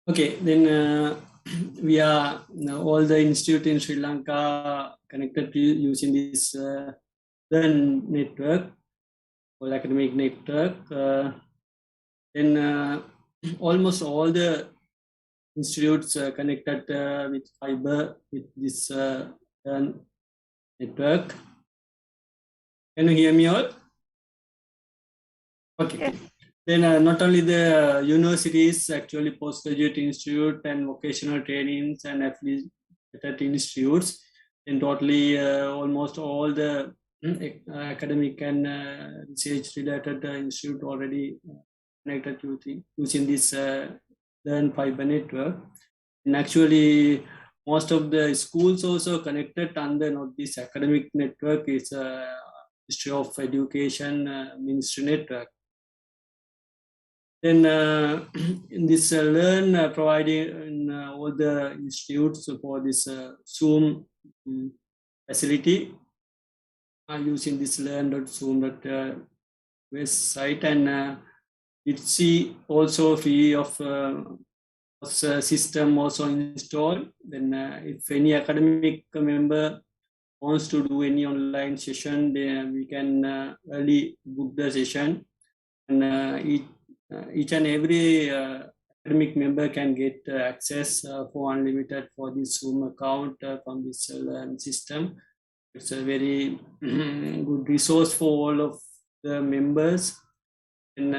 Okay, then we are all the institute in Sri Lanka connected to using this network, or academic network. Then almost all the institutes connected with fiber with this network. Can you hear me all? Okay. Yes. Then not only the universities, actually postgraduate institute and vocational trainings and affiliated institutes, and totally almost all the academic and research related institute already connected using this Learn Fiber network. And actually, most of the schools also connected under this academic network is Ministry of Education Ministry network. Then in this Learn providing all the institutes for this Zoom facility using this learn.zoom.website, and it's also free of system also installed. Then if any academic member wants to do any online session, then we can early book the session, and each and every academic member can get access for unlimited for this Zoom account from this Learn system. It's a very good resource for all of the members. And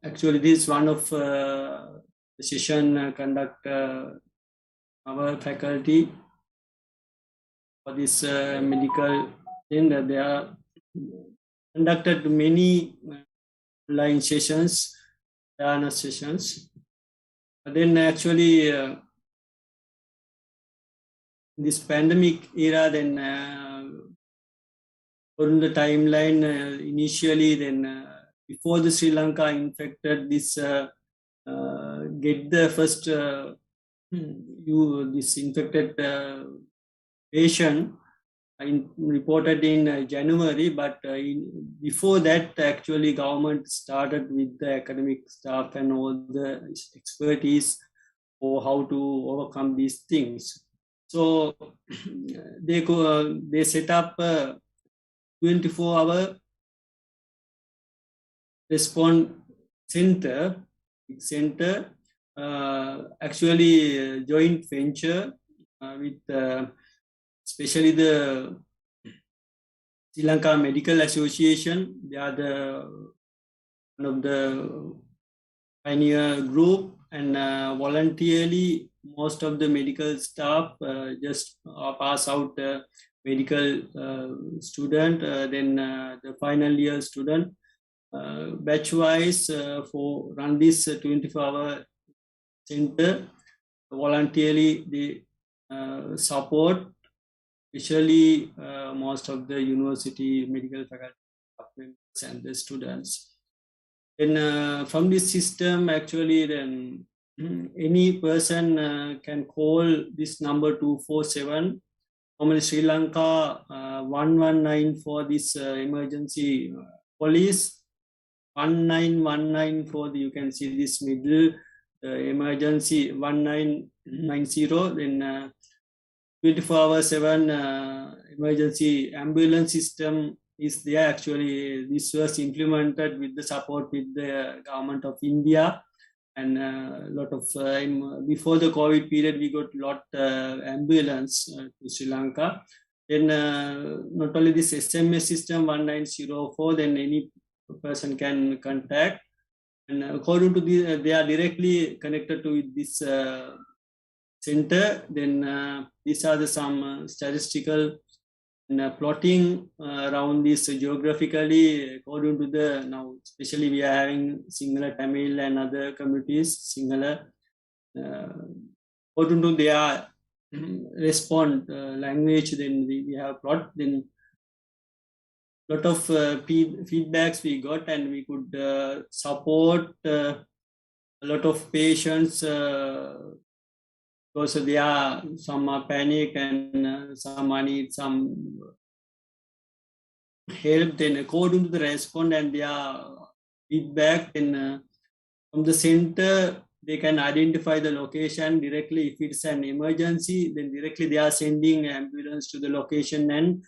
actually, this is one of the session conduct our faculty for this medical thing. That they are conducted many online sessions, awareness sessions. But then actually, this pandemic era, then during the timeline initially, then before the Sri Lanka infected this, get the first this infected patient reported in January, but before that, actually, government started with the academic staff and all the expertise for how to overcome these things. So they set up a 24-hour response center, actually joint venture with especially the Sri Lanka Medical Association. They are one of the pioneer group, and voluntarily most of the medical staff just pass out medical student, then the final year student, batch wise for run this 24-hour center. Voluntarily they support, especially most of the university medical faculty members and the students. And from this system, actually, then any person can call this number 247. Normally Sri Lanka 119 for this emergency police, 1919 for the, you can see this middle emergency 1990, then 24/7 emergency ambulance system is there. Actually, this was implemented with the support with the government of India, and a lot of before the COVID period, we got a lot ambulance to Sri Lanka. Then not only this SMS system 1904, then any person can contact, and according to the, they are directly connected to this center. Then these are the some statistical and plotting around this geographically according to the, now especially we are having Sinhala, Tamil and other communities, Sinhala, according to their respond language, then we have plot, then lot of feedbacks we got, and we could support a lot of patients because there are some panic and some need some help. Then according to the response and their feedback, then from the center they can identify the location directly. If it's an emergency, then directly they are sending ambulance to the location and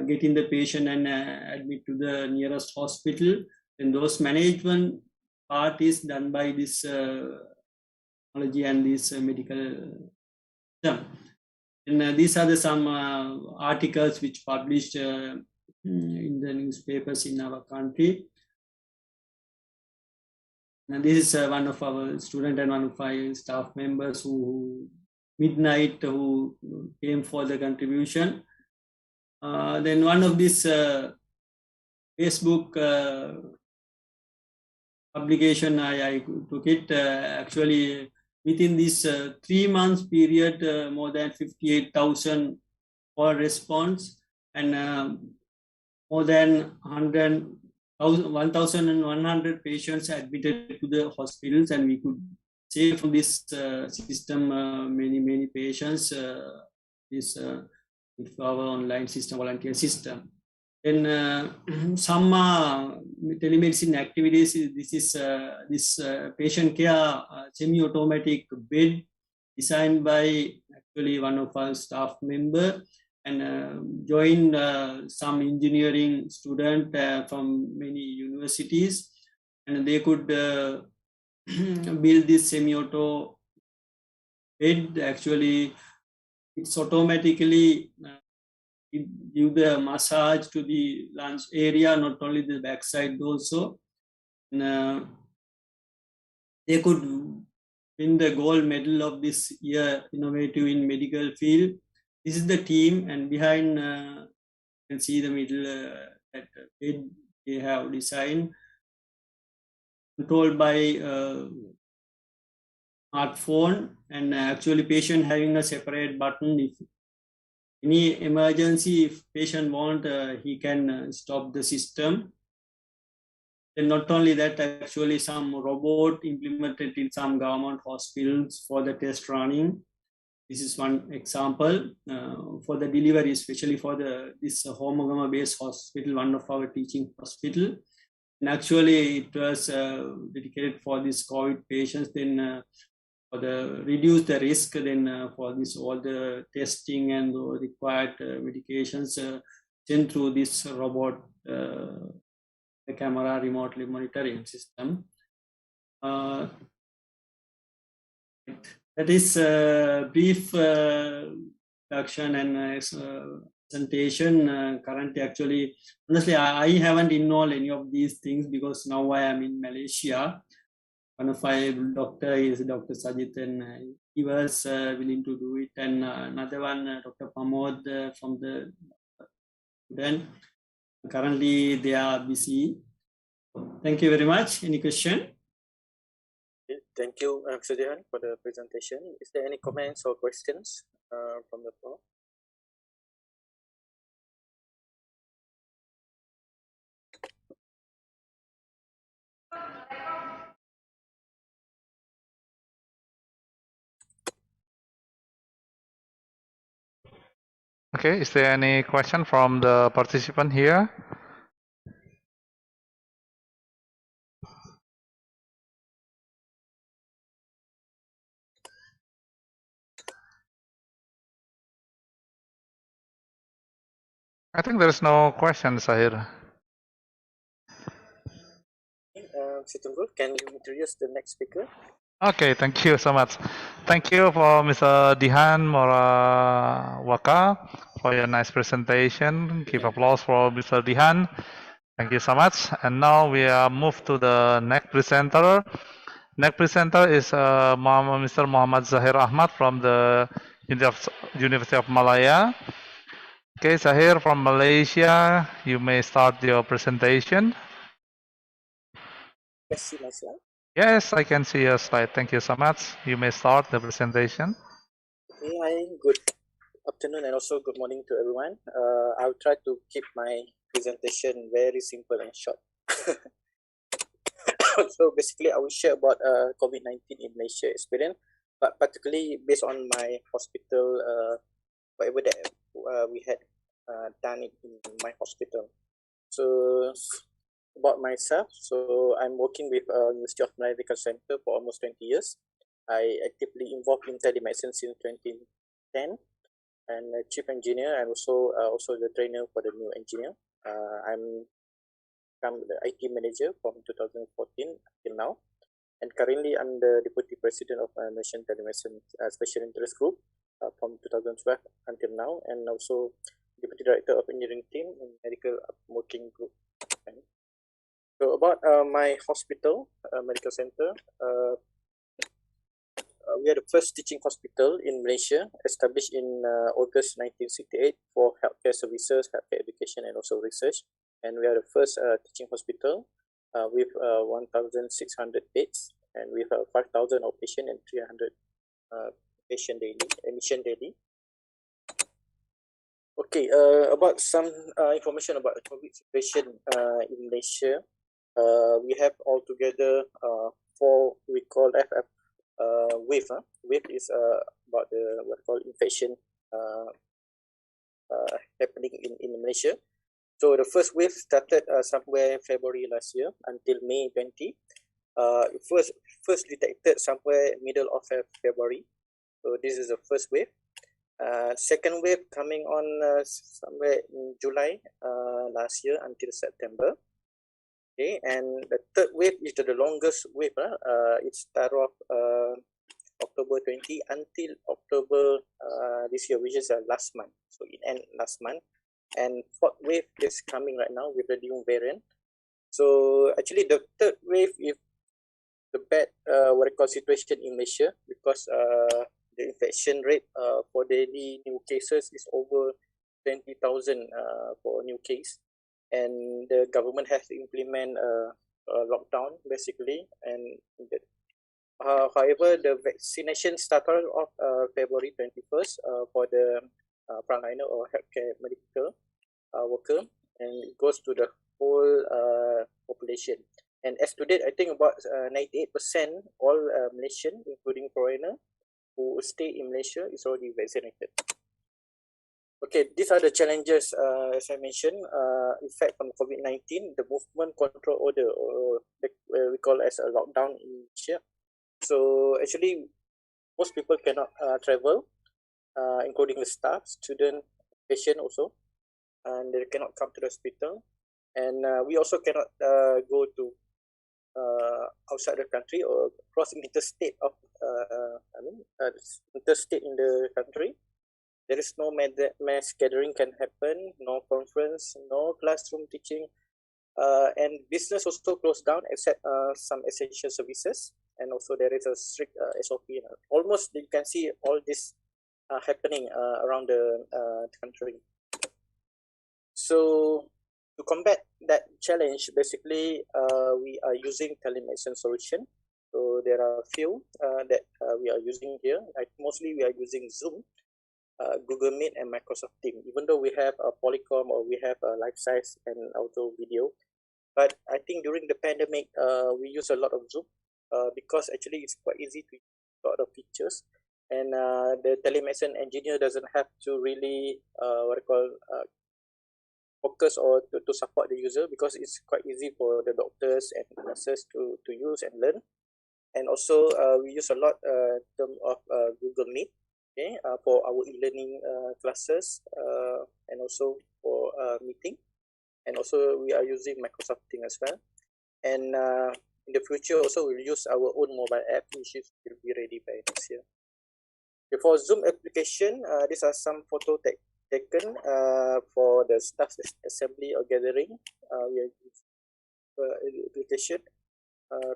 getting the patient and admit to the nearest hospital. Then those management part is done by this technology and this medical system. And these are the some articles which published in the newspapers in our country. And this is one of our student and one of our staff members who midnight who came for the contribution. Then one of this Facebook publication, I took it. Actually, within this 3 months period, more than 58,000 for response, and more than 1,100 patients admitted to the hospitals, and we could save from this system many patients. This with our online system, volunteer system. Then some telemedicine activities. This is this patient care semi-automatic bed designed by actually one of our staff member, and joined some engineering student from many universities, and they could build this semi-auto bed. Actually, it's automatically give the massage to the lunch area, not only the backside also. And, they could win the gold medal of this year, innovative in medical field. This is the team, and behind you can see the middle that they have designed, controlled by smartphone, and actually patient having a separate button. If any emergency, if patient want, he can stop the system. And not only that, actually some robot implemented in some government hospitals for the test running. This is one example for the delivery, especially for this Homogama based hospital, one of our teaching hospital. And actually it was dedicated for this COVID patients, then for the reduce the risk, then for this all the testing and the required medications sent through this robot, the camera remotely monitoring system. That is a brief introduction and presentation. Currently, actually, honestly, I haven't involved any of these things because now I am in Malaysia. One of my doctor is Dr. Sajid, and he was willing to do it. And another one, Dr. Pramod from the Sudan. Currently, they are busy. Thank you very much. Any question? Thank you, Mr. Jehan, for the presentation. Is there any comments or questions from the floor? Okay, is there any question from the participant here? I think there is no question, Sahir. Mr. Tunggul, can you introduce the next speaker? Okay, thank you so much. Thank you for Mr. Dihan Morawaka for your nice presentation. Give applause for Mr. Dihan. Thank you so much. And now we are moved to the next presenter. Next presenter is Mr. Muhammad Zahir Ahmad from the University of Malaya. Okay, Zahir from Malaysia, you may start your presentation. Let's see my slide. Yes, I can see your slide. Thank you so much. You may start the presentation. Okay, hi, good afternoon and also good morning to everyone. I'll try to keep my presentation very simple and short. So basically, I will share about COVID-19 in Malaysia experience, but particularly based on my hospital, whatever that we had done it in my hospital. So about myself, so I'm working with University of Malaya Medical Center for almost 20 years. I actively involved in telemedicine since 2010, and chief engineer and also the trainer for the new engineer. I'm the IT manager from 2014 till now, and currently I'm the deputy president of Malaysian Telemedicine Special Interest Group from 2012 until now, and also deputy director of engineering team in medical working group. So about my hospital, medical center, we are the first teaching hospital in Malaysia, established in August 1968 for healthcare services, healthcare education, and also research. And we are the first teaching hospital with 1,600 beds, and with 5,000 outpatient and 300 patient daily, admission daily. Okay, about some information about the COVID situation in Malaysia. We have altogether 4 we call FF wave. Wave is about the what called infection happening in Malaysia. So the first wave started somewhere February last year until May 20. First detected somewhere middle of February. So this is the first wave. Second wave coming on somewhere in July last year until September. Okay, and the third wave is the longest wave. It started off October 20 until October this year, which is last month. So it ended last month. And fourth wave is coming right now with the new variant. So actually the third wave is the bad what I call situation in Malaysia, because the infection rate for daily new cases is over 20,000 for new case, and the government has to implement a lockdown basically. And however, the vaccination started off February 21st for the frontliner or healthcare medical worker, and it goes to the whole population. And as to date, I think about 98% all Malaysian, including foreigner, who stay in Malaysia is already vaccinated. Okay, these are the challenges, as I mentioned, effect from COVID-19, the movement control order, or we call as a lockdown in Malaysia. So actually, most people cannot travel, including the staff, student, patient also, and they cannot come to the hospital. And we also cannot go to outside the country or cross interstate of interstate in the country. There is no mass gathering can happen, no conference, no classroom teaching, and business also closed down except some essential services. And also there is a strict SOP. Almost you can see all this happening around the country. So to combat that challenge, basically we are using telemedicine solution. So there are a few that we are using here. Mostly we are using Zoom, Google Meet, and Microsoft Teams. Even though we have a Polycom or we have a life size and auto video, but I think during the pandemic we use a lot of Zoom because actually it's quite easy to use a lot of features, and the telemedicine engineer doesn't have to really focus or to support the user, because it's quite easy for the doctors and nurses to use and learn. And also we use a lot in terms of Google Meet, okay, for our e-learning classes, and also for meeting. And also we are using Microsoft Teams as well. And in the future also we'll use our own mobile app, which will be ready by next year. For Zoom application, these are some photo taken for the staff assembly or gathering. We are using application,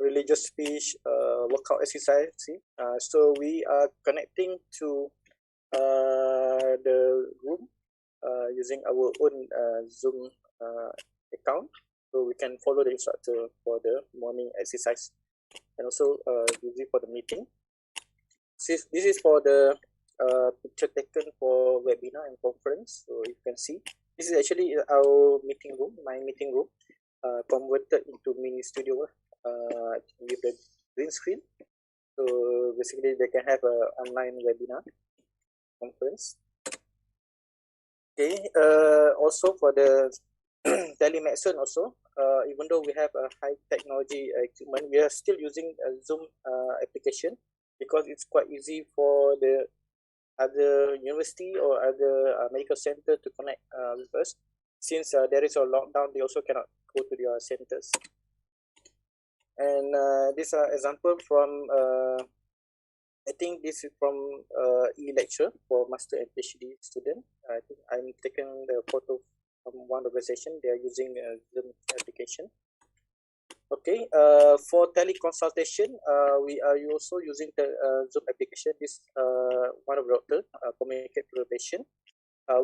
religious speech, workout exercise. So we are connecting to the room using our own Zoom account, so we can follow the instructor for the morning exercise, and also using for the meeting. This is for the picture taken for webinar and conference. So you can see this is actually our meeting room, my meeting room, converted into mini studio with the green screen. So basically they can have an online webinar conference. Okay, also for the telemedicine also, even though we have a high technology equipment, we are still using a Zoom application, because it's quite easy for the other university or other medical center to connect with us. Since there is a lockdown, they also cannot go to their centers. And these are example from I think this is from e-lecture for master and PhD student. I think I'm taking the photo from one organization. They are using Zoom application. Okay, for teleconsultation, we are also using the Zoom application. This one of the doctor communicate to the patient.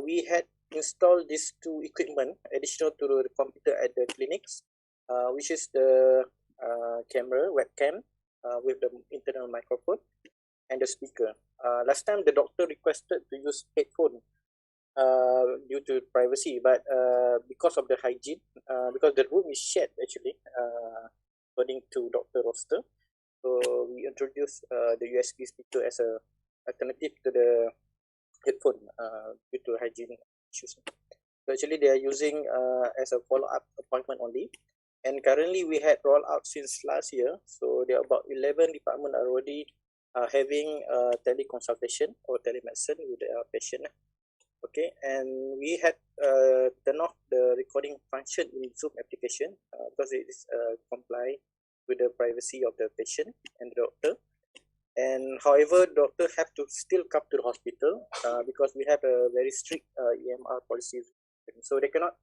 We had installed these two equipment additional to the computer at the clinics, which is the camera, webcam, with the internal microphone and the speaker. Last time the doctor requested to use headphone due to privacy, but because of the hygiene, because the room is shared actually, according to Dr. Roster, so we introduced the USB speaker as a alternative to the headphone due to hygiene issues. So actually they are using as a follow-up appointment only. And currently we had rolled out since last year, so there are about 11 departments are already having teleconsultation or telemedicine with their patient. Okay, and we had turned off the recording function in Zoom application because it is comply with the privacy of the patient and the doctor. And however, doctor have to still come to the hospital because we have a very strict EMR policy, so they cannot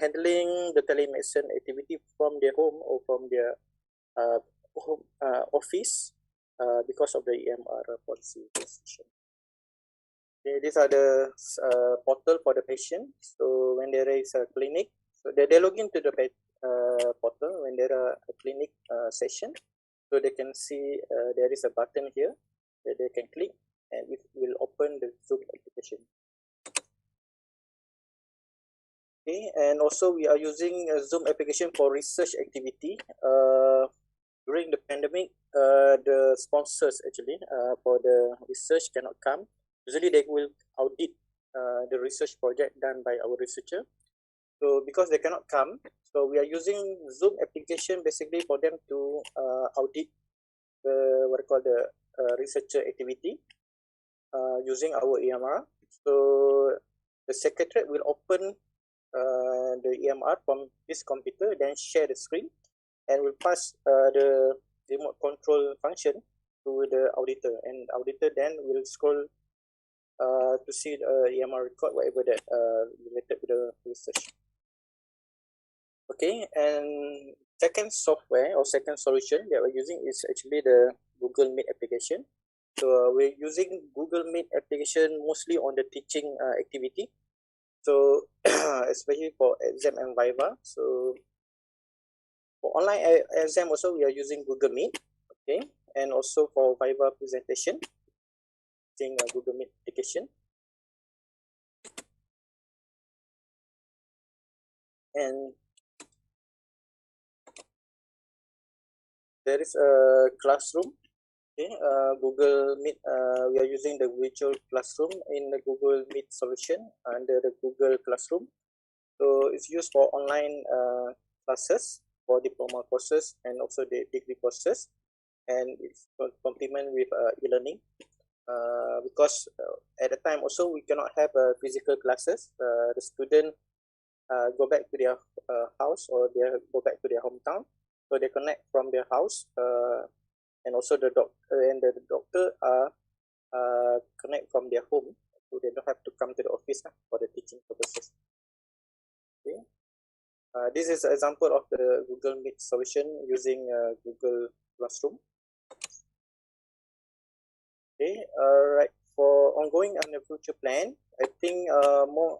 handling the telemedicine activity from their home or from their home office because of the EMR policy decision. Okay, these are the portal for the patient. So when there is a clinic, so they log into the portal when there are a clinic session. So they can see there is a button here that they can click and it will open the Zoom application. Okay, and also we are using a Zoom application for research activity. During the pandemic, the sponsors actually for the research cannot come. Usually they will audit the research project done by our researcher. So because they cannot come, so we are using Zoom application basically for them to audit the what I call the researcher activity using our EMR. So the secretary will open the EMR from this computer, then share the screen, and will pass the remote control function to the auditor, and auditor then will scroll to see the EMR record, whatever that related to the research. Okay, and second software or second solution that we're using is actually the Google Meet application. So we're using Google Meet application mostly on the teaching activity. So especially for exam and Viva. So for online exam also we are using Google Meet. Okay, and also for Viva presentation using Google Meet application. And there is a classroom. Okay, Google Meet. We are using the virtual classroom in the Google Meet solution under the Google Classroom. So it's used for online classes for diploma courses and also the degree courses, and it's complement with e-learning. Because at the time also we cannot have physical classes. The student go back to their house or they go back to their hometown. So they connect from their house, and also the doctor connect from their home, so they don't have to come to the office for the teaching purposes. Okay, this is an example of the Google Meet solution using Google Classroom. Okay, right. For ongoing and the future plan, I think more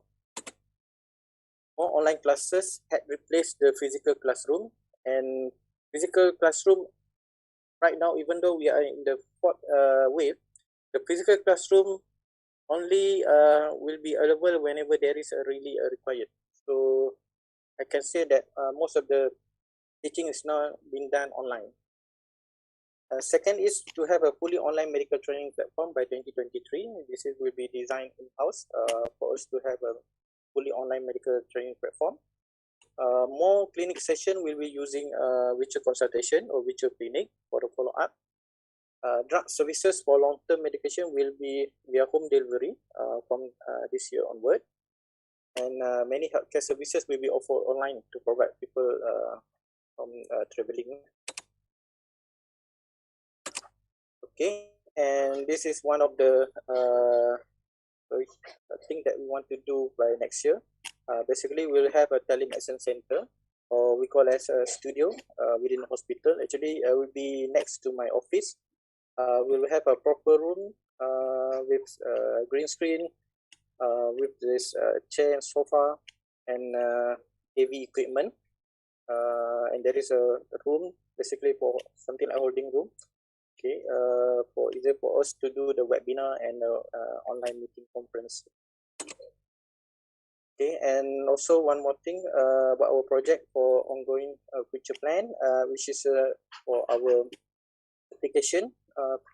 online classes had replaced the physical classroom. And physical classroom right now, even though we are in the fourth wave, the physical classroom only will be available whenever there is really required. So I can say that most of the teaching is now being done online. Second is to have a fully online medical training platform by 2023. This will be designed in-house for us to have a fully online medical training platform. More clinic session will be using virtual consultation or virtual clinic for the follow-up. Drug services for long-term medication will be via home delivery from this year onward. And many healthcare services will be offered online to provide people from traveling. Okay, and this is one of the thing that we want to do by next year. Basically, we'll have a telemedicine center, or we call as a studio within the hospital. Actually, it will be next to my office. We will have a proper room with green screen, with this chair and sofa and heavy equipment. And there is a room basically for something like holding room. Okay, for either for us to do the webinar and online meeting conference. Okay, and also one more thing about our project for ongoing future plan, which is for our application,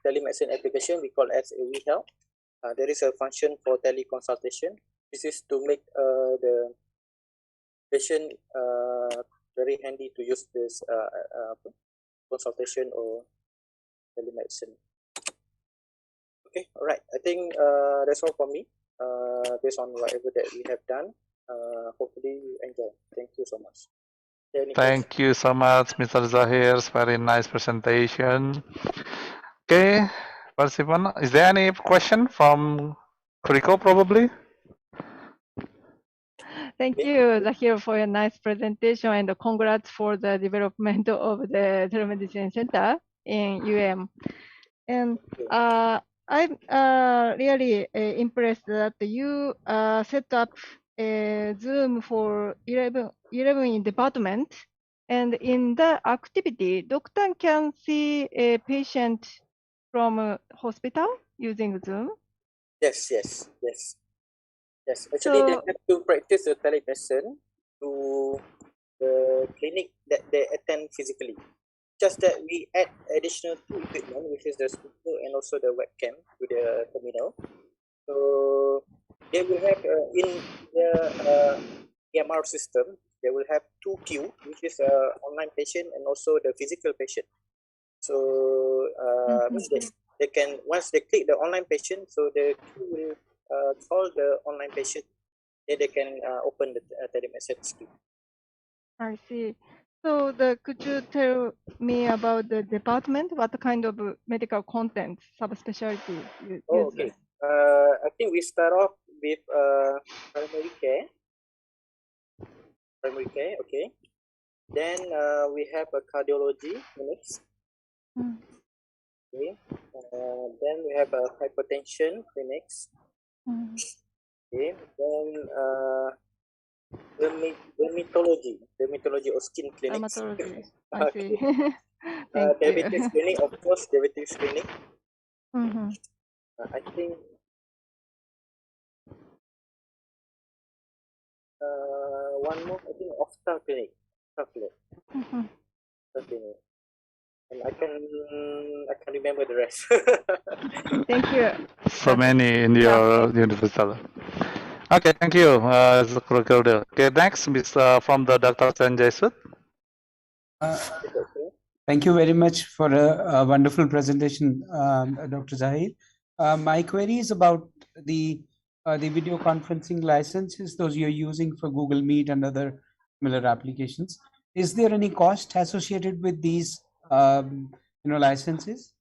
telemedicine application, we call as a WeHealth. There is a function for teleconsultation. This is to make the patient very handy to use this consultation or telemedicine. Okay, all right. I think that's all from me. Based on whatever that we have done, hopefully you enjoy. Thank you so much. Thank you so much, Mr. Zahir. Very nice presentation. Okay, participant, is there any question from Kuriko probably? Thank you, Zahir, for your nice presentation, and congrats for the development of the Telemedicine Center in UM. And I'm really impressed that you set up a Zoom for 11 department. And in the activity, doctor can see a patient from a hospital using Zoom. Yes. Actually, they have to practice the telemedicine to the clinic that they attend physically. Just that we add additional 2 equipment, which is the speaker and also the webcam to the terminal. So they will have in the EMR system, they will have 2 queue, which is online patient and also the physical patient. So they can, once they click the online patient, so the queue will call the online patient, then they can open the telemedicine screen. I see. So could you tell me about the department? What kind of medical content subspecialty you use? Okay. I think we start off with primary care. Okay. Then we have a cardiology clinics. Okay. Then we have a hypertension clinics. Okay. Then dermatology or skin clinics. Dermatology. I see. Diabetes clinic, of course, diabetes clinic. I think one more, I think ophthalm clinic. And I can remember the rest. Thank you. So many in your university. Okay, thank you, Okay, next is from the Dr. Sanjay Sud. Thank you very much for a wonderful presentation, Dr. Zahir. My query is about the video conferencing licenses, those you're using for Google Meet and other similar applications. Is there any cost associated with these licenses?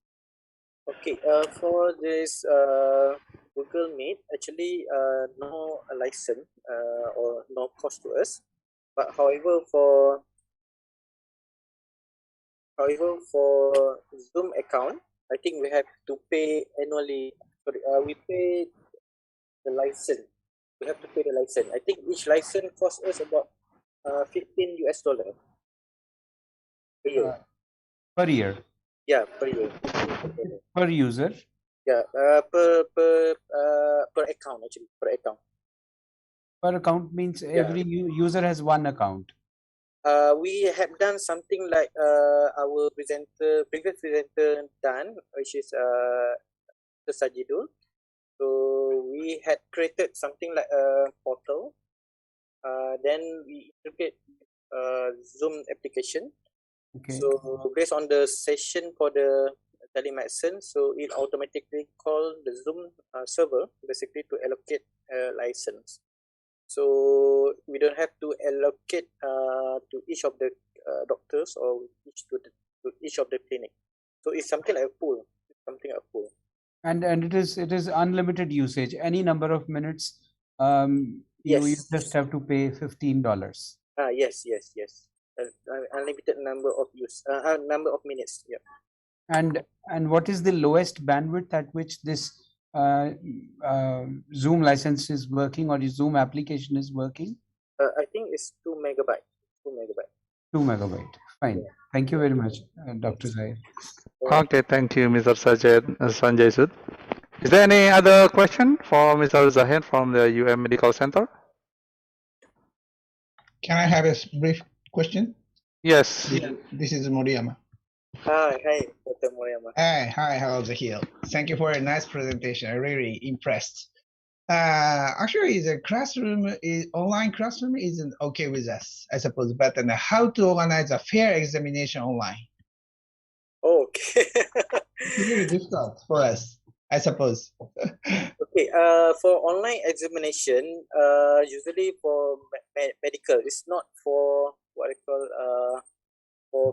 Okay, for this Google Meet, actually no license or no cost to us. But however, for Zoom account, I think we have to pay annually. Sorry, we pay the license. We have to pay the license. I think each license costs us about $15 per year. Per year? Yeah, per year. Per user? Yeah, per account actually, per account. Per account means every user has one account. We have done something like our previous presenter done, which is Sajidul. So we had created something like a portal. Then we integrate Zoom application. Okay. So based on the session for the telemedicine, so it automatically call the Zoom server basically to allocate license. So we don't have to allocate to each of the doctors or to each of the clinic. So it's something like a pool. And it is unlimited usage. Any number of minutes, you just have to pay $15. Yes. Unlimited number of number of minutes. Yeah. And what is the lowest bandwidth at which this Zoom license is working, or the Zoom application is working? I think it's 2 megabyte. 2 megabyte. Fine. Yeah. Thank you very much, Dr. Zahir. Okay, thank you, Mr. Sanjay Sud. Is there any other question for Mr. Zahir from the UM Medical Center? Can I have a brief question? Yes. This is Moriyama. Hi, Dr. Moriyama. Hi, hello, Zahir. Thank you for a nice presentation. I'm really impressed. Actually, the online classroom isn't okay with us, I suppose, but how to organize a fair examination online? Okay. It's really difficult for us, I suppose. Okay, for online examination, usually for medical, it's not for what I call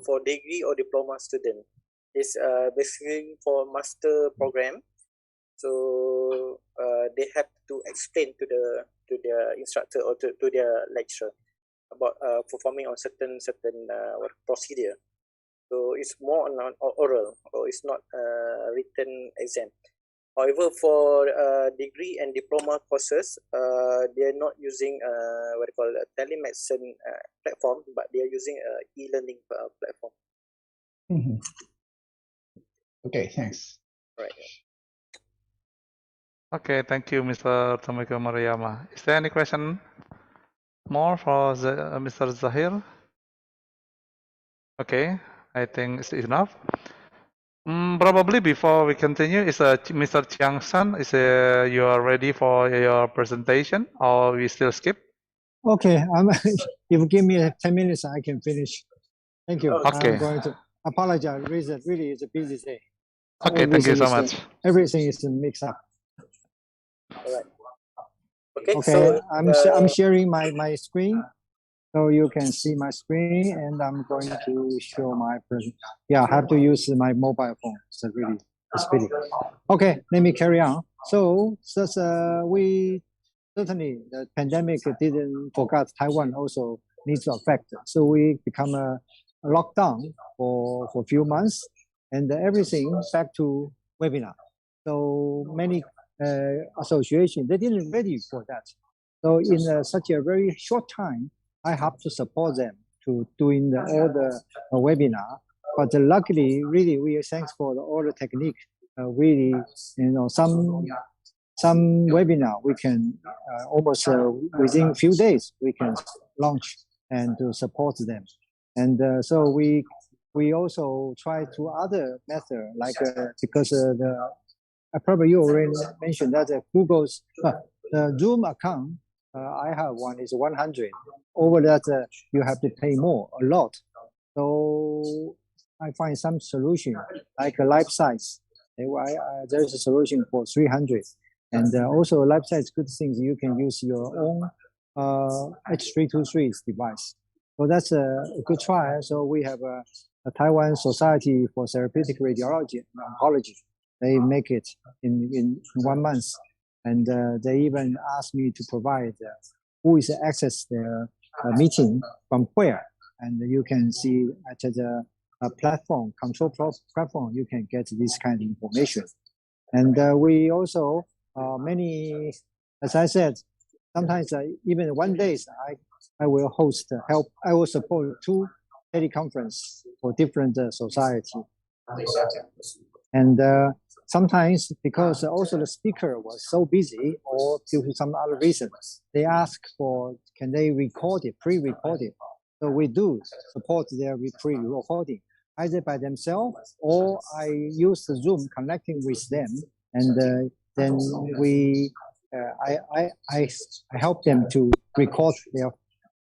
for degree or diploma student. It's basically for master program. So they have to explain to their instructor or to their lecturer about performing on certain procedure. So it's more on oral, or it's not a written exam. However, for degree and diploma courses, they are not using what you call a telemedicine platform, but they are using e-learning platform. Mhm. Okay, thanks. Right. Okay, thank you, Mr. Tomiko Maruyama. Is there any question more for Mr. Zahir? Okay, I think it's enough. Probably before we continue, is Mr. Chiang San, is you are ready for your presentation, or we still skip? Okay, if you give me 10 minutes, I can finish. Thank you. Okay. I'm going to apologize. Really, it's a busy day. Okay, thank you so much. Everything is mixed up. All right. Okay, Okay, so I'm sharing my screen, so you can see my screen, and I'm going to show my present. Yeah, I have to use my mobile phone. So really, it's pretty. Okay, let me carry on. So we certainly the pandemic didn't forget Taiwan also needs to affect. So we become a lockdown for a few months, and everything back to webinar. So many associations, they didn't ready for that. So in such a very short time, I have to support them to doing all the webinar. But luckily, really, we are thanks for all the technique. Really, some webinar we can almost within few days we can launch and to support them. And so we also try to other method like because probably you already mentioned that Google's the Zoom account I have one is 100. Over that you have to pay more a lot. So I find some solution like a life size. There's a solution for 300. And also life size good things you can use your own H323 device. So that's a good try. So we have a Taiwan Society for Therapeutic Radiology and Oncology. They make it in 1 month. And they even asked me to provide who is access the meeting from where. And you can see at the platform, control platform, you can get this kind of information. And we also, many, as I said, sometimes even 1 day, I will host, I will support 2 teleconference for different society. And sometimes because also the speaker was so busy or due to some other reasons, they ask for, can they record it, pre-record it? So we do support their pre-recording, either by themselves or I use the Zoom connecting with them. And then I help them to record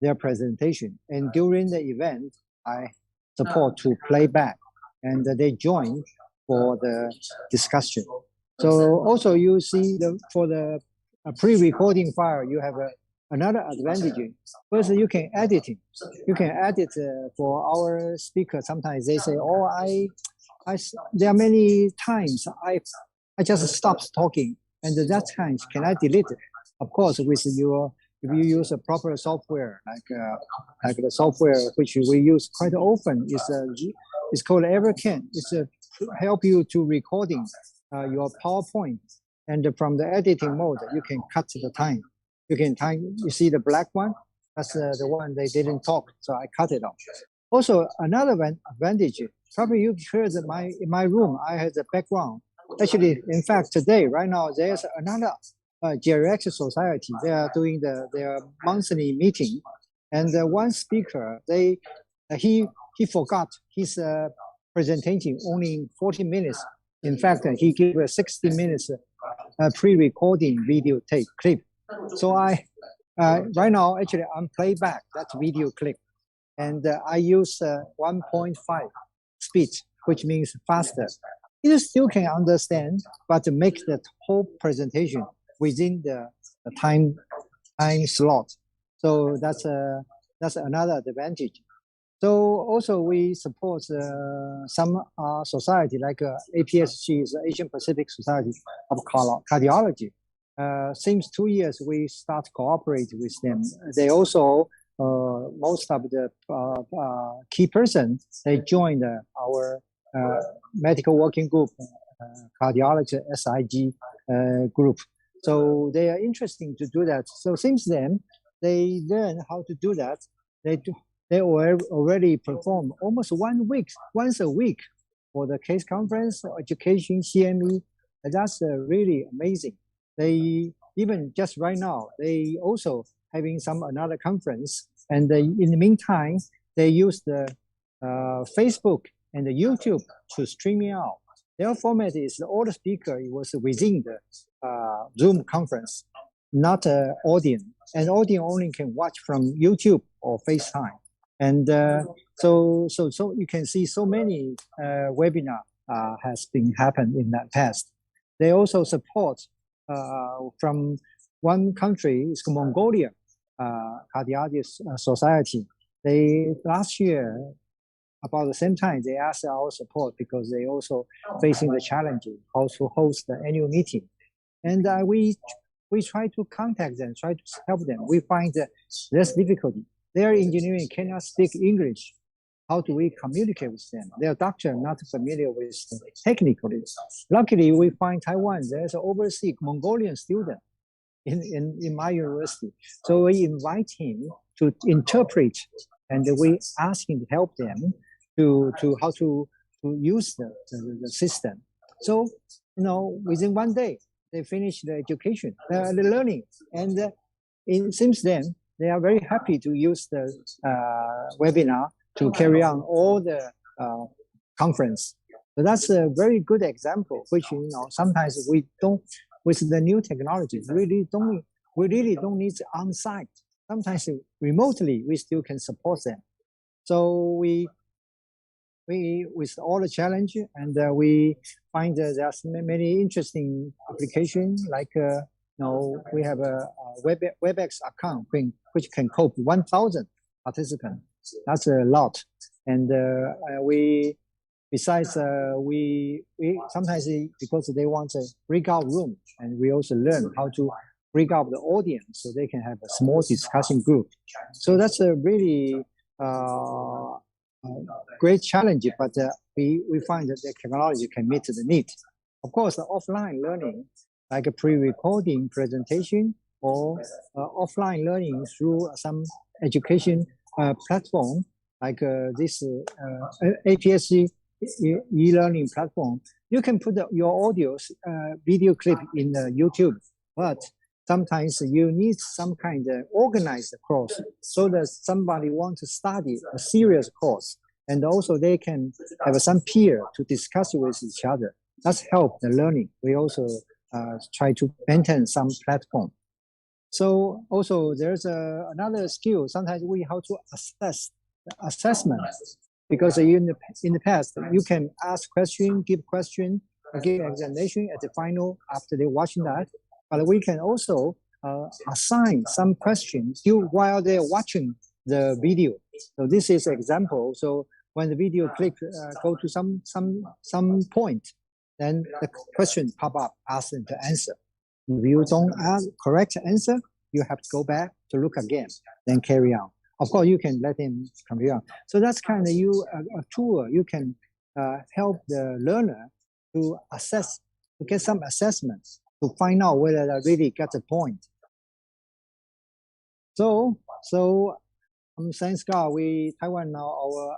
their presentation. And during the event, I support to play back and they join for the discussion. So also you see for the pre-recording file, you have another advantage. First, you can edit it. You can edit for our speaker. Sometimes they say, "Oh, there are many times I just stopped talking, and that times can I delete it?" Of course, with your if you use a proper software like the software which we use quite often is called Evercan. It's help you to recording your PowerPoint, and from the editing mode you can cut the time. You see the black one, that's the one they didn't talk, so I cut it off. Also another advantage, probably you heard in my room I had the background. Actually, in fact, today right now there's another geriatric society. They are doing their monthly meeting, and one speaker he forgot his presentation only 40 minutes. In fact, he gave a 60 minutes pre-recording video clip. So I right now actually I'm playback that video clip, and I use 1.5 speed, which means faster. You still can understand, but to make the whole presentation within the time slot. So that's another advantage. So also we support some society like APSG is the Asian Pacific Society of Cardiology. Since 2 years we start cooperate with them. They also most of the key persons they joined our medical working group, cardiology SIG group. So they are interesting to do that. So since then they learn how to do that. They already perform almost once a week for the case conference, education, CME. And that's really amazing. They even just right now, they also having another conference. And in the meantime, they use the Facebook and the YouTube to stream it out. Their format is all the speaker was within the Zoom conference, not audience. And audience only can watch from YouTube or FaceTime. And so you can see so many webinar has been happened in that past. They also support from one country, it's Mongolia Cardiology Society. They last year about the same time they asked our support because they also facing the challenge how to host the annual meeting, and we try to contact them, try to help them. We find that there's difficulty. Their engineering cannot speak English. How do we communicate with them? Their doctor not familiar with technically. Luckily, we find Taiwan. There's an overseas Mongolian student in my university. So we invite him to interpret, and we ask him to help them to how to use the system. So within 1 day they finish the education, the learning, and since then they are very happy to use the webinar to carry on all the conference. So that's a very good example, which sometimes we don't, with the new technology, we really don't need on-site. Sometimes remotely we still can support them. So we with all the challenge, and we find there's many interesting applications like we have a WebEx account which can cope 1,000 participants. That's a lot. And we sometimes because they want a breakout room, and we also learn how to break out the audience so they can have a small discussion group. So that's a really great challenge, but we find that the technology can meet the need. Of course, the offline learning, like a pre-recording presentation or offline learning through some education platform, like this APSC e-learning platform, you can put your video clip in YouTube, but sometimes you need some kind of organized course so that somebody wants to study a serious course, and also they can have some peer to discuss with each other. That's help the learning. We also try to maintain some platform. So also there's another skill. Sometimes we have to assess the assessment, because in the past you can ask question, give examination at the final after they watching that. But we can also assign some questions while they're watching the video. So this is example. So when the video clip go to some point, then the question pop up, ask them to answer. If you don't ask correct answer, you have to go back to look again, then carry on. Of course, you can let him carry on. So that's kind of a tool. You can help the learner to assess, to get some assessments, to find out whether they really get the point. So thanks God, Taiwan now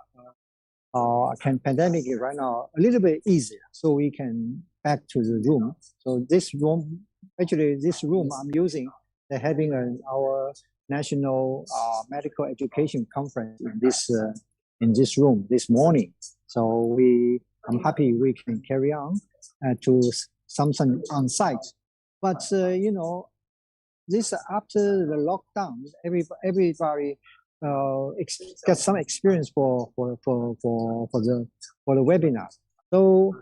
our pandemic is right now a little bit easier, so we can back to the room. So this room I'm using, they're having our national medical education conference in this room this morning. So I'm happy we can carry on to something on site. But this after the lockdown, everybody get some experience for the webinar. So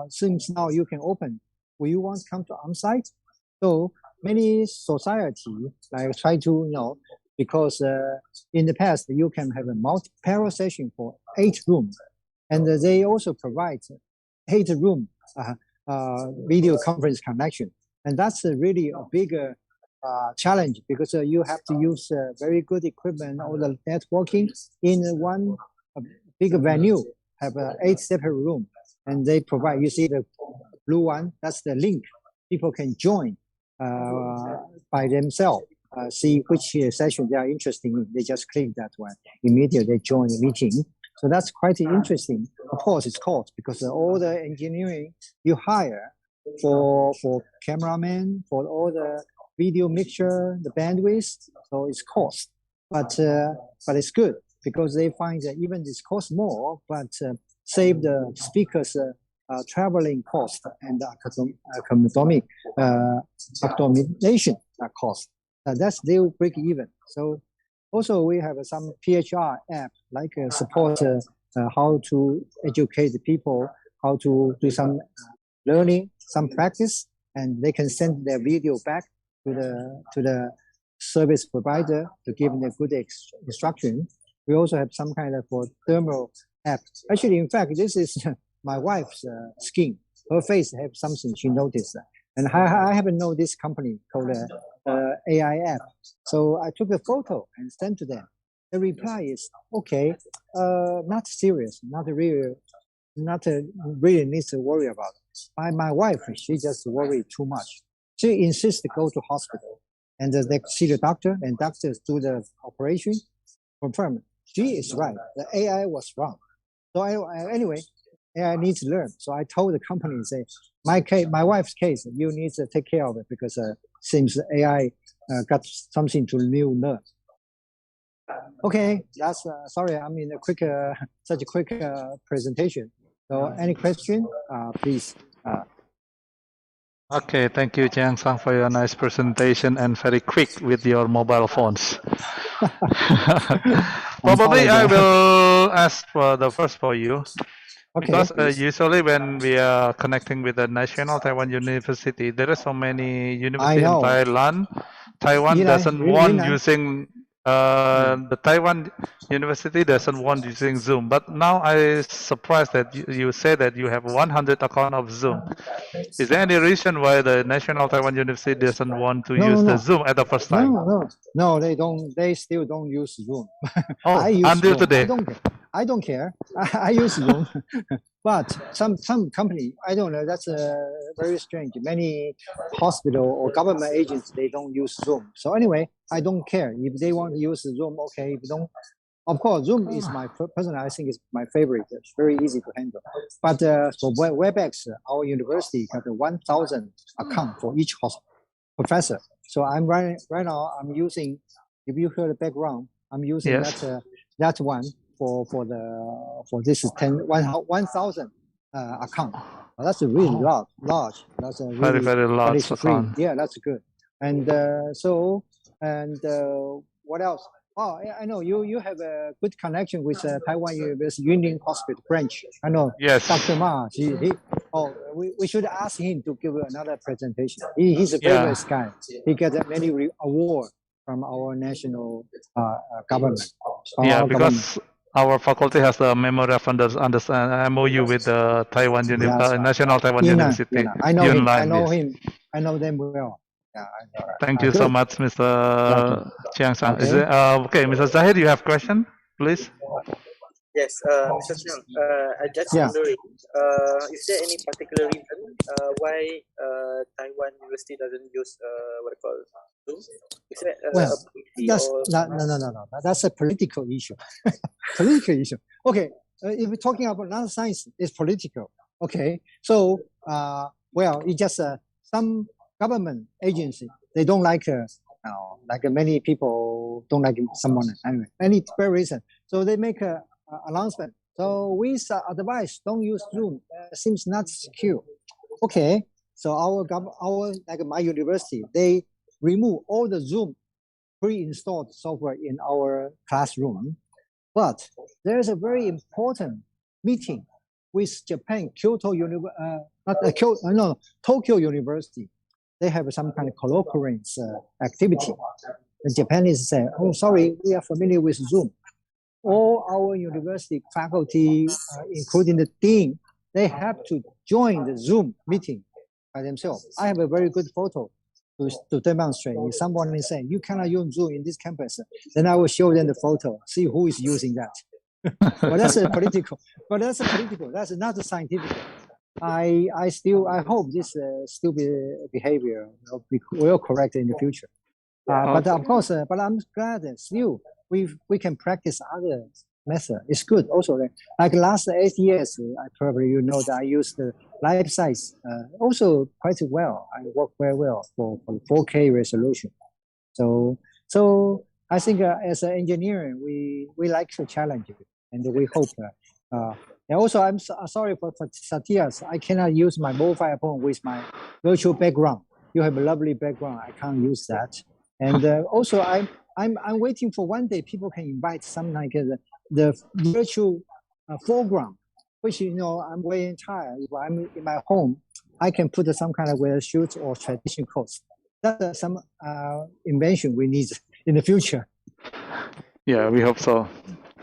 since now you can open, will you want to come to on-site? So many society like try to because in the past you can have a parallel session for 8 rooms, and they also provide 8 room video conference connection, and that's really a bigger challenge because you have to use very good equipment, all the networking in one big venue, have 8 separate rooms, and they provide, you see the blue one, that's the link. People can join by themselves, see which session they are interested in. They just click that one. Immediately they join the meeting. So that's quite interesting. Of course, it's cost because all the engineering you hire for cameramen, for all the video mixture, the bandwidth, so it's cost. But it's good because they find that even this costs more, but save the speakers traveling cost and accommodation cost. That's still break even. So also we have some PHR app like support how to educate the people, how to do some learning, some practice, and they can send their video back to the service provider to give them a good instruction. We also have some kind of thermal app. Actually, in fact, this is my wife's skin. Her face have something she noticed. And I haven't known this company called AI app. So I took a photo and sent to them. The reply is, okay, not serious, not really needs to worry about. My wife, she just worried too much. She insists to go to hospital and they see the doctor and doctors do the operation, confirm she is right. The AI was wrong. So anyway, AI needs to learn. So I told the company, say, my wife's case, you need to take care of it because seems AI got something to learn. Okay, that's sorry. I'm in a quick, such a quick presentation. So any question, please. Okay, thank you, Jiang Sang, for your nice presentation and very quick with your mobile phones. Probably I will ask for the first for you. Okay, because usually when we are connecting with the National Taiwan University, there are so many universities in Thailand. Taiwan doesn't want using the Taiwan University doesn't want using Zoom. But now I surprised that you say that you have 100 account of Zoom. Is there any reason why the National Taiwan University doesn't want to use the Zoom at the first time? No, they don't. They still don't use Zoom. Oh, I use until Zoom. today. I don't care. I use Zoom. But some company, I don't know. That's very strange. Many hospital or government agents, they don't use Zoom. So anyway, I don't care if they want to use Zoom. Okay, if they don't. Of course, Zoom is my personal. I think is my favorite. It's very easy to handle. But for WebEx, our university got 1,000 account for each professor. So I'm right now. I'm using. If you hear the background, I'm using that one for this 1,000 account. That's a really large. That's a really very large account. Yeah, that's good. And what else? Oh, I know you have a good connection with Taiwan University Union Hospital branch. I know. Yes. Dr. Ma. We should ask him to give another presentation. He's a famous guy. He gets many awards from our national government. Because our faculty has the memorandum of understanding MOU with the Taiwan National Taiwan University. I know him. I know him. I know them well. Thank you so much, Mr. Chiang Sang. Okay. Is it, okay, Mr. Zahid, you have question, please? Yes, Mr. Chiang, I just wondering, is there any particular reason why Taiwan University doesn't use what I call Zoom? Is that no. That's a political issue. Political issue. Okay, if we're talking about non-science, it's political. Okay, so well, it's just some government agency, they don't like many people don't like someone anyway, any very reason. So they make a announcement. So we advise don't use Zoom. Seems not secure. Okay. So our like my university, they remove all the Zoom pre-installed software in our classroom. But there's a very important meeting with Japan Tokyo University. They have some kind of colloquial activity. the Japanese say, oh, sorry, we are familiar with Zoom. All our university faculty, including the dean, they have to join the Zoom meeting by themselves. I have a very good photo to demonstrate. If someone is saying, you cannot use Zoom in this campus, then I will show them the photo, see who is using that. But that's a political, that's not a scientific. I hope this stupid behavior will correct in the future. But of course, but I'm glad that still we can practice other method. It's good also. Like last 8 years, I probably you know that I used the life size also quite well. I work very well for 4K resolution. So I think as an engineer, we like to challenge it, and we hope. And also, I'm sorry for Satya's. I cannot use my mobile phone with my virtual background. You have a lovely background. I can't use that. And also, I'm waiting for one day people can invite some like the virtual foreground, which I'm wearing tie. If I'm in my home, I can put some kind of wear shoes or traditional clothes. That's some invention we need in the future. Yeah, we hope so.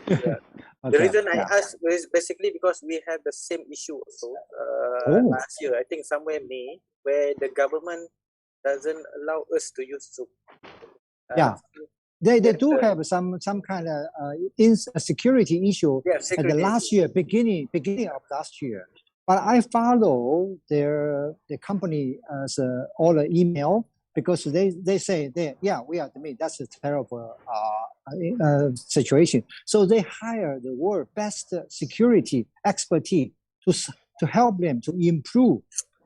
Yeah. The reason I asked is basically because we had the same issue also last year. I think somewhere May, where the government doesn't allow us to use Zoom. They do have some kind of security issue at the last year, beginning of last year. But I follow the company as all the email because they say we admit that's a terrible situation. So they hire the world best security expertise to help them to improve.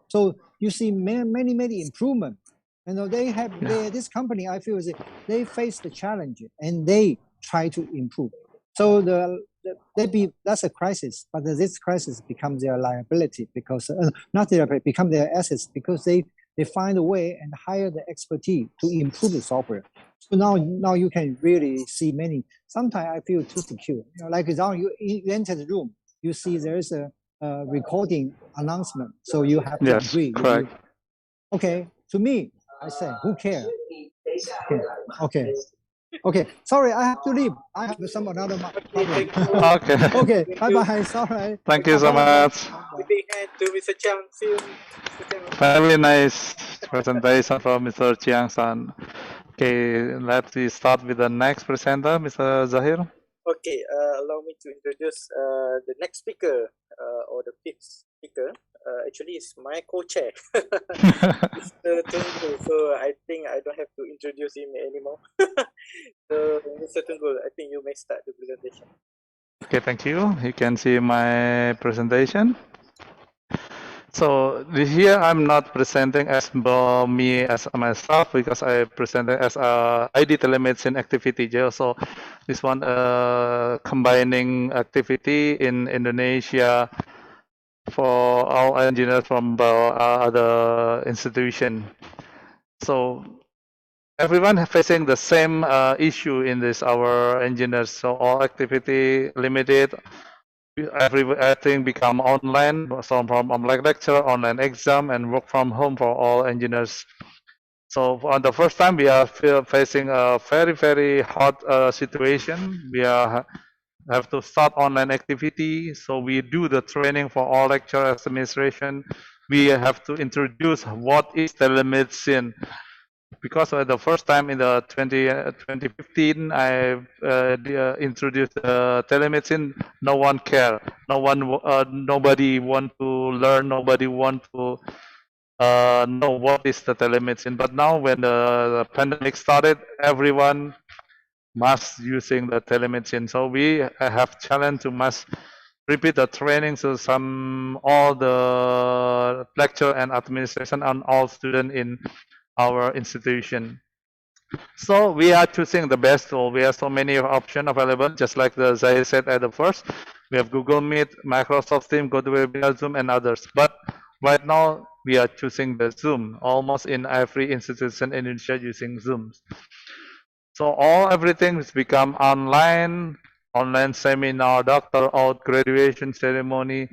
So you see many improvement. They have this company. I feel they face the challenge and they try to improve. So that's a crisis, but this crisis becomes their liability because not their become their assets because they find a way and hire the expertise to improve the software. So now you can really see many. Sometimes I feel too secure. Like now you enter the room, you see there is a recording announcement, so you have to agree. Correct. Okay, to me, I say, who cares? Okay. Sorry, I have to leave. I have some another problem. Okay. Bye. Sorry. Thank you so much. Big hand to Mr. Chiang. See you, Mr. Chiang. Very nice presentation from Mr. Chiang-san. Okay, let's start with the next presenter, Mr. Zahir. Okay, allow me to introduce the next speaker or the fifth speaker. Actually, it's my co-chair, Mr. Tunggul. So I think I don't have to introduce him anymore. So, Mr. Tunggul, I think you may start the presentation. Okay, thank you. You can see my presentation. So here I'm not presenting as me as myself because I presented as a ID telemedicine activity. So this one combining activity in Indonesia for all engineers from other institution. So everyone facing the same issue in this our engineers. So all activity limited. Everything become online, so from online lecture, online exam, and work from home for all engineers. So on the first time, we are facing a very hard situation. We have to start online activity. So we do the training for all lecturers, administration. We have to introduce what is telemedicine. Because the first time in the 2015, I introduced telemedicine. No one care. Nobody want to learn. Nobody want to know what is the telemedicine. But now, when the pandemic started, everyone must using the telemedicine. So we have challenge to must repeat the training so all the lecture and administration and all students in our institution. So we are choosing the best tool. We have so many options available, just like the Zahir said at the first. We have Google Meet, Microsoft Teams, GoToWebinar, Zoom, and others. But right now, we are choosing the Zoom. Almost in every institution in Indonesia using Zoom. So everything has become online seminar, doctor out, graduation ceremony.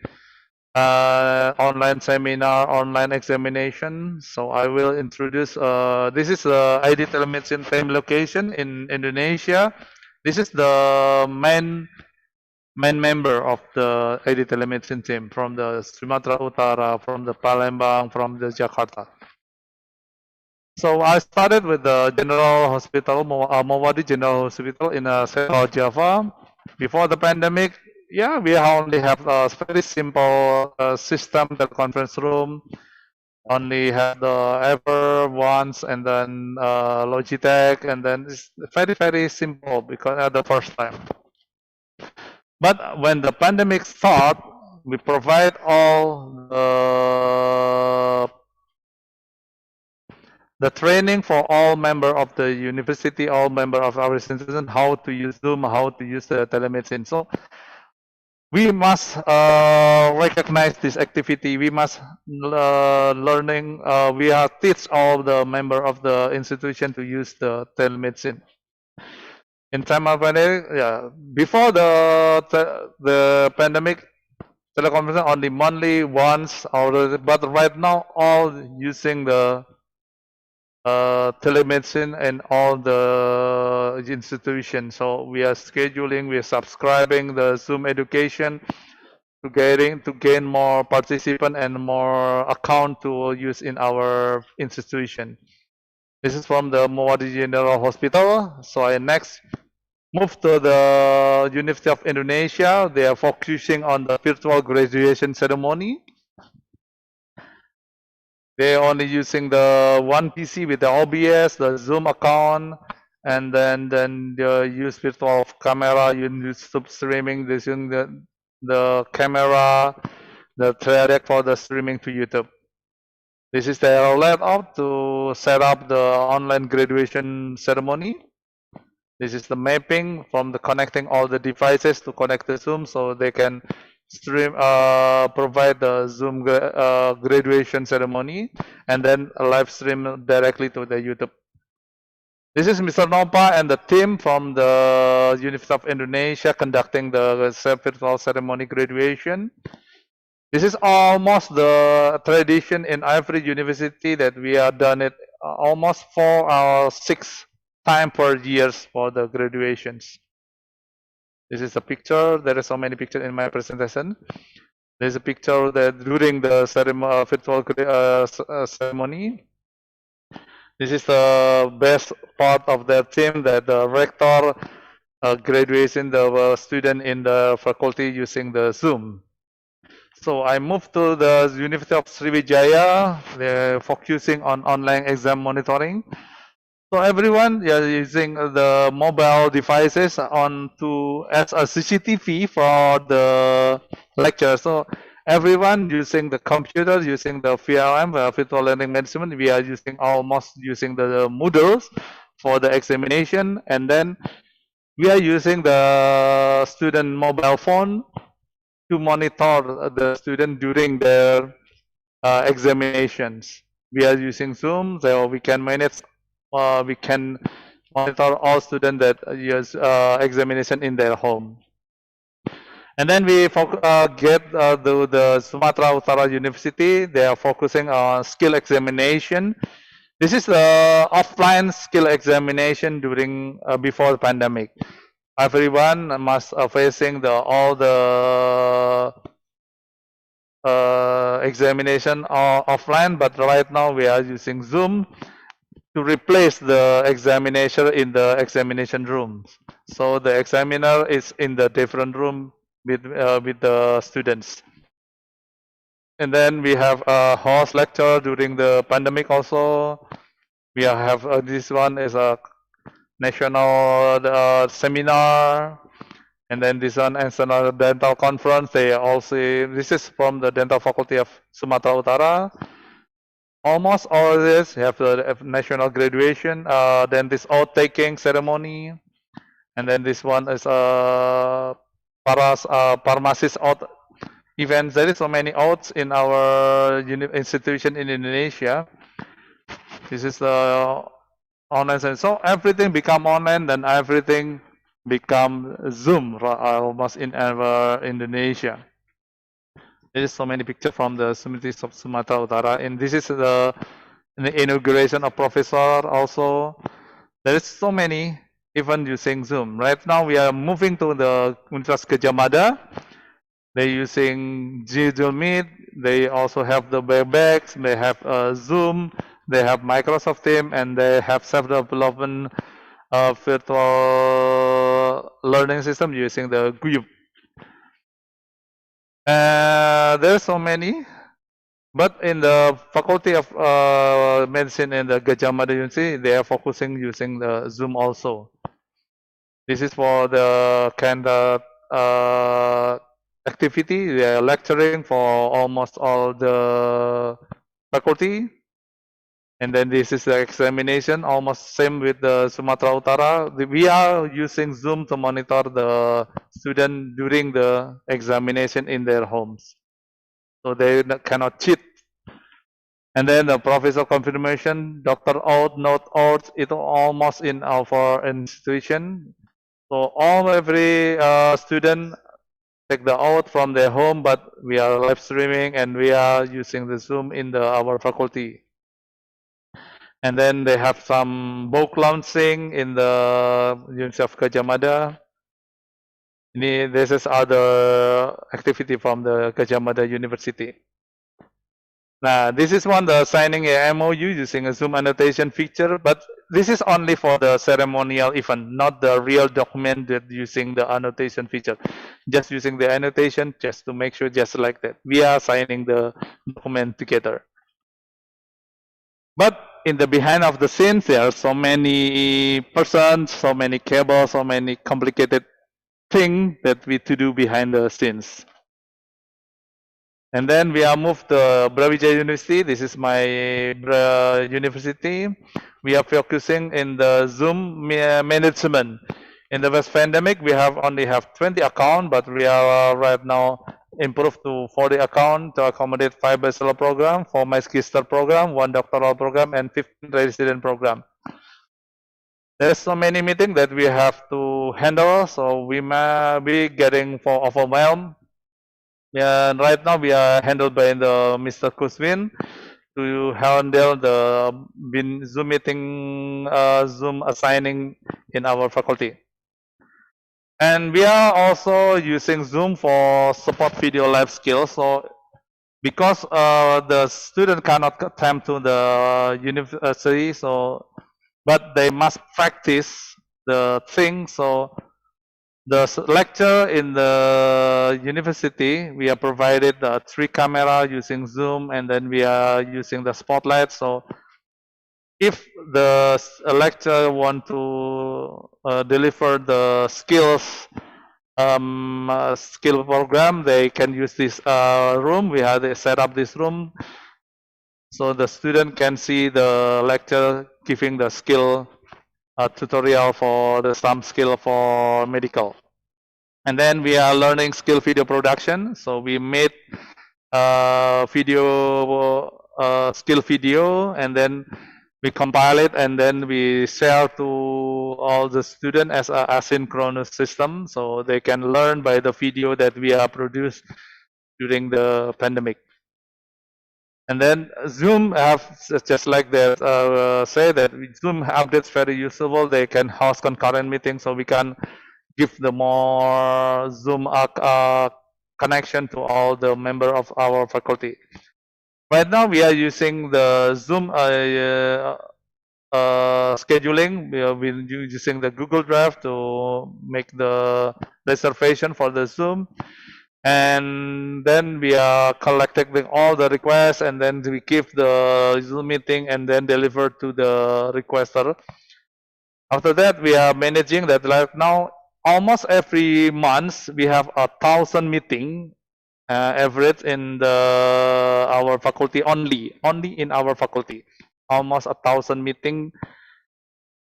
online seminar, online examination. So I will introduce, this is the ID Telemedicine team location in Indonesia. This is the main member of the ID Telemedicine team from the Sumatera Utara, from the Palembang, from the Jakarta. So I started with the General Hospital, Mowadi General Hospital in South Java. Before the pandemic, yeah, we only have a very simple system, the conference room. Only have the Ever once, and then Logitech, and then it's very simple because at the first time. But when the pandemic started, we provide all the training for all member of the university, all member of our institution, how to use Zoom, how to use the telemedicine. So we must recognize this activity. We must learning. We are teach all the member of the institution to use the telemedicine. In time of pandemic, yeah, before the pandemic, teleconference only monthly once, or but right now all using the telemedicine and all the institutions. So we are scheduling, we are subscribing the Zoom education to gain more participant and more account to use in our institution. This is from the Mowadi General Hospital. So I next move to the University of Indonesia. They are focusing on the virtual graduation ceremony. They're only using the one PC with the OBS, the Zoom account, and then they use virtual camera, YouTube streaming, they using the camera, the thread for the streaming to YouTube. This is their laptop to set up the online graduation ceremony. This is the mapping from the connecting all the devices to connect the Zoom so they can stream, provide the Zoom graduation ceremony and then a live stream directly to the YouTube. This is Mr. Nopa and the team from the University of Indonesia conducting the virtual ceremony graduation. This is almost the tradition in every university that we have done it almost 4 or 6 times per year for the graduations. This is a picture. There are so many pictures in my presentation. There's a picture that during the ceremony, virtual ceremony. This is the best part of the team that the rector graduation the student in the faculty using the Zoom. So I moved to the University of Sriwijaya. They're focusing on online exam monitoring. So everyone is using the mobile devices as a CCTV for the lecture. So everyone using the computer, using the VLM, virtual learning management. We are using almost using the Moodles for the examination, and then we are using the student mobile phone to monitor the student during their examinations. We are using Zoom, so we can manage. We can monitor all students that use examination in their home. And then we get the Sumatera Utara University. They are focusing on skill examination. This is the offline skill examination during before the pandemic. Everyone must facing all the examination offline, but right now we are using Zoom to replace the examination in the examination rooms. So the examiner is in the different room with the students. And then we have a host lecture during the pandemic also. We have this one is a national seminar. And then this one is another dental conference. They also, this is from the dental faculty of Sumatera Utara. Almost all of this have the national graduation, then this oath taking ceremony, and then this one is pharmacist oath events. There is so many oaths in our institution in Indonesia. This is the online, so everything become online, then everything become Zoom almost in our Indonesia. There is so many pictures from the Symposium of Sumatra Utara, and this is the inauguration of professor also. There is so many, even using Zoom. Right now we are moving to the Universitas Gadjah Mada. They're using Google Meet. They also have the Webex. They have Zoom. They have Microsoft Teams, and they have self-development virtual learning system using the Group. There's so many, but in the Faculty of Medicine in the Gadjah Mada University, they are focusing using the Zoom also. This is for the kind of activity. They are lecturing for almost all the faculty. And then this is the examination, almost same with the Sumatra Utara. We are using Zoom to monitor the student during the examination in their homes. So they cannot cheat. And then the professor confirmation, doctor out, note out, it almost in our institution. So every student take the out from their home, but we are live streaming and we are using the Zoom in our faculty. And then they have some book launching in the University of Gadjah Mada. This is other activity from the Gadjah Mada University. Now, this is one, the signing a MOU using a Zoom annotation feature, but this is only for the ceremonial event, not the real document that using the annotation feature. Just using the annotation just to make sure, just like that. We are signing the document together. But in the behind of the scenes, there are so many persons, so many cables, so many complicated things that we to do behind the scenes. And then we are moved to Brawijaya University. This is my university. We are focusing in the Zoom management. In the West pandemic, we only have 20 accounts, but we are right now improved to 40 accounts to accommodate 5 bachelor program, 4 magister program, 1 doctoral program, and 15 resident program. There's so many meetings that we have to handle, so we may be getting overwhelmed. And right now we are handled by the Mr. Kuswin to handle the Zoom meeting, Zoom assigning in our faculty. And we are also using Zoom for support video live skills. So because the student cannot come to the university, but they must practice the thing. So the lecture in the university, we are provided 3 camera using Zoom, and then we are using the spotlight. So if the lecturer want to deliver the skills skill program, they can use this room. We have set up this room so the student can see the lecturer giving the skill tutorial for some skill for medical. And then we are learning skill video production. So we made skill video, and then we compile it, and then we share to all the students as an asynchronous system, so they can learn by the video that we are produced during the pandemic. And then Zoom have, just like they say that Zoom updates very usable. They can host concurrent meetings, so we can give the more Zoom connection to all the members of our faculty. Right now we are using the Zoom scheduling. We are using the Google Drive to make the reservation for the Zoom. And then we are collecting all the requests, and then we give the Zoom meeting and then deliver to the requester. After that, we are managing that. Right now, almost every month we have 1,000 meeting average in our faculty, only in our faculty, almost 1,000 meeting.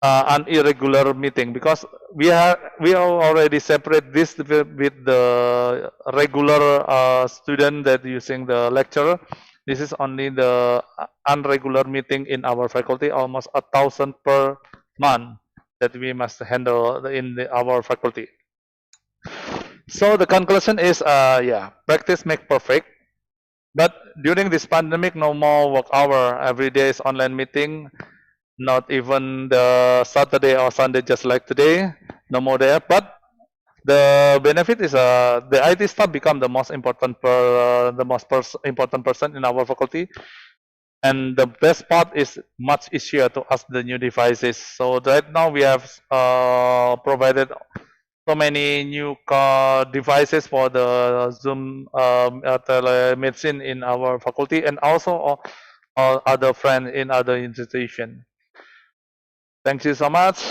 An irregular meeting, because we are already separate this with the regular student that using the lecturer. This is only the unregular meeting in our faculty, almost 1,000 per month that we must handle in our faculty. So the conclusion is, practice make perfect. But during this pandemic, no more work hour. Every day is online meeting. Not even the Saturday or Sunday, just like today. No more there. But the benefit is the IT staff become the most important important person in our faculty. And the best part is much easier to ask the new devices. So right now we have provided so many new devices for the Zoom telemedicine in our faculty, and also all other friends in other institutions. Thank you so much.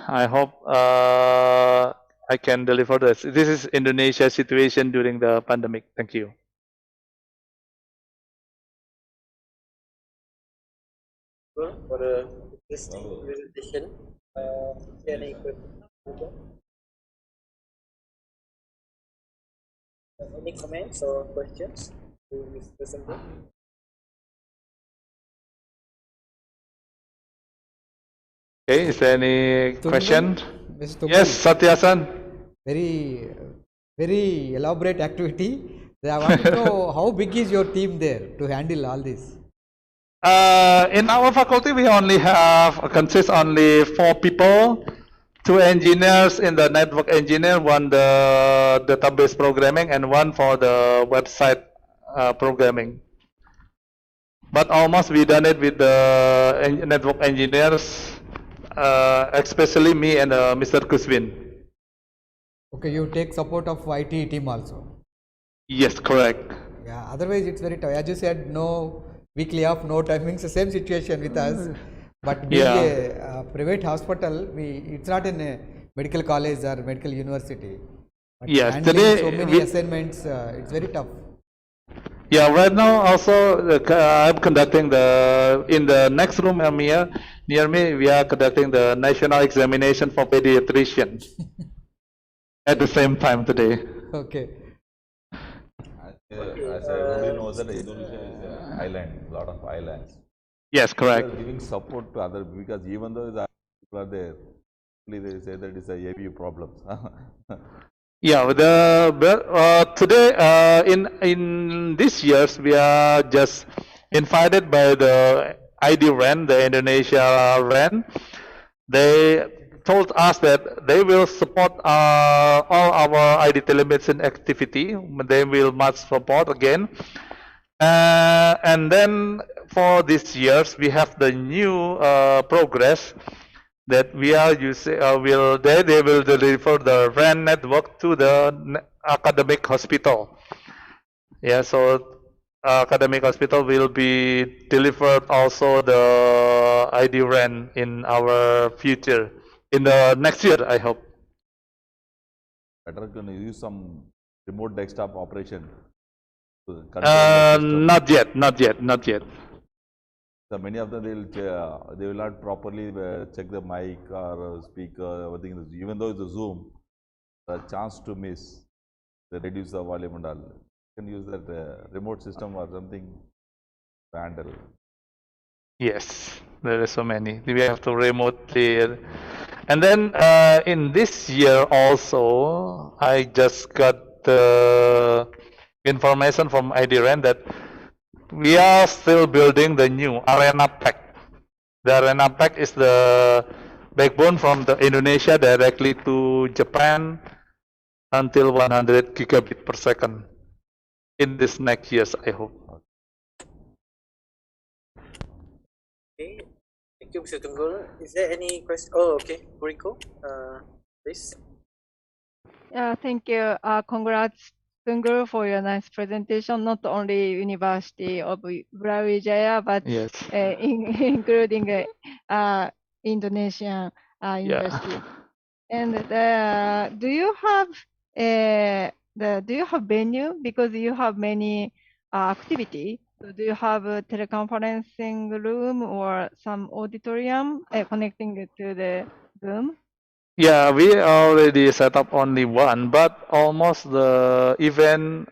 I hope I can deliver this. This is Indonesia's situation during the pandemic. Thank you. For the interesting presentation. Is there any comments or questions to Mr. Sundar? Okay, is there any question? Mr. Yes, Satyasan. Very elaborate activity. I want to know how big is your team there to handle all this? In our faculty, we only consist only 4 people, 2 engineers in the network engineer, 1 the database programming, and 1 for the website programming. But almost we done it with the network engineers, especially me and Mr. Kuswin. Okay, you take support of IT team also. Yes, correct. Yeah, otherwise it's very tough. As you said, no weekly off, no timings. The same situation with us. But being a private hospital, it's not in a medical college or medical university. But yes, handling today so many assignments, it's very tough. Yeah, right now also I'm conducting in the next room near me, we are conducting the national examination for pediatrician at the same time today. Okay. As everybody knows that Indonesia is an island, a lot of islands. Yes, correct. We are giving support to other, because even though the people are there, they say that it's a AV problems. Yeah, today in this years we are just invited by the ID RAN, the Indonesia RAN. They told us that they will support all our ID telemedicine activity. They will much support again. And then for this years we have the new progress that we are using. They will deliver the RAN network to the academic hospital. Yeah, so academic hospital will be delivered also the ID RAN in our future, in the next year, I hope. Better can use some remote desktop operation to control the system. Not yet. So many of them they will not properly check the mic or speaker, everything. Even though it's a Zoom, the chance to miss, they reduce the volume and all. You can use that remote system or something to handle. Yes, there are so many. We have to remotely. And then in this year also, I just got the information from IDRAN that we are still building the new Arena Pack. The Arena Pack is the backbone from the Indonesia directly to Japan until 100 gigabit per second in this next years, I hope. Okay, thank you, Mr. Tunggul. Is there any question? Oh, okay, Rico, please. Thank you. Congrats, Tunggul, for your nice presentation. Not only University of Brawijaya, but yes, including Indonesian university. And do you have venue, because you have many activity? So do you have a teleconferencing room or some auditorium connecting to the Zoom? Yeah, we already set up only one, but almost the event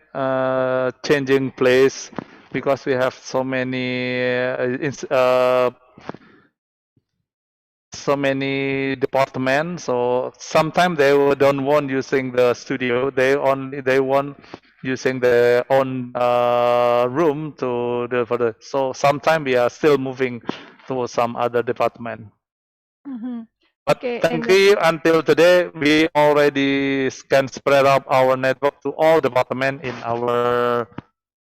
changing place because we have so many departments. So sometimes they don't want using the studio. They want using their own room to do for the. So sometimes we are still moving to some other department. Mhm. But Okay, and thankfully, until today, we already can spread out our network to all departments in our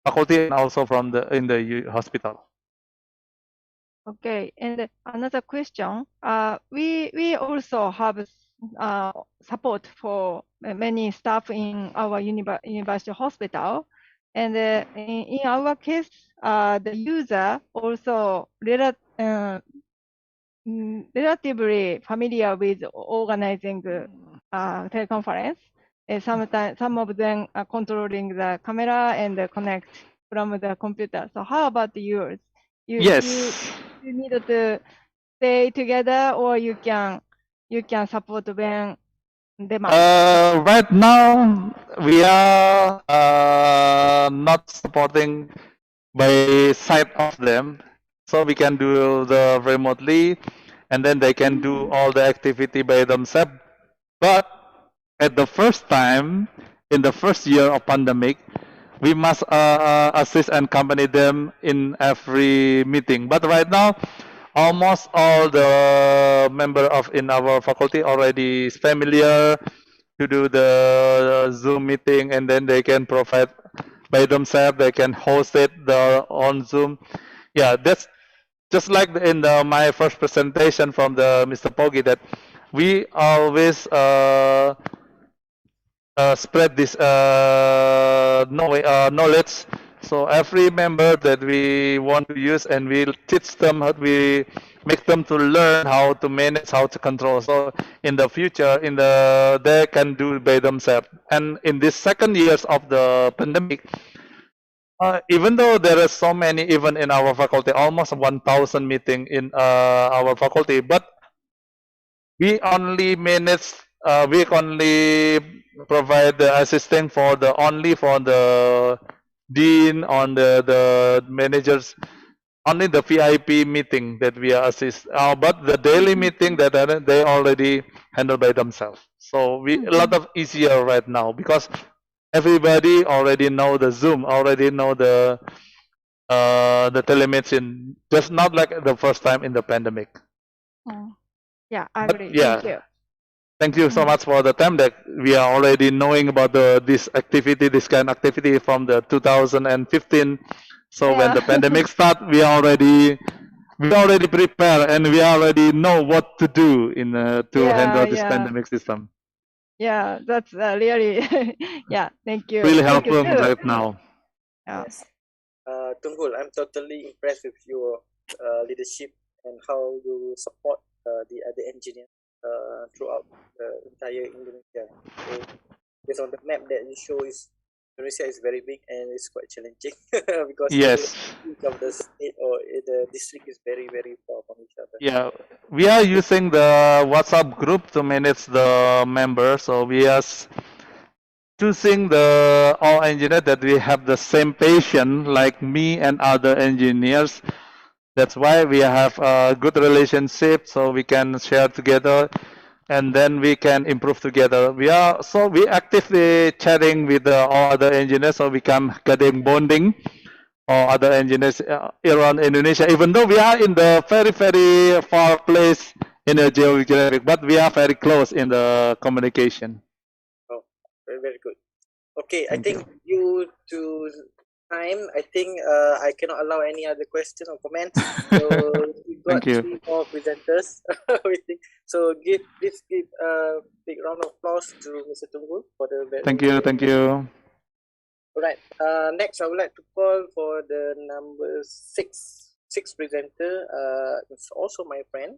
faculty and also from the in the hospital. okay, and another question. We also have support for many staff in our university hospital, and in our case, the user also relatively familiar with organizing teleconference. Sometimes some of them are controlling the camera and connect from the computer. So how about yours? Yes. You need to stay together, or you can support when demand. Right now, we are not supporting by side of them, so we can do the remotely, and then they can do all the activity by themselves. But at the first time, in the first year of pandemic, we must assist and accompany them in every meeting. But right now, almost all the member of in our faculty already is familiar to do the Zoom meeting, and then they can provide by themselves. They can host it on Zoom. Yeah, that's just like in my first presentation from the Mr. Pogi, that we always spread this knowledge. So every member that we want to use, and we'll teach them how we make them to learn how to manage, how to control. So in the future, they can do by themselves. And in this second years of the pandemic, even though there are so many, even in our faculty, almost 1,000 meeting in our faculty, but we only manage, we only provide the assistant for the dean on the managers, only the VIP meeting that we assist. But the daily meeting that they already handle by themselves. So we a lot of easier right now because everybody already know the Zoom, already know the telemedicine. Just not like the first time in the pandemic. Yeah, I But agree. yeah. Thank you. Thank you so much for the time that we are already knowing about this activity, this kind of activity from the 2015. So when the pandemic start, we already prepare and we already know what to do in to handle this pandemic system. Yeah, that's really yeah. Thank you. Really Thank you helpful too. right now. Yeah. Yes. Tunggul, I'm totally impressed with your leadership and how you support the other engineers throughout the entire Indonesia. So based on the map that you show, Indonesia is very big and it's quite challenging because Yes. each of the state or the district is very far from each other. Yeah, we are using the WhatsApp group to manage the members. So we are choosing the all engineers that we have the same patient like me and other engineers. That's why we have a good relationship, so we can share together, and then we can improve together. We actively chatting with all other engineers, so we can getting bonding or other engineers around Indonesia. Even though we are in the very far place in the geographic, but we are very close in the communication. Oh, very good. Okay, I think due to time, I think I cannot allow any other question or comments. So we've got Thank you. 3 more presenters waiting. So please give a big round of applause to Mr. Tunggul for the Thank you. Alright. Next, I would like to call for the number six presenter. It's also my friend,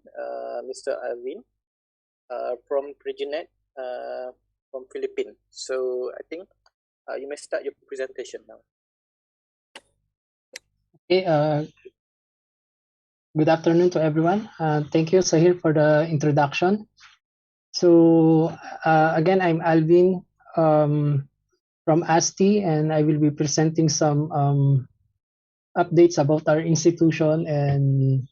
Mr. Alvin, from Preginet, from Philippines. So I think you may start your presentation now. Okay, good afternoon to everyone. Thank you, Sahir, for the introduction. So again, I'm Alvin from ASTI, and I will be presenting some updates about our institution and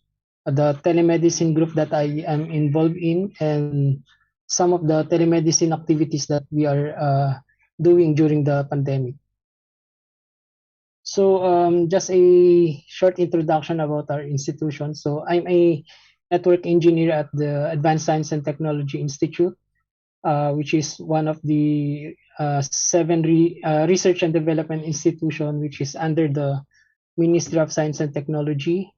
the telemedicine group that I am involved in, and some of the telemedicine activities that we are doing during the pandemic. So just a short introduction about our institution. So I'm a network engineer at the Advanced Science and Technology Institute, which is one of the seven research and development institution which is under the Ministry of Science and Technology,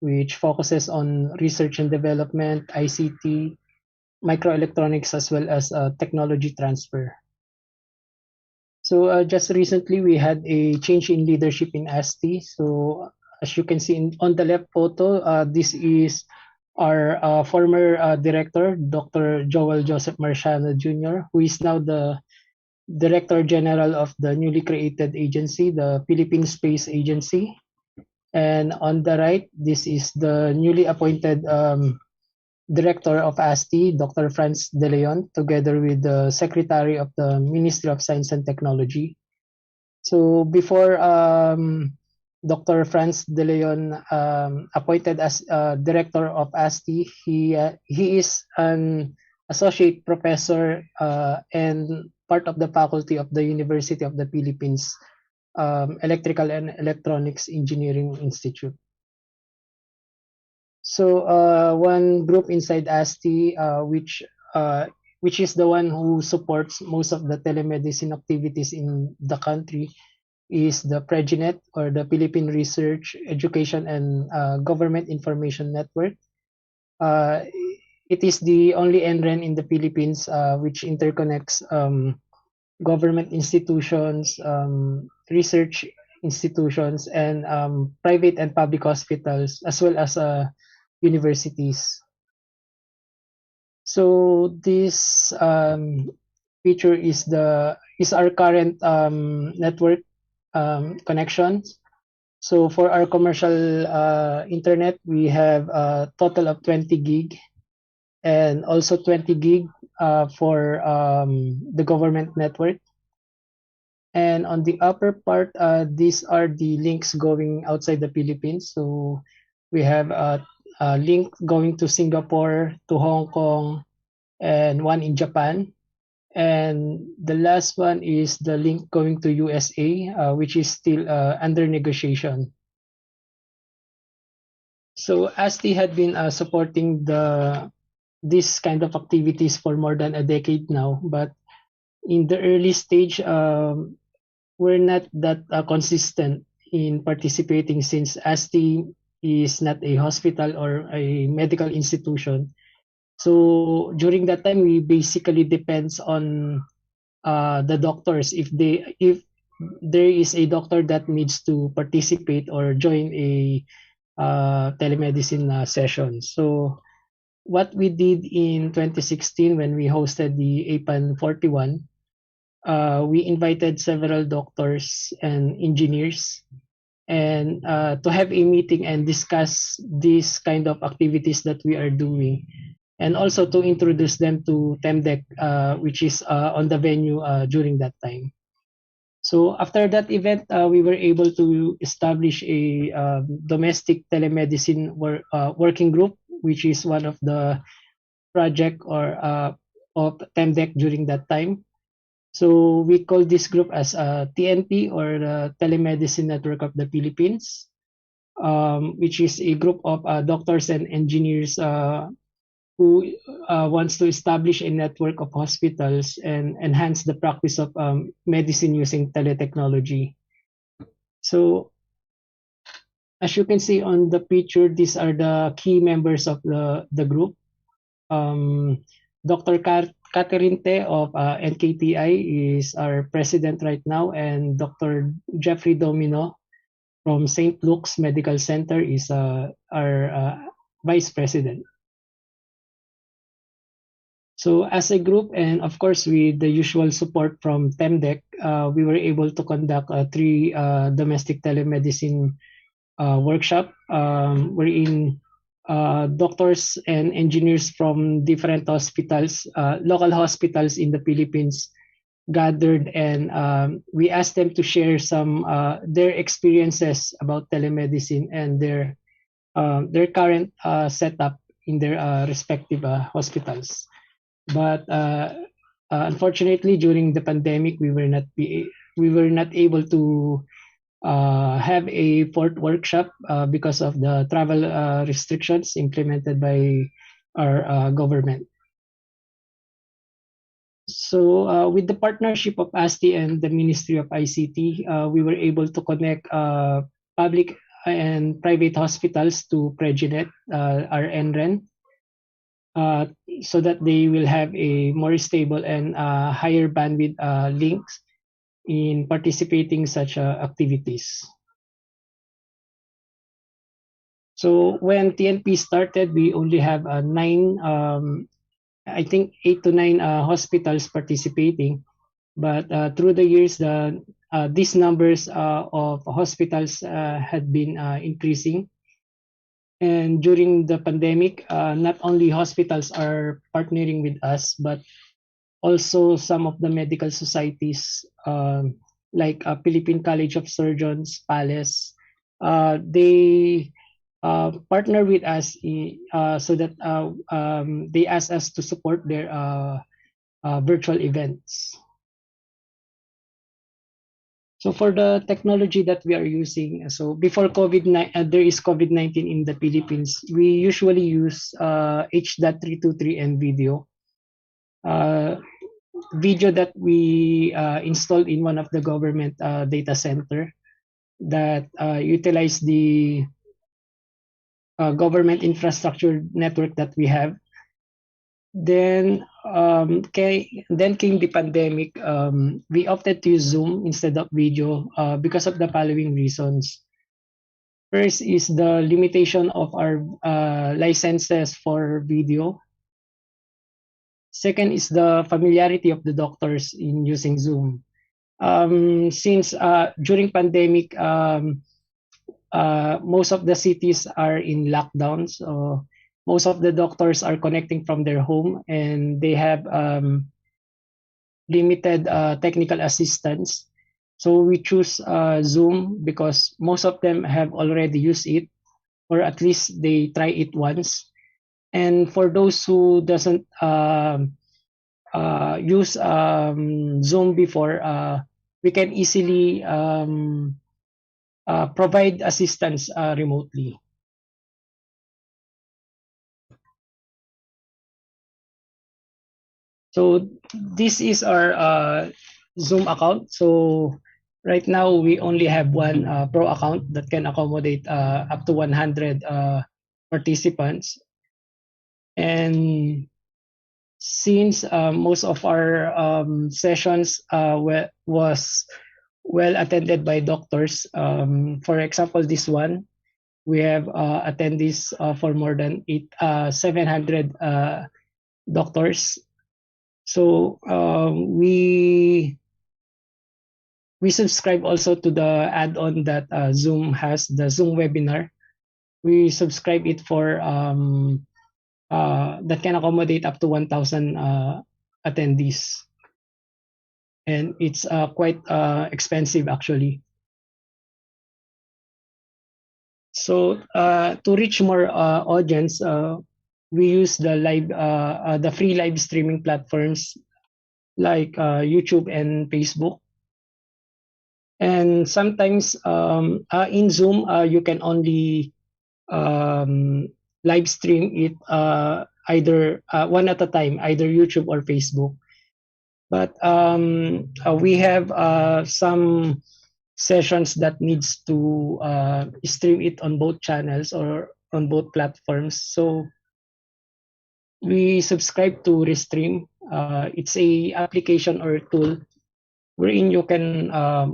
which focuses on research and development, ICT, microelectronics, as well as technology transfer. So just recently, we had a change in leadership in ASTI. So as you can see on the left photo, this is our former director, Dr. Joel Joseph Marciano Jr., who is now the Director General of the newly created agency, the Philippine Space Agency. And on the right, this is the newly appointed Director of ASTI, Dr. Franz De Leon, together with the Secretary of the Ministry of Science and Technology. So before Dr. Franz De Leon appointed as Director of ASTI, he is an Associate Professor and part of the faculty of the University of the Philippines Electrical and Electronics Engineering Institute. So one group inside ASTI, which is the one who supports most of the telemedicine activities in the country, is the PREGINET, or the Philippine Research, Education, and Government Information Network. It is the only NREN in the Philippines which interconnects government institutions, research institutions, and private and public hospitals, as well as universities. So this feature is our current network connections. So for our commercial internet, we have a total of 20 gig, and also 20 gig for the government network. And on the upper part, these are the links going outside the Philippines. So we have a link going to Singapore, to Hong Kong, and one in Japan. And the last one is the link going to USA, which is still under negotiation. So ASTI had been supporting this kind of activities for more than a decade now, but in the early stage, we're not that consistent in participating, since ASTI is not a hospital or a medical institution. So during that time, we basically depends on the doctors. If there is a doctor that needs to participate or join a telemedicine session. So what we did in 2016 when we hosted the APAN 41, we invited several doctors and engineers and to have a meeting and discuss these kind of activities that we are doing, and also to introduce them to TEMDEC, which is on the venue during that time. So after that event, we were able to establish a domestic telemedicine working group, which is one of the project or of TEMDEC during that time. So we call this group as TNP, or the Telemedicine Network of the Philippines, which is a group of doctors and engineers who wants to establish a network of hospitals and enhance the practice of medicine using teletechnology. So as you can see on the picture, these are the key members of the group. Dr. Catherine Te of NKTI is our president right now, and Dr. Jeffrey Domino from St. Luke's Medical Center is our vice president. So as a group, and of course with the usual support from TEMDEC, we were able to conduct 3 domestic telemedicine workshop, wherein doctors and engineers from different hospitals, local hospitals in the Philippines, gathered, and we asked them to share some their experiences about telemedicine and their current setup in their respective hospitals. But unfortunately, during the pandemic, we were not able to have a fourth workshop because of the travel restrictions implemented by our government. So with the partnership of ASTI and the Ministry of ICT, we were able to connect public and private hospitals to Preginet, our NREN, so that they will have a more stable and higher bandwidth links in participating such activities. So when TNP started, we only have I think 8 to 9 hospitals participating. But through the years, these numbers of hospitals had been increasing. And during the pandemic, not only hospitals are partnering with us, but also some of the medical societies like Philippine College of Surgeons, PALES, they partner with us so that they ask us to support their virtual events. So for the technology that we are using, so before there is COVID-19 in the Philippines, we usually use H.323 and video. Video that we installed in one of the government data center that utilize the government infrastructure network that we have. Then came the pandemic. We opted to use Zoom instead of video because of the following reasons. First is the limitation of our licenses for video. Second is the familiarity of the doctors in using Zoom. Since during pandemic, most of the cities are in lockdown, so most of the doctors are connecting from their home and they have limited technical assistance. So we choose Zoom because most of them have already used it, or at least they try it once. And for those who doesn't use Zoom before, we can easily provide assistance remotely. So this is our Zoom account. So right now we only have one Pro account that can accommodate up to 100 participants. And since most of our sessions was well attended by doctors, for example, this one, we have attendees for more than 700 doctors. So we subscribe also to the add-on that Zoom has, the Zoom webinar. We subscribe it for that can accommodate up to 1,000 attendees, and it's quite expensive actually. So to reach more audience, we use the free live streaming platforms like YouTube and Facebook. And sometimes in Zoom, you can only live stream it either one at a time, either YouTube or Facebook. But we have some sessions that needs to stream it on both channels or on both platforms. So we subscribe to Restream. It's a application or tool wherein you can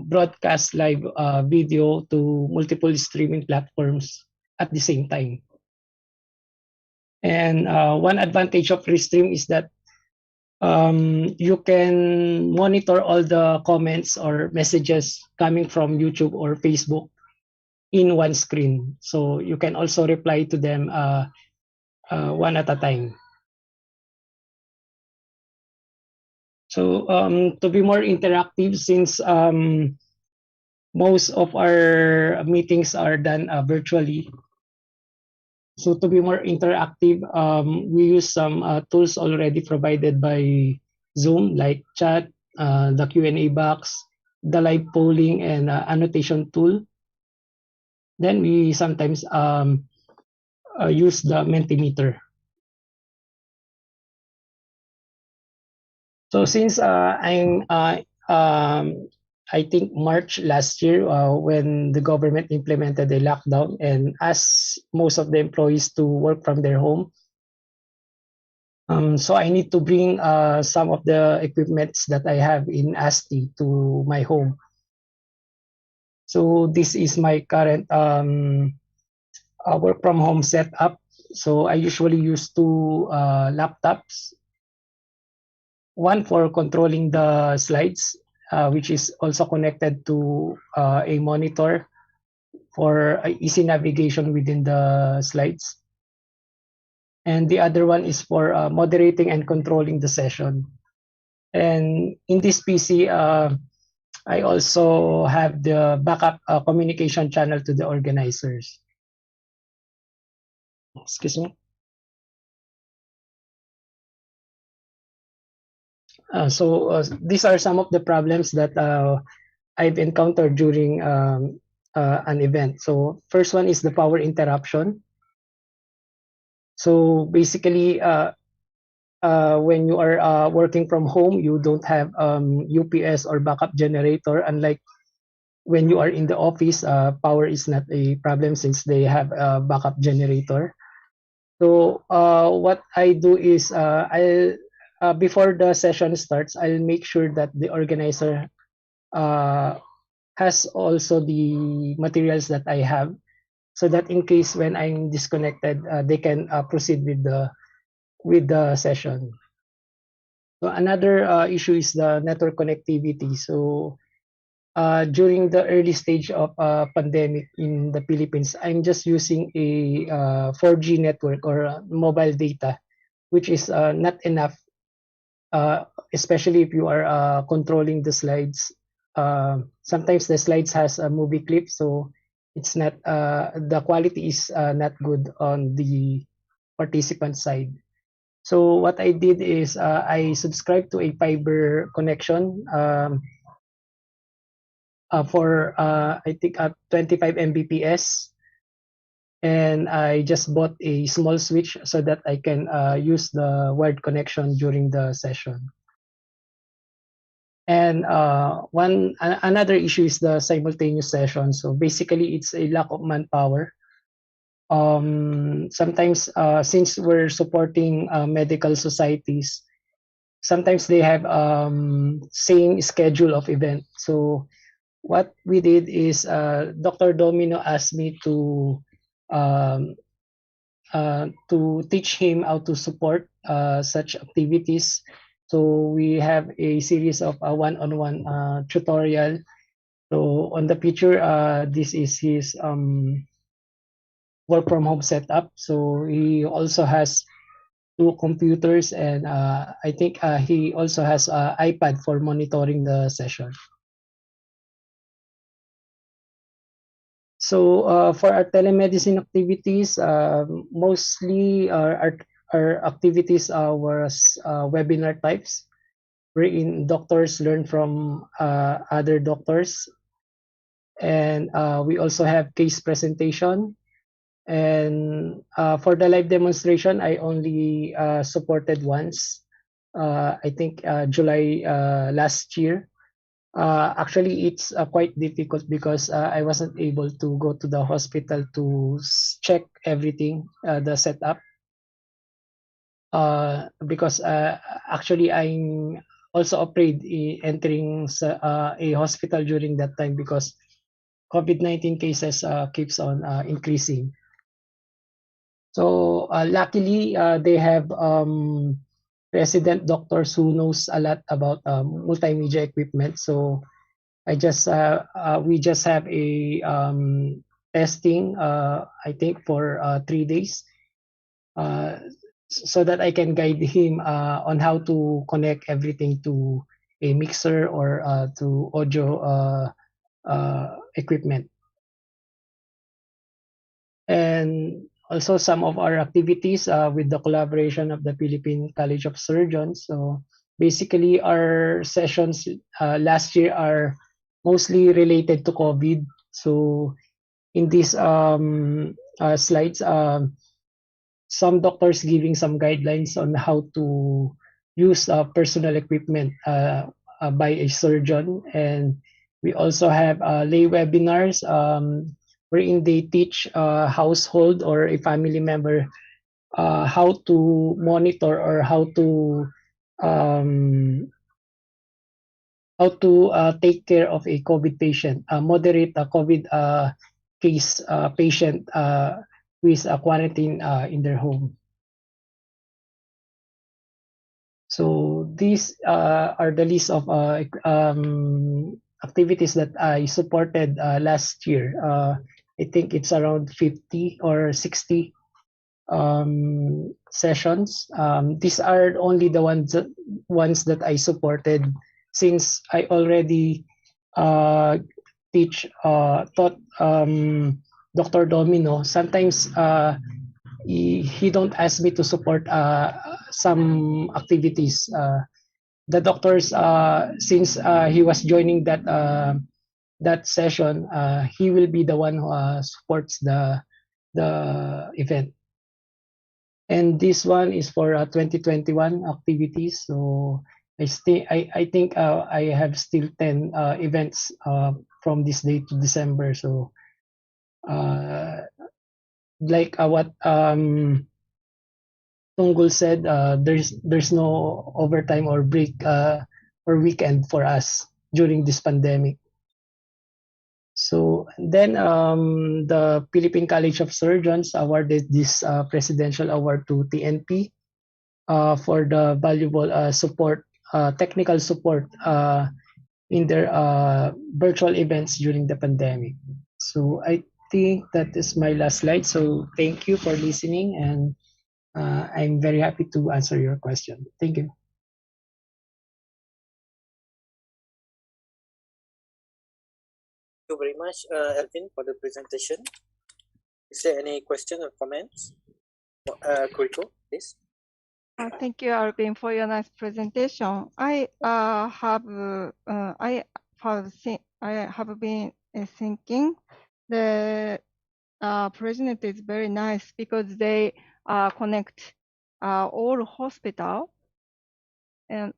broadcast live video to multiple streaming platforms at the same time. And one advantage of Restream is that you can monitor all the comments or messages coming from YouTube or Facebook in one screen. So you can also reply to them one at a time. So to be more interactive, since most of our meetings are done virtually, so to be more interactive, we use some tools already provided by Zoom, like chat, the Q&A box, the live polling and annotation tool. Then we sometimes use the Mentimeter. So since I think March last year when the government implemented a lockdown and asked most of the employees to work from their home, so I need to bring some of the equipments that I have in ASTI to my home. So this is my current work from home setup. So I usually use two laptops. One for controlling the slides, which is also connected to a monitor for easy navigation within the slides. And the other one is for moderating and controlling the session. And in this PC, I also have the backup communication channel to the organizers. Excuse me. So these are some of the problems that I've encountered during an event. So first one is the power interruption. So basically, when you are working from home, you don't have UPS or backup generator. Unlike when you are in the office, power is not a problem since they have a backup generator. So what I do is before the session starts, I'll make sure that the organizer has also the materials that I have, so that in case when I'm disconnected, they can proceed with the session. So another issue is the network connectivity. So during the early stage of pandemic in the Philippines, I'm just using a 4G network or mobile data, which is not enough, especially if you are controlling the slides. Sometimes the slides has a movie clip, so it's not the quality is not good on the participant side. So what I did is I subscribed to a fiber connection for I think 25 Mbps, and I just bought a small switch so that I can use the wired connection during the session. And another issue is the simultaneous session. So basically, it's a lack of manpower. Sometimes, since we're supporting medical societies, sometimes they have same schedule of event. So what we did is Dr. Domino asked me to teach him how to support such activities. So we have a series of one-on-one tutorial. So on the picture, this is his work from home setup. So he also has two computers, and I think he also has an iPad for monitoring the session. So for our telemedicine activities, mostly our activities was webinar types, wherein doctors learn from other doctors. And we also have case presentation. And for the live demonstration, I only supported once, I think July last year. Actually, it's quite difficult because I wasn't able to go to the hospital to check everything, the setup. Because actually, I'm also afraid entering a hospital during that time because COVID-19 cases keeps on increasing. So luckily, they have resident doctors who knows a lot about multimedia equipment. So we just have a testing, I think for 3 days, so that I can guide him on how to connect everything to a mixer or to audio equipment. And also some of our activities with the collaboration of the Philippine College of Surgeons. So basically our sessions last year are mostly related to COVID. So in these slides, some doctors giving some guidelines on how to use personal equipment by a surgeon, and we also have lay webinars wherein they teach a household or a family member how to monitor or um, how to take care of a COVID patient, moderate COVID case patient who is quarantined in their home. So these are the list of activities that I supported last year. I think it's around 50 or 60 sessions. These are only the ones that I supported, since I already taught Dr. Domino. Sometimes he don't ask me to support some activities. The doctors, since he was joining that session, he will be the one who supports the event. And this one is for 2021 activities. So I think I have still 10 events from this day to December. So like what Tunggul said, there's no overtime or break or weekend for us during this pandemic. So then the Philippine College of Surgeons awarded this presidential award to TNP for the valuable support, technical support in their virtual events during the pandemic. So I think that is my last slide. So thank you for listening, and I'm very happy to answer your question. Thank you. Thank you very much, Elvin, for the presentation. Is there any questions or comments? Kuriko, please. Thank you, Alvin, for your nice presentation. I have been thinking the president is very nice because they connect all hospital, and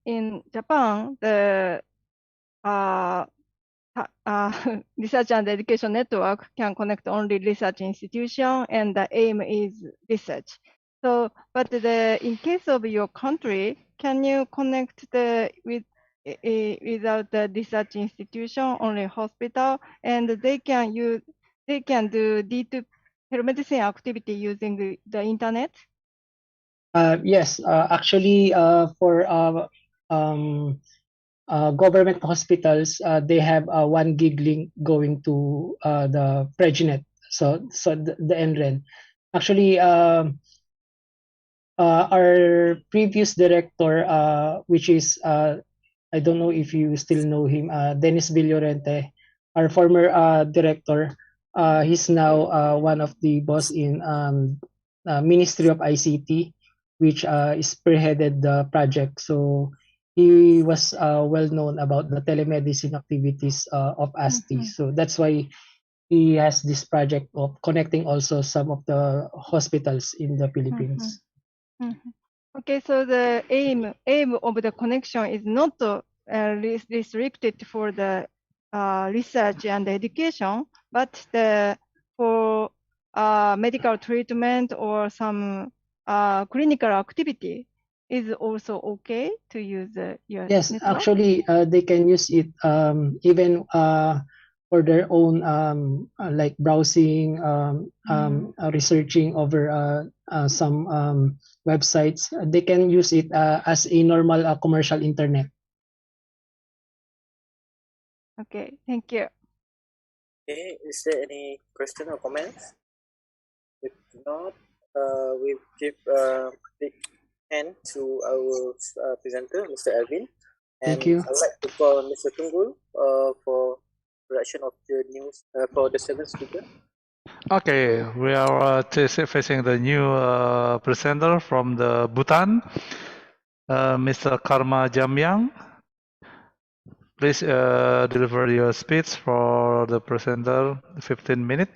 in Japan the research and education network can connect only research institution, and the aim is research. So, but in case of your country, can you connect without the research institution, only hospital, and they can do D2 telemedicine activity using the internet? Yes, actually, for government hospitals, they have 1 gig link going to the Preginet, so the NREN. Actually, our previous director, which is I don't know if you still know him, Dennis Villorente, our former director. He's now one of the boss in Ministry of ICT, which spearheaded the project. So he was well known about the telemedicine activities of ASTI. So that's why he has this project of connecting also some of the hospitals in the Philippines. Okay, so the aim of the connection is not restricted for the research and education, but for medical treatment or some clinical activity is also okay to use your Yes, network? actually, they can use it even for their own like browsing, researching over some websites. They can use it as a normal commercial internet. Okay, thank you. Okay, is there any question or comments? If not, we'll give a big hand to our presenter, Mr. Elvin. And Thank you. I'd like to call Mr. Tunggul for production of the news for the 7th speaker. Okay, we are facing the new presenter from the Bhutan, Mr. Karma Jamyang. Please deliver your speech for the presenter, 15 minutes.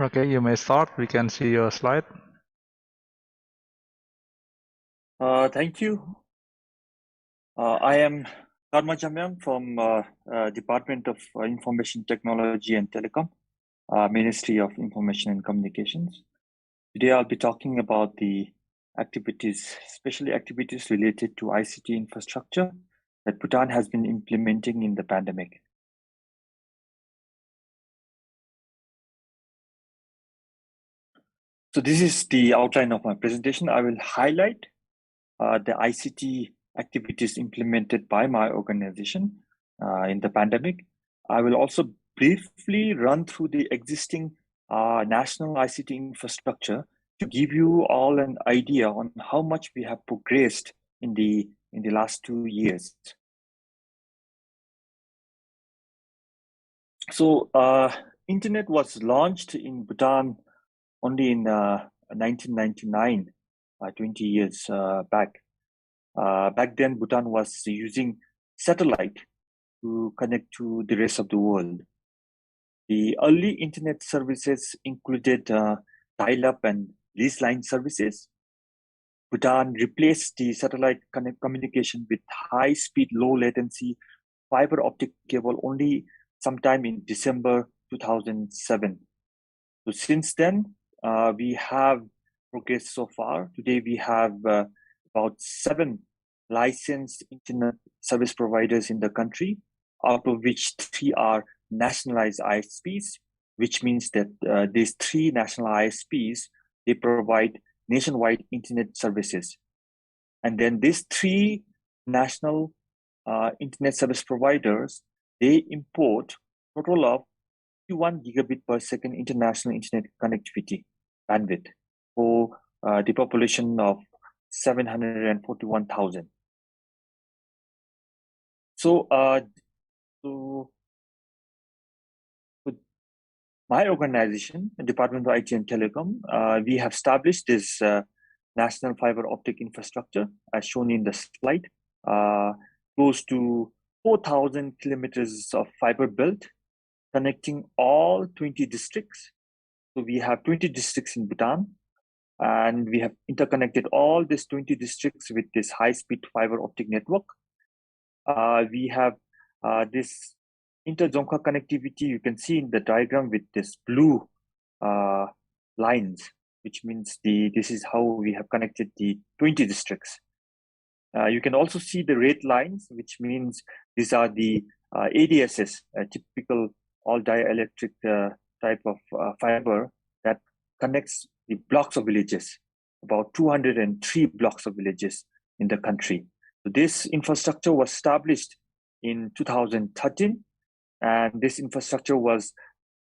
Okay, you may start. We can see your slide. Thank you. I am Karma Jamyang from Department of Information Technology and Telecom, Ministry of Information and Communications. Today I'll be talking about the activities, especially activities related to ICT infrastructure that Bhutan has been implementing in the pandemic. So this is the outline of my presentation. I will highlight the ICT activities implemented by my organization in the pandemic. I will also briefly run through the existing national ICT infrastructure to give you all an idea on how much we have progressed in the last 2 years. So internet was launched in Bhutan only in 1999, 20 years back. Back then, Bhutan was using satellite to connect to the rest of the world. The early internet services included dial-up and lease line services. Bhutan replaced the satellite communication with high-speed, low-latency fiber optic cable only sometime in December 2007. So since then, we have progressed so far. Today, we have about 7 licensed internet service providers in the country, out of which 3 are nationalized ISPs, which means that these 3 national ISPs, they provide nationwide internet services. And then these 3 national internet service providers, they import a total of 51 gigabit per second international internet connectivity bandwidth for the population of 741,000. So, with my organization, the Department of IT and Telecom, we have established this national fiber optic infrastructure, as shown in the slide. Close to 4,000 kilometers of fiber built, connecting all 20 districts. So we have 20 districts in Bhutan, and we have interconnected all these 20 districts with this high-speed fiber optic network. We have this inter-zonka connectivity. You can see in the diagram with this blue lines, which means this is how we have connected the 20 districts. You can also see the red lines, which means these are the ADSS, typical all dielectric type of fiber that connects the blocks of villages, about 203 blocks of villages in the country. So this infrastructure was established in 2013, and this infrastructure was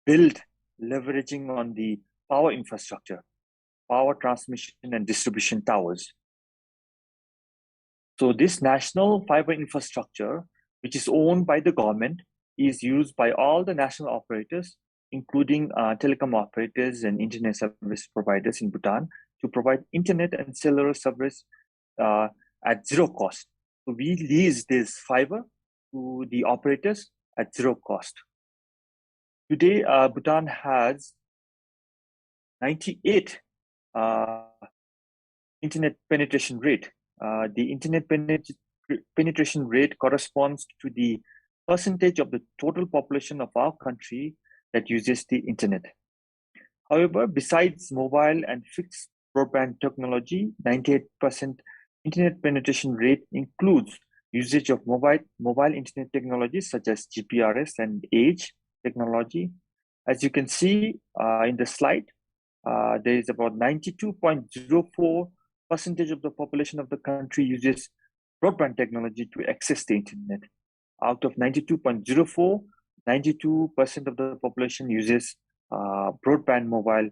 built leveraging on the power infrastructure, power transmission and distribution towers. So this national fiber infrastructure, which is owned by the government, is used by all the national operators, including telecom operators and internet service providers in Bhutan, to provide internet and cellular service at zero cost. So we lease this fiber to the operators at zero cost. Today, Bhutan has 98 internet penetration rate. The internet penetration rate corresponds to the percentage of the total population of our country that uses the internet. However, besides mobile and fixed broadband technology, 98% internet penetration rate includes usage of mobile internet technologies such as GPRS and AIG technology. As you can see in the slide, there is about 92.04% of the population of the country uses broadband technology to access the internet. Out of 92.04, 92% of the population uses broadband mobile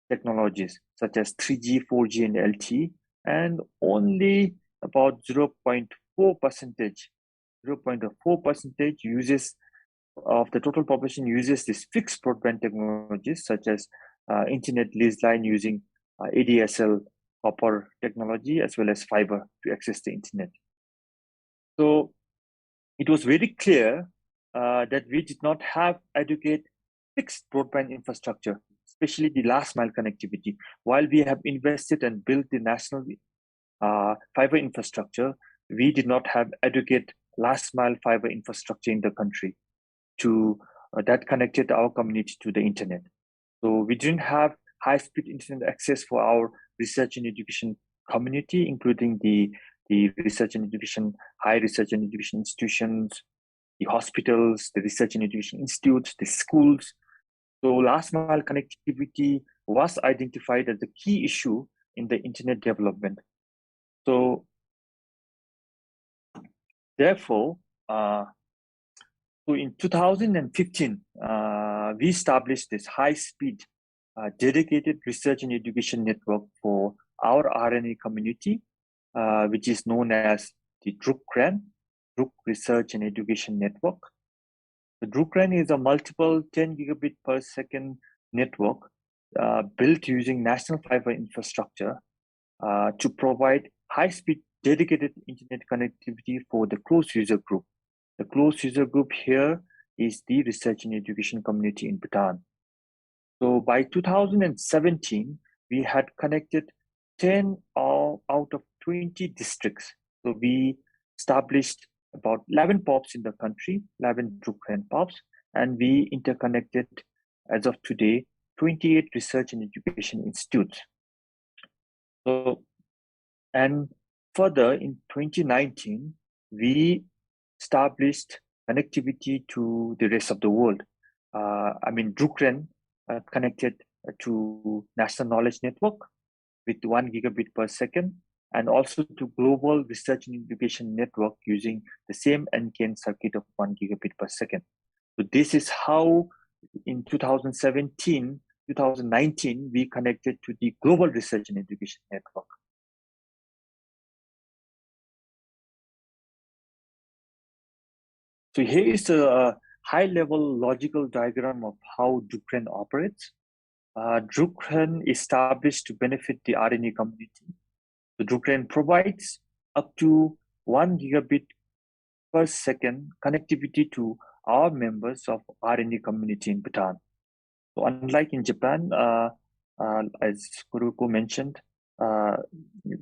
technologies such as 3G, 4G, and LTE, and only about 0.4% uses of the total population uses this fixed broadband technologies such as internet lease line using ADSL copper technology as well as fiber to access the internet. So it was very clear that we did not have adequate fixed broadband infrastructure, especially the last mile connectivity. While we have invested and built the national fiber infrastructure, we did not have adequate last mile fiber infrastructure in the country to that connected our community to the internet. So we didn't have high-speed internet access for our research and education community, including the research and education, high research and education institutions, the hospitals, the research and education institutes, the schools. So last mile connectivity was identified as the key issue in the internet development. So therefore, so in 2015, we established this high-speed dedicated research and education network for our RNA community, which is known as the DRUCRAN, Druk Research and Education Network. The DRUCRAN is a multiple 10 gigabit per second network built using national fiber infrastructure to provide high-speed dedicated internet connectivity for the closed user group. The closed user group here is the research and education community in Bhutan. So by 2017, we had connected 10 out of 20 districts. So we established about 11 POPs in the country, 11 DRUCRAN POPs, and we interconnected, as of today, 28 research and education institutes. So, and further, in 2019, we established connectivity to the rest of the world. DRUCRAN connected to National Knowledge Network with 1 gigabit per second, and also to Global Research and Education Network using the same NKN circuit of 1 gigabit per second. So this is how in 2017, 2019, we connected to the Global Research and Education Network. So here is a high-level logical diagram of how DRUCRAN operates. DRUCRAN is established to benefit the RNA community. The DRUCRAN provides up to 1 gigabit per second connectivity to our members of RNA community in Bhutan. So unlike in Japan, as Kuruko mentioned,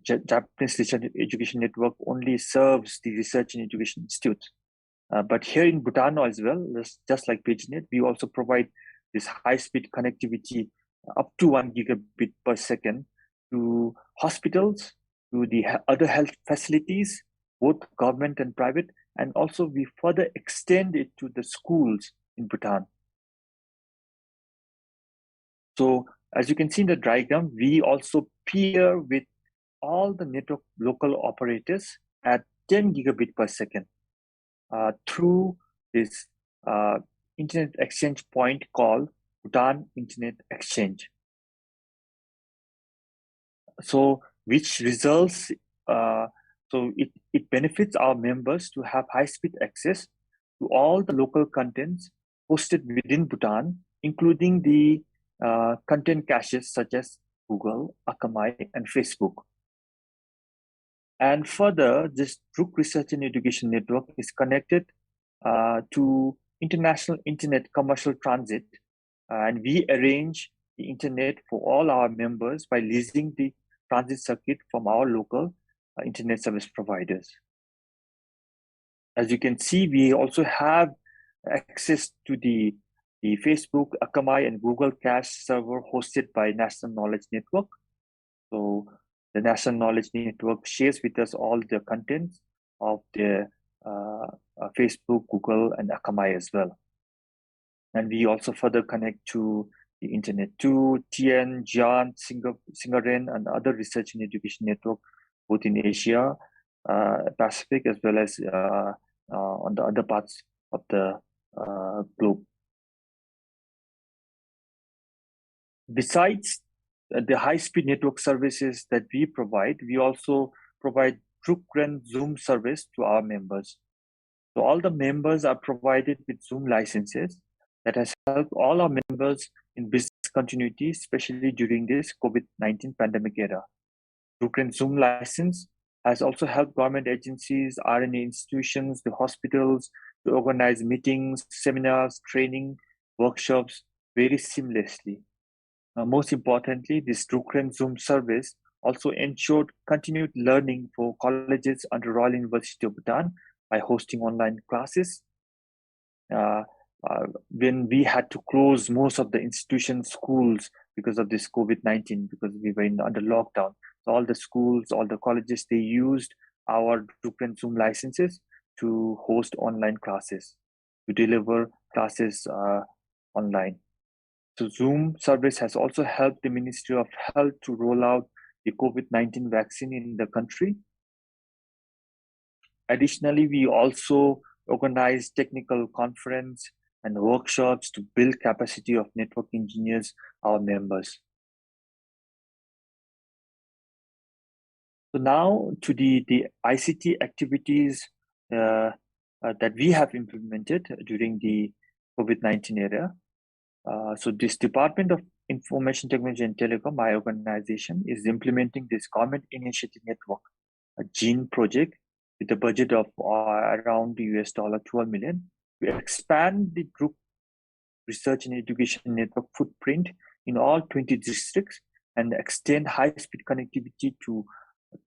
Japanese Research Education Network only serves the research and education institutes. But here in Bhutan as well, just like PageNet, we also provide this high-speed connectivity up to 1 gigabit per second to hospitals, to the other health facilities, both government and private, and also we further extend it to the schools in Bhutan. So as you can see in the diagram, we also peer with all the network local operators at 10 gigabit per second through this internet exchange point called Bhutan Internet Exchange. So which results, so it benefits our members to have high-speed access to all the local contents hosted within Bhutan, including the content caches such as Google, Akamai, and Facebook. And further, this Druk Research and Education Network is connected to international internet commercial transit, and we arrange the internet for all our members by leasing the transit circuit from our local internet service providers. As you can see, we also have access to the Facebook, Akamai, and Google cache server hosted by National Knowledge Network. So the National Knowledge Network shares with us all the contents of the Facebook, Google, and Akamai as well. And we also further connect to the internet to TN, Jian, Singaren, and other research and education network, both in Asia, Pacific, as well as on the other parts of the globe. Besides the high-speed network services that we provide, we also provide DRUCRAN Zoom service to our members. So all the members are provided with Zoom licenses that has helped all our members in business continuity, especially during this COVID-19 pandemic era. Dukrent Zoom license has also helped government agencies, R&D institutions, the hospitals to organize meetings, seminars, training, workshops very seamlessly. Most importantly, this Dukrent Zoom service also ensured continued learning for colleges under Royal University of Bhutan by hosting online classes. When we had to close most of the institution schools because of this COVID-19, because we were under lockdown. So all the schools, all the colleges, they used our Dukrent Zoom licenses to host online classes, to deliver classes online. So Zoom service has also helped the Ministry of Health to roll out the COVID-19 vaccine in the country. Additionally, we also organize technical conference and workshops to build capacity of network engineers, our members. So now to the ICT activities that we have implemented during the COVID-19 era. So this Department of Information Technology and Telecom, my organization, is implementing this Government Initiative Network, a GENE project with a budget of around $12 million to expand the group research and education network footprint in all 20 districts and extend high-speed connectivity to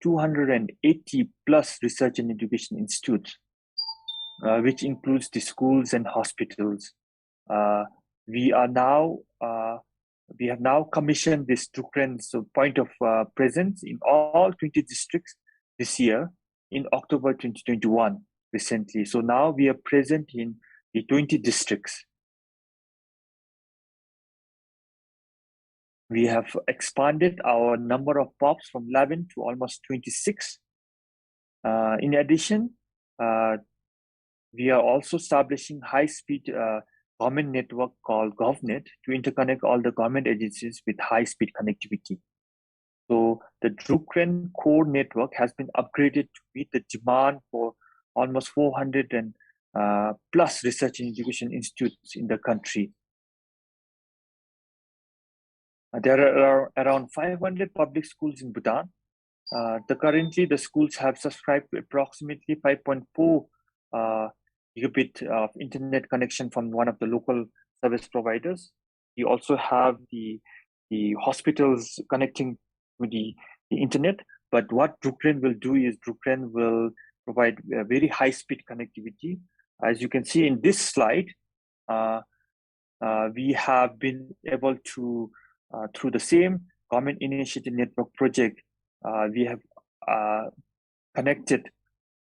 280 plus research and education institutes, which includes the schools and hospitals. We have now commissioned this Dukrent point of presence in all 20 districts this year in October 2021 recently. So now we are present in the 20 districts. We have expanded our number of POPs from 11 to almost 26. In addition, we are also establishing high-speed government network called GovNet to interconnect all the government agencies with high-speed connectivity. So the Dukrent core network has been upgraded to meet the demand for almost 400 and plus research and education institutes in the country. There are around 500 public schools in Bhutan. Currently, the schools have subscribed to approximately 5.4 gigabit of internet connection from one of the local service providers. We also have the hospitals connecting to the internet. But what Dukrent will do is Dukrent will provide a very high-speed connectivity. As you can see in this slide, we have been able to, through the same Government Initiative Network project, we have connected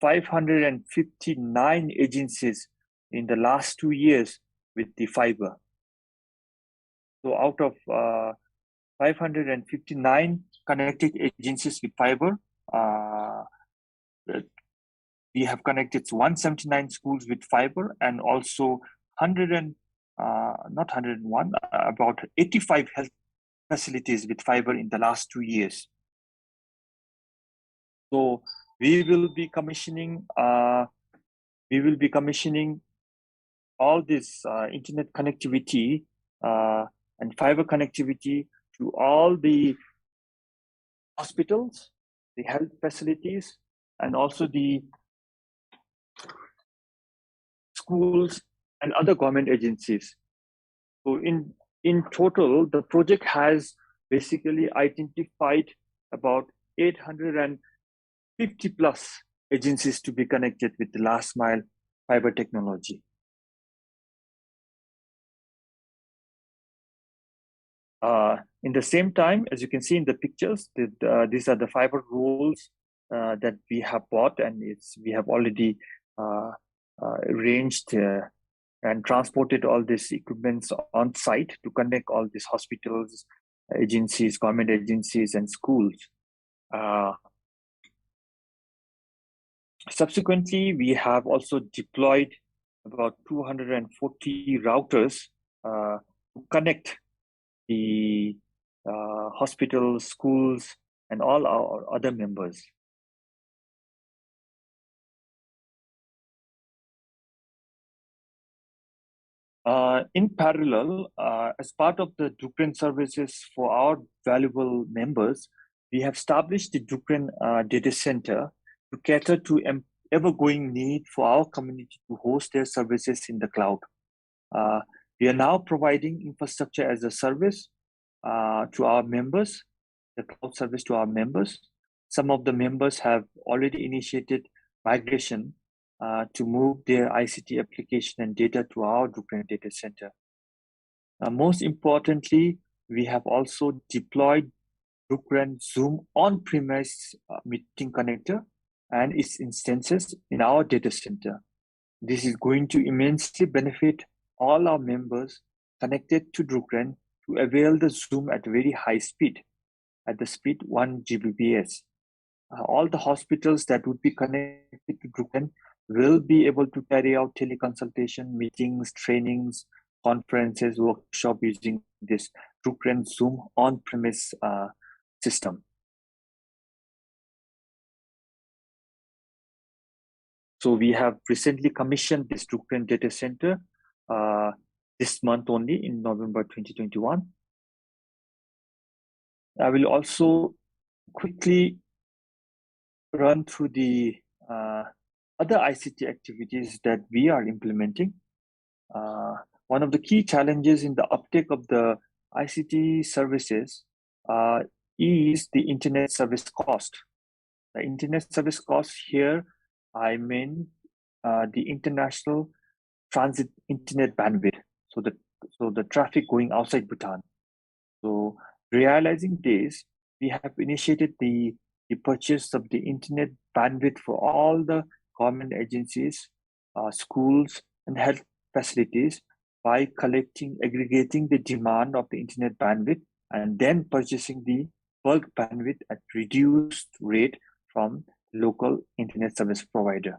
559 agencies in the last 2 years with the fiber. So out of 559 connected agencies with fiber, we have connected 179 schools with fiber and also about 85 health facilities with fiber in the last 2 years. So we will be commissioning all this internet connectivity and fiber connectivity to all the hospitals, the health facilities, and also the schools and other government agencies. So in total, the project has basically identified about 850 plus agencies to be connected with the last mile fiber technology. In the same time, as you can see in the pictures, these are the fiber rolls that we have bought, and we have already arranged and transported all these equipments on site to connect all these hospitals, agencies, government agencies, and schools. Subsequently, we have also deployed about 240 routers to connect the hospitals, schools, and all our other members. In parallel, as part of the Dukrent services for our valuable members, we have established the Dukran Data Center to cater to ever-growing need for our community to host their services in the cloud. We are now providing infrastructure as a service to our members, the cloud service to our members. Some of the members have already initiated migration to move their ICT application and data to our Dukran Data Center. Most importantly, we have also deployed Dukran Zoom on-premise meeting connector and its instances in our data center. This is going to immensely benefit all our members connected to Dukran to avail the Zoom at very high speed, at the speed 1 Gbps. All the hospitals that would be connected to Dukran will be able to carry out teleconsultation, meetings, trainings, conferences, workshop using this Dukran Zoom on-premise system. So we have recently commissioned this Dukran data center this month only in November 2021. I will also quickly run through the other ICT activities that we are implementing. One of the key challenges in the uptake of the ICT services is the internet service cost. The internet service cost here, I mean the international transit internet bandwidth. So the traffic going outside Bhutan. So realizing this, we have initiated the purchase of the internet bandwidth for all the government agencies, schools, and health facilities by aggregating the demand of the internet bandwidth and then purchasing the bulk bandwidth at reduced rate from local internet service provider.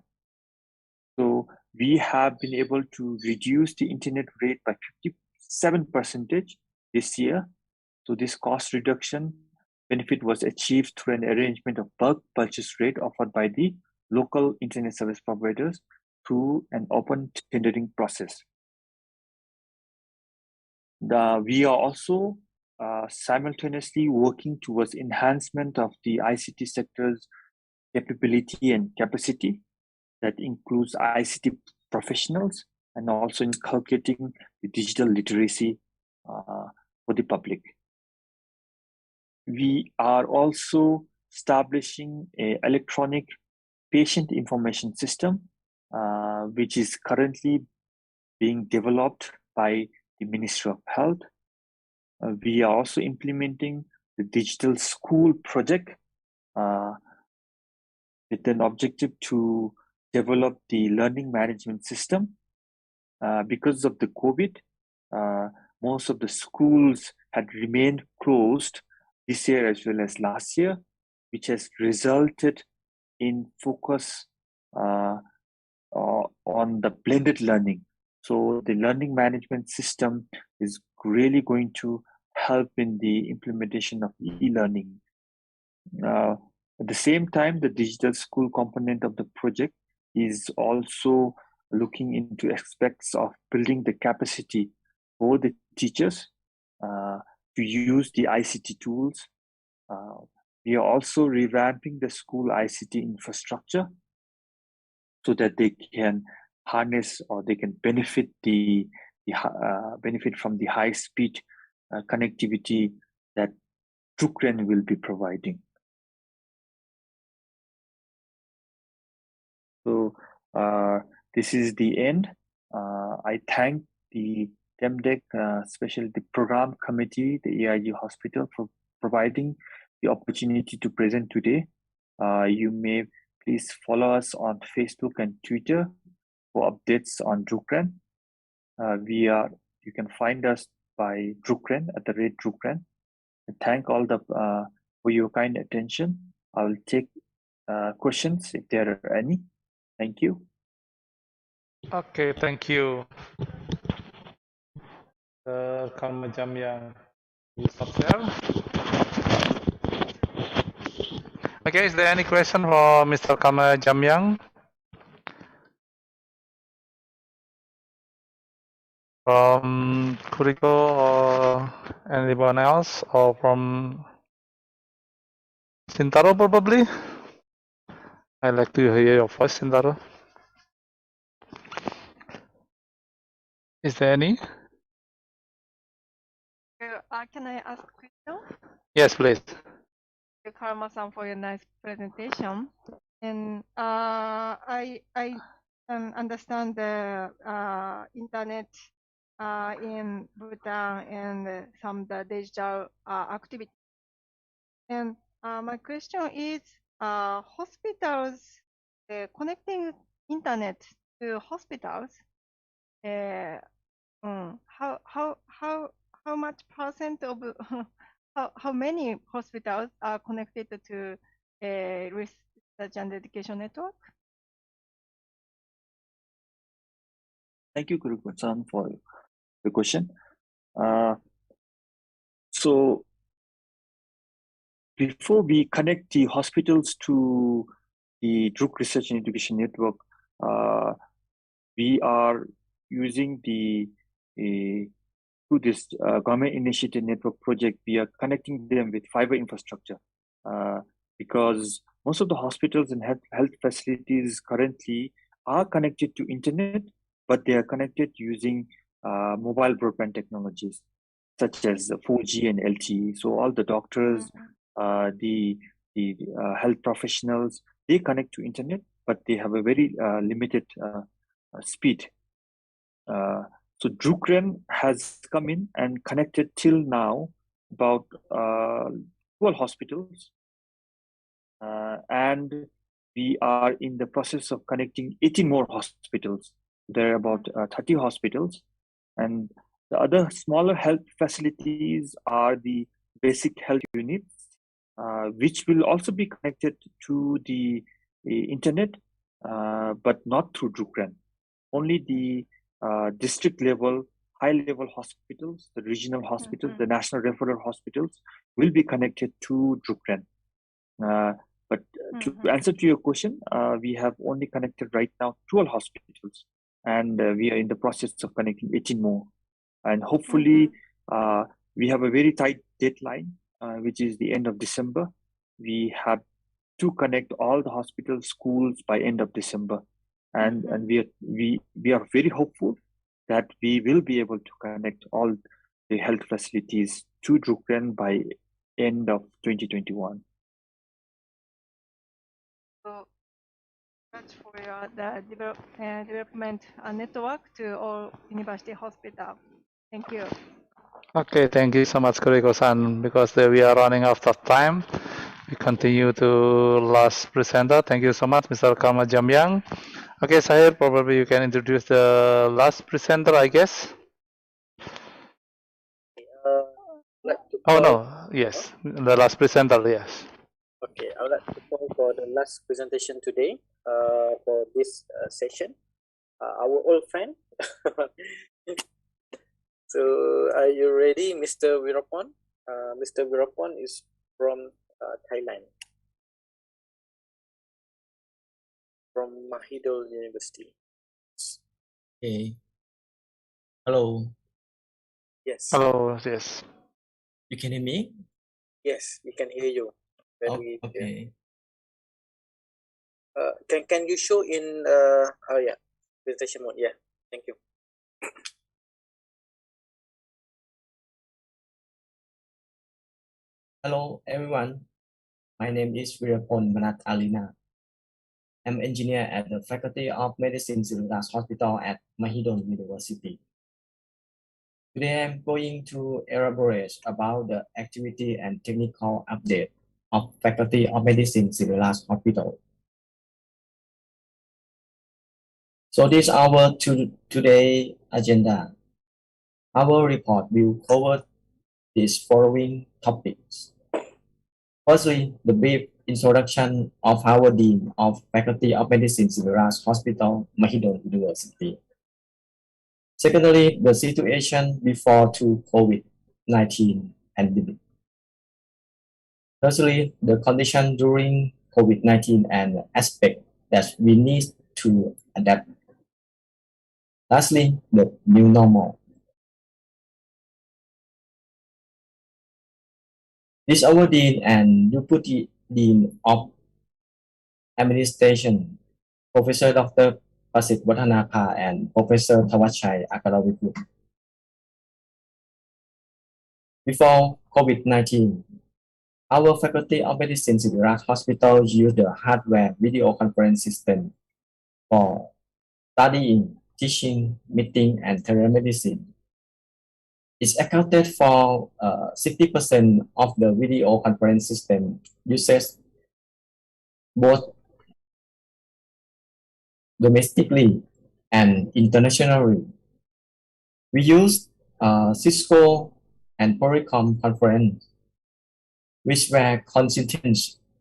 So we have been able to reduce the internet rate by 57% this year. So this cost reduction benefit was achieved through an arrangement of bulk purchase rate offered by the local internet service providers through an open tendering process. We are also simultaneously working towards enhancement of the ICT sector's capability and capacity. That includes ICT professionals and also inculcating the digital literacy for the public. We are also establishing an electronic patient information system, which is currently being developed by the Ministry of Health. We are also implementing the digital school project with an objective to develop the learning management system. Because of the COVID, most of the schools had remained closed this year as well as last year, which has resulted in focus on the blended learning. So the learning management system is really going to help in the implementation of e-learning. At the same time, the digital school component of the project is also looking into aspects of building the capacity for the teachers to use the ICT tools. We are also revamping the school ICT infrastructure so that they can harness or they can benefit benefit from the high-speed connectivity that Dukran will be providing. So this is the end. I thank the TEMDEC, especially the program committee, the AIG Hospital, for providing the opportunity to present today. You may please follow us on Facebook and Twitter for updates on Dukran. You can find us by Dukran at the rate Dukran. Thank all for your kind attention. I will take questions if there are any. Thank you. Okay, thank you. Rekan macam yang stop there. Okay, is there any question for Mr. Kama Jamyang? From Kuriko or anyone else, or from Sintaro, probably. I'd like to hear your voice, Sintaro. Is there any? Can I ask a question? Yes, please. Thank you, Karma-san, for your nice presentation. And I understand the internet in Bhutan and some the digital activity. And my question is, hospitals connecting internet to hospitals. How much percent of how many hospitals are connected to research and education network? Thank you, Kuruko-san, for the question. So before we connect the hospitals to the Druk Research and Education Network, we are using through this government-initiated network project, we are connecting them with fiber infrastructure because most of the hospitals and health facilities currently are connected to internet, but they are connected using mobile broadband technologies such as 4G and LTE. So all the doctors, the health professionals, they connect to internet, but they have a very limited speed. So Drukren has come in and connected till now about 12 hospitals, and we are in the process of connecting 18 more hospitals. There are about 30 hospitals, and the other smaller health facilities are the basic health units, which will also be connected to the internet, but not through Drukren. Only the district level, high level hospitals, the regional hospitals, the national referral hospitals will be connected to Drukren. But to answer to your question, we have only connected right now 12 hospitals, and we are in the process of connecting 18 more. And hopefully, we have a very tight deadline, which is the end of December. We have to connect all the hospital schools by end of December. And we are very hopeful that we will be able to connect all the health facilities to Drukren by end of 2021. So that's for the development network to all university hospitals. Thank you. Okay, thank you so much, Kuriko-san. Because we are running out of time, we continue to last presenter. Thank you so much, Mr. Karma Jamyang. Okay, Sahir, probably you can introduce the last presenter, I guess. Oh no, yes, the last presenter, yes. Okay, I would like to call for the last presentation today for this session. Our old friend. So, are you ready, Mr. Virapon? Mr. Virapon is from Thailand, from Mahidol University. Okay. Hello. Yes. Hello, yes. You can hear me? Yes, we can hear you. Very okay. Can you show in oh yeah, presentation mode? Yeah, thank you. Hello, everyone. My name is Virapon Manat Alina. I'm engineer at the Faculty of Medicine Surgeries Hospital at Mahidol University. Today, I'm going to elaborate about the activity and technical update of Faculty of Medicine Surgeries Hospital. So this is our today agenda. Our report will cover these following topics. Firstly, the brief introduction of our Dean of Faculty of Medicine Surgeries Hospital, Mahidol University. Secondly, the situation before to COVID-19 pandemic. Thirdly, the condition during COVID-19 and aspect that we need to adapt. Lastly, the new normal. This our Dean and Deputy Dean of Administration, Professor Dr. Prasit Wattanapa and Professor Thawachai Akarawiput. Before COVID-19, our Faculty of Medicine Siriraj Hospital used the hardware video conference system for studying, teaching, meeting, and telemedicine. It's accounted for 60% of the video conference system uses both domestically and internationally. We use Cisco and Polycom conference, which were consistent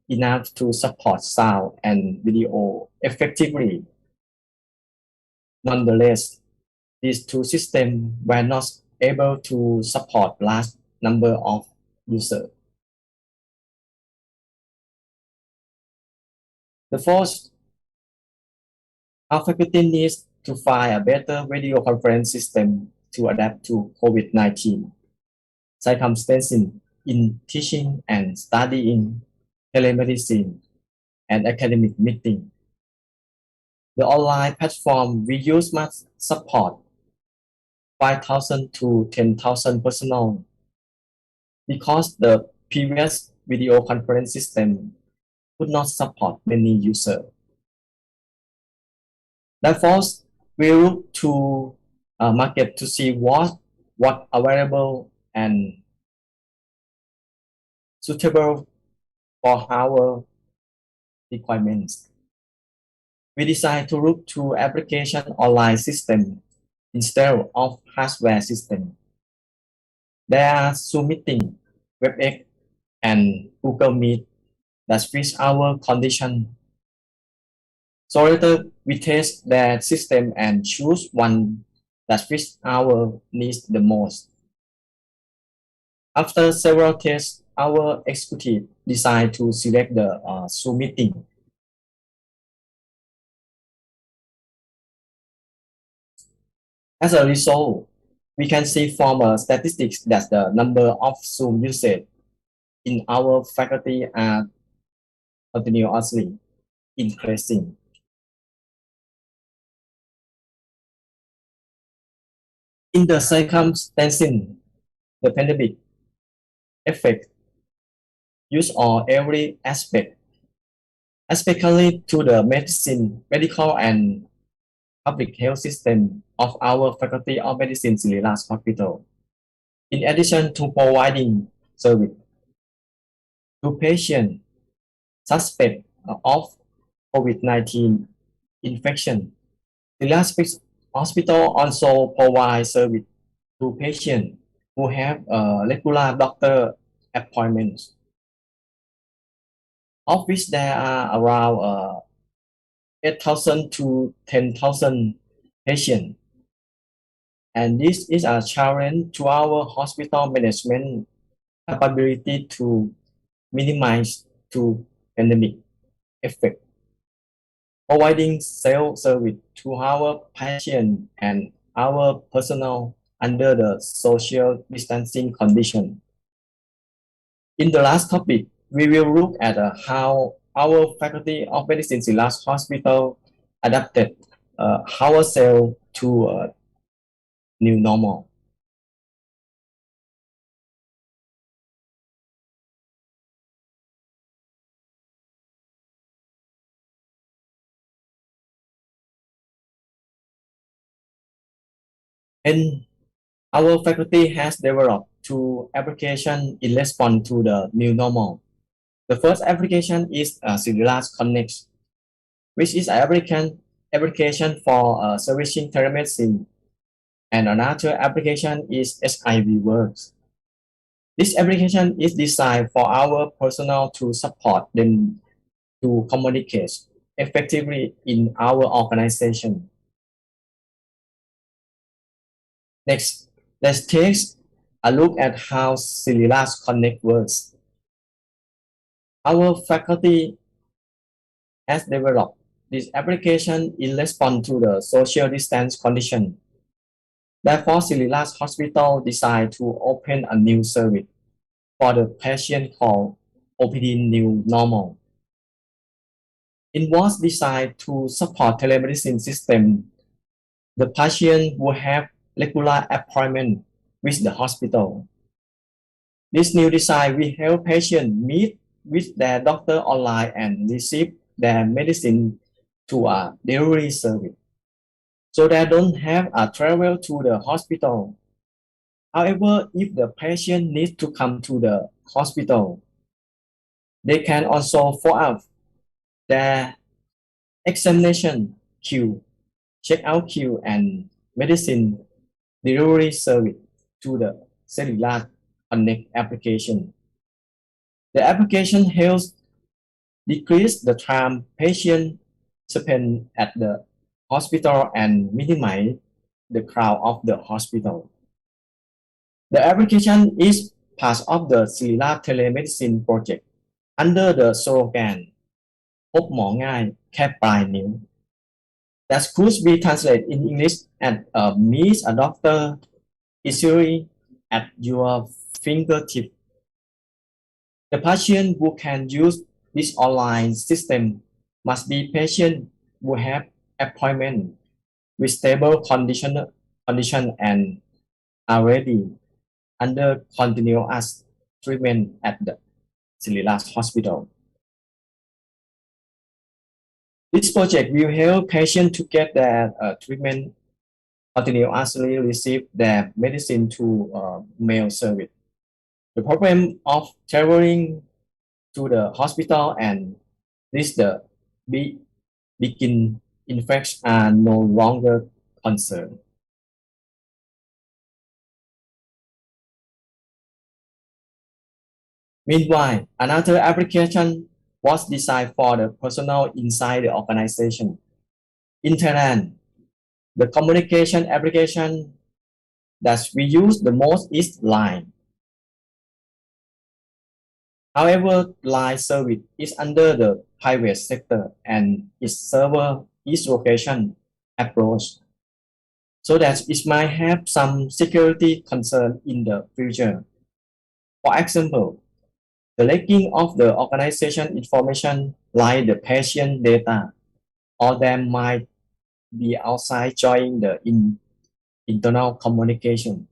enough to support sound and video effectively. Nonetheless, these two systems were not able to support large number of users. The fourth, our faculty needs to find a better video conference system to adapt to COVID-19 circumstances in teaching and studying, telemedicine, and academic meeting. The online platform we use must support 5,000 to 10,000 personnel because the previous video conference system could not support many users. Therefore, we look to market to see what available and suitable for our requirements. We decide to look to application online system instead of hardware system. There are Zoom meeting, WebEx, and Google Meet that fit our condition. So later we test their system and choose one that fits our needs the most. After several tests, our executive decide to select the Zoom meeting. As a result, we can see from statistics that the number of Zoom usage in our faculty are continuously increasing. In the circumstances, the pandemic affect use on every aspect, especially to the medical and public health system of our Faculty of Medicine Siriraj Hospital. In addition to providing service to patients suspect of COVID-19 infection, Siriraj Hospital also provides service to patients who have regular doctor appointments, of which there are around 8,000 to 10,000 patients. And this is a challenge to our hospital management capability to minimize to pandemic effect. Providing self-service to our patients and our personnel under the social distancing condition. In the last topic, we will look at how our Faculty of Medicine Siriraj Hospital adapted ourselves to new normal. And our faculty has developed two applications in response to the new normal. The first application is Siriraj Connect, which is an application for servicing telemedicine, and another application is SIV Works. This application is designed for our personnel to support them to communicate effectively in our organization. Next, let's take a look at how Siriraj Connect works. Our faculty has developed this application in response to the social distance condition. Therefore, Siriraj Hospital decided to open a new service for the patient called OPD new normal. It was designed to support telemedicine system. The patient will have regular appointment with the hospital. This new design will help patients meet with their doctor online and receive their medicine to a delivery service. So they don't have a travel to the hospital. However, if the patient needs to come to the hospital, they can also follow up their examination queue, checkout queue, and medicine delivery service to the Cellular Connect application. The application helps decrease the time patients spend at the hospital and minimize the crowd of the hospital. The application is part of the Cellular Telemedicine project under the slogan พบหมอง่ายแค่ปลายนิ้ว that could be translated in English and meets a doctor easily at your fingertip. The patient who can use this online system must be patient who have appointment with stable condition and are ready under continuous treatment at the Cellular Hospital. This project will help patients to get their treatment continuously receive their medicine to mail service. The problem of traveling to the hospital and risk the begin infection are no longer concerned. Meanwhile, another application was designed for the personnel inside the organization. In Thailand, the communication application that we use the most is Line. However, Line service is under the private sector and its server is location approach, so that it might have some security concern in the future. For example, the leaking of the organization information like the patient data, or there might be outside joining the internal communication.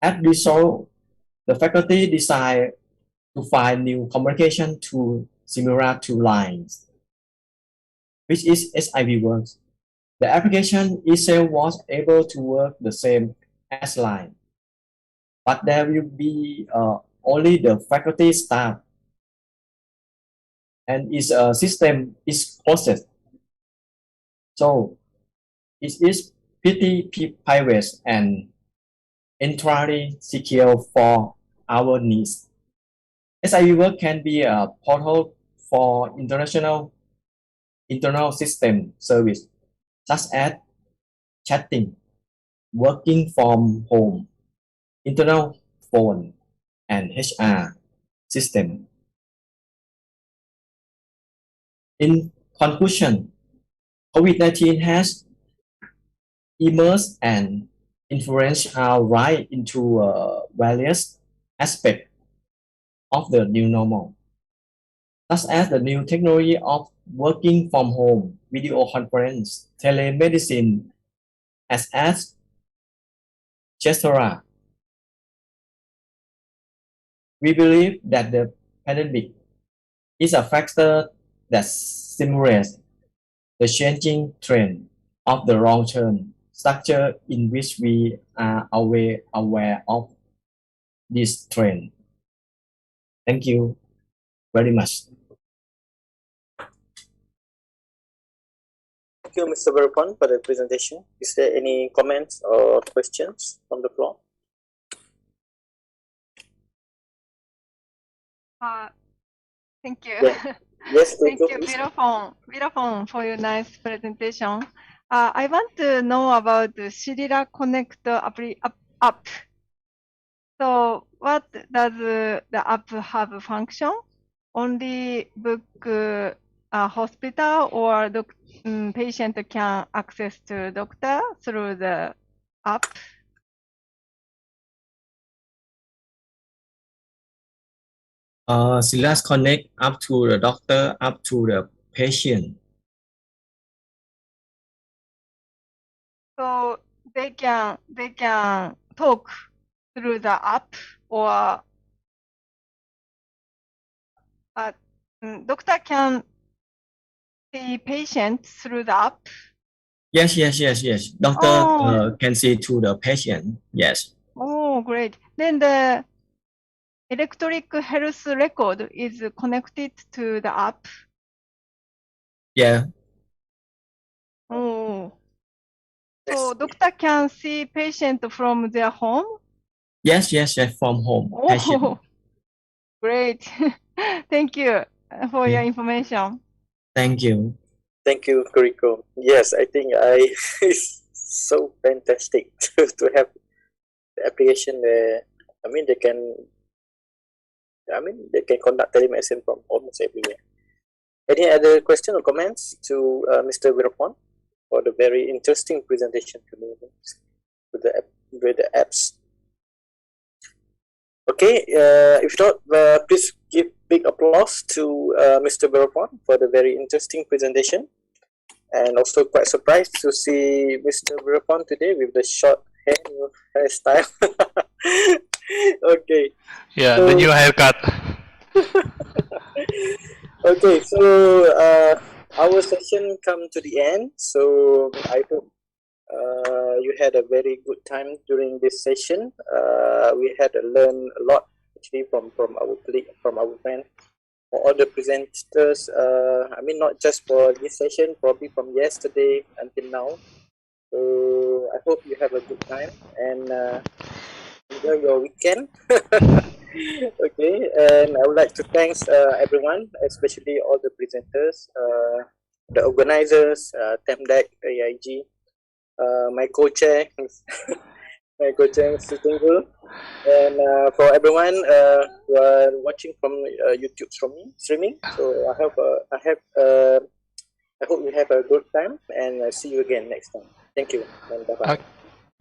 As a result, the faculty decided to find new communication tool similar to Lines, which is SIV Works. The application itself was able to work the same as Line, but there will be only the faculty staff, and its system is closed. So it is pretty private and entirely secure for our needs. SIV Work can be a portal for internal system service, such as chatting, working from home, internal phone, and HR system. In conclusion, COVID-19 has emerged and influenced our right into various aspects of the new normal, such as the new technology of working from home, video conference, telemedicine, as etc. We believe that the pandemic is a factor that simulates the changing trend of the long-term structure in which we are aware of this trend. Thank you very much. Thank you, Mr. Verpon, for the presentation. Is there any comments or questions from the floor? Thank you. Yeah. Yes, Thank you, you, Virafon, for your nice presentation. I want to know about the Cellular Connect app. So what does the app have a function? Only book a hospital, or patient can access to doctor through the app? Silas connect up to the doctor, up to the patient. So they can talk through the app, or doctor can see patients through the app. Yes. Doctor can see to the patient. Yes. Oh, great. Then the electronic health record is connected to the app. Yeah. Oh. So doctor can see patient from their home? Yes. From home. Patient. Oh, great. Thank you for your information. Thank you. Thank you, Kuriko. Yes, I think it's so fantastic to have the application where they can conduct telemedicine from almost everywhere. Any other question or comments to Mr. Virapon for the very interesting presentation with the apps? Okay, if not, please give big applause to Mr. Virapon for the very interesting presentation. And also quite surprised to see Mr. Virapon today with the short hairstyle. Okay. Yeah, so, the new haircut. Okay, so our session come to the end. So I hope you had a very good time during this session. We had learned a lot actually from our colleague, from our friend, for all the presenters. Not just for this session, probably from yesterday until now. So I hope you have a good time and enjoy your weekend. Okay, and I would like to thank everyone, especially all the presenters, the organizers, TEMDEC, AIG, my co-chair, Mr. Tunggul, and for everyone who are watching from YouTube streaming. So I hope you have a good time, and see you again next time. Thank you, and bye-bye.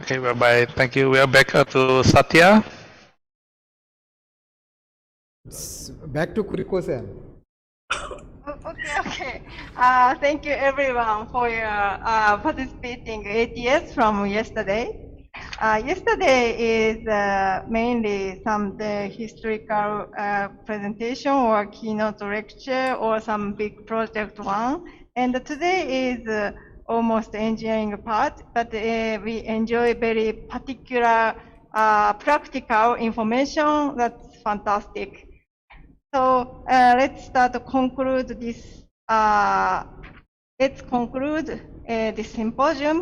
Okay, bye-bye. Thank you. We are back to Satya. Back to Kuriko-san. Okay. Thank you everyone for your participating ATS from yesterday. Yesterday is mainly the historical presentation or keynote lecture or some big project one. And today is almost engineering part, but we enjoy very particular practical information. That's fantastic. So let's start to conclude this. Let's conclude this symposium.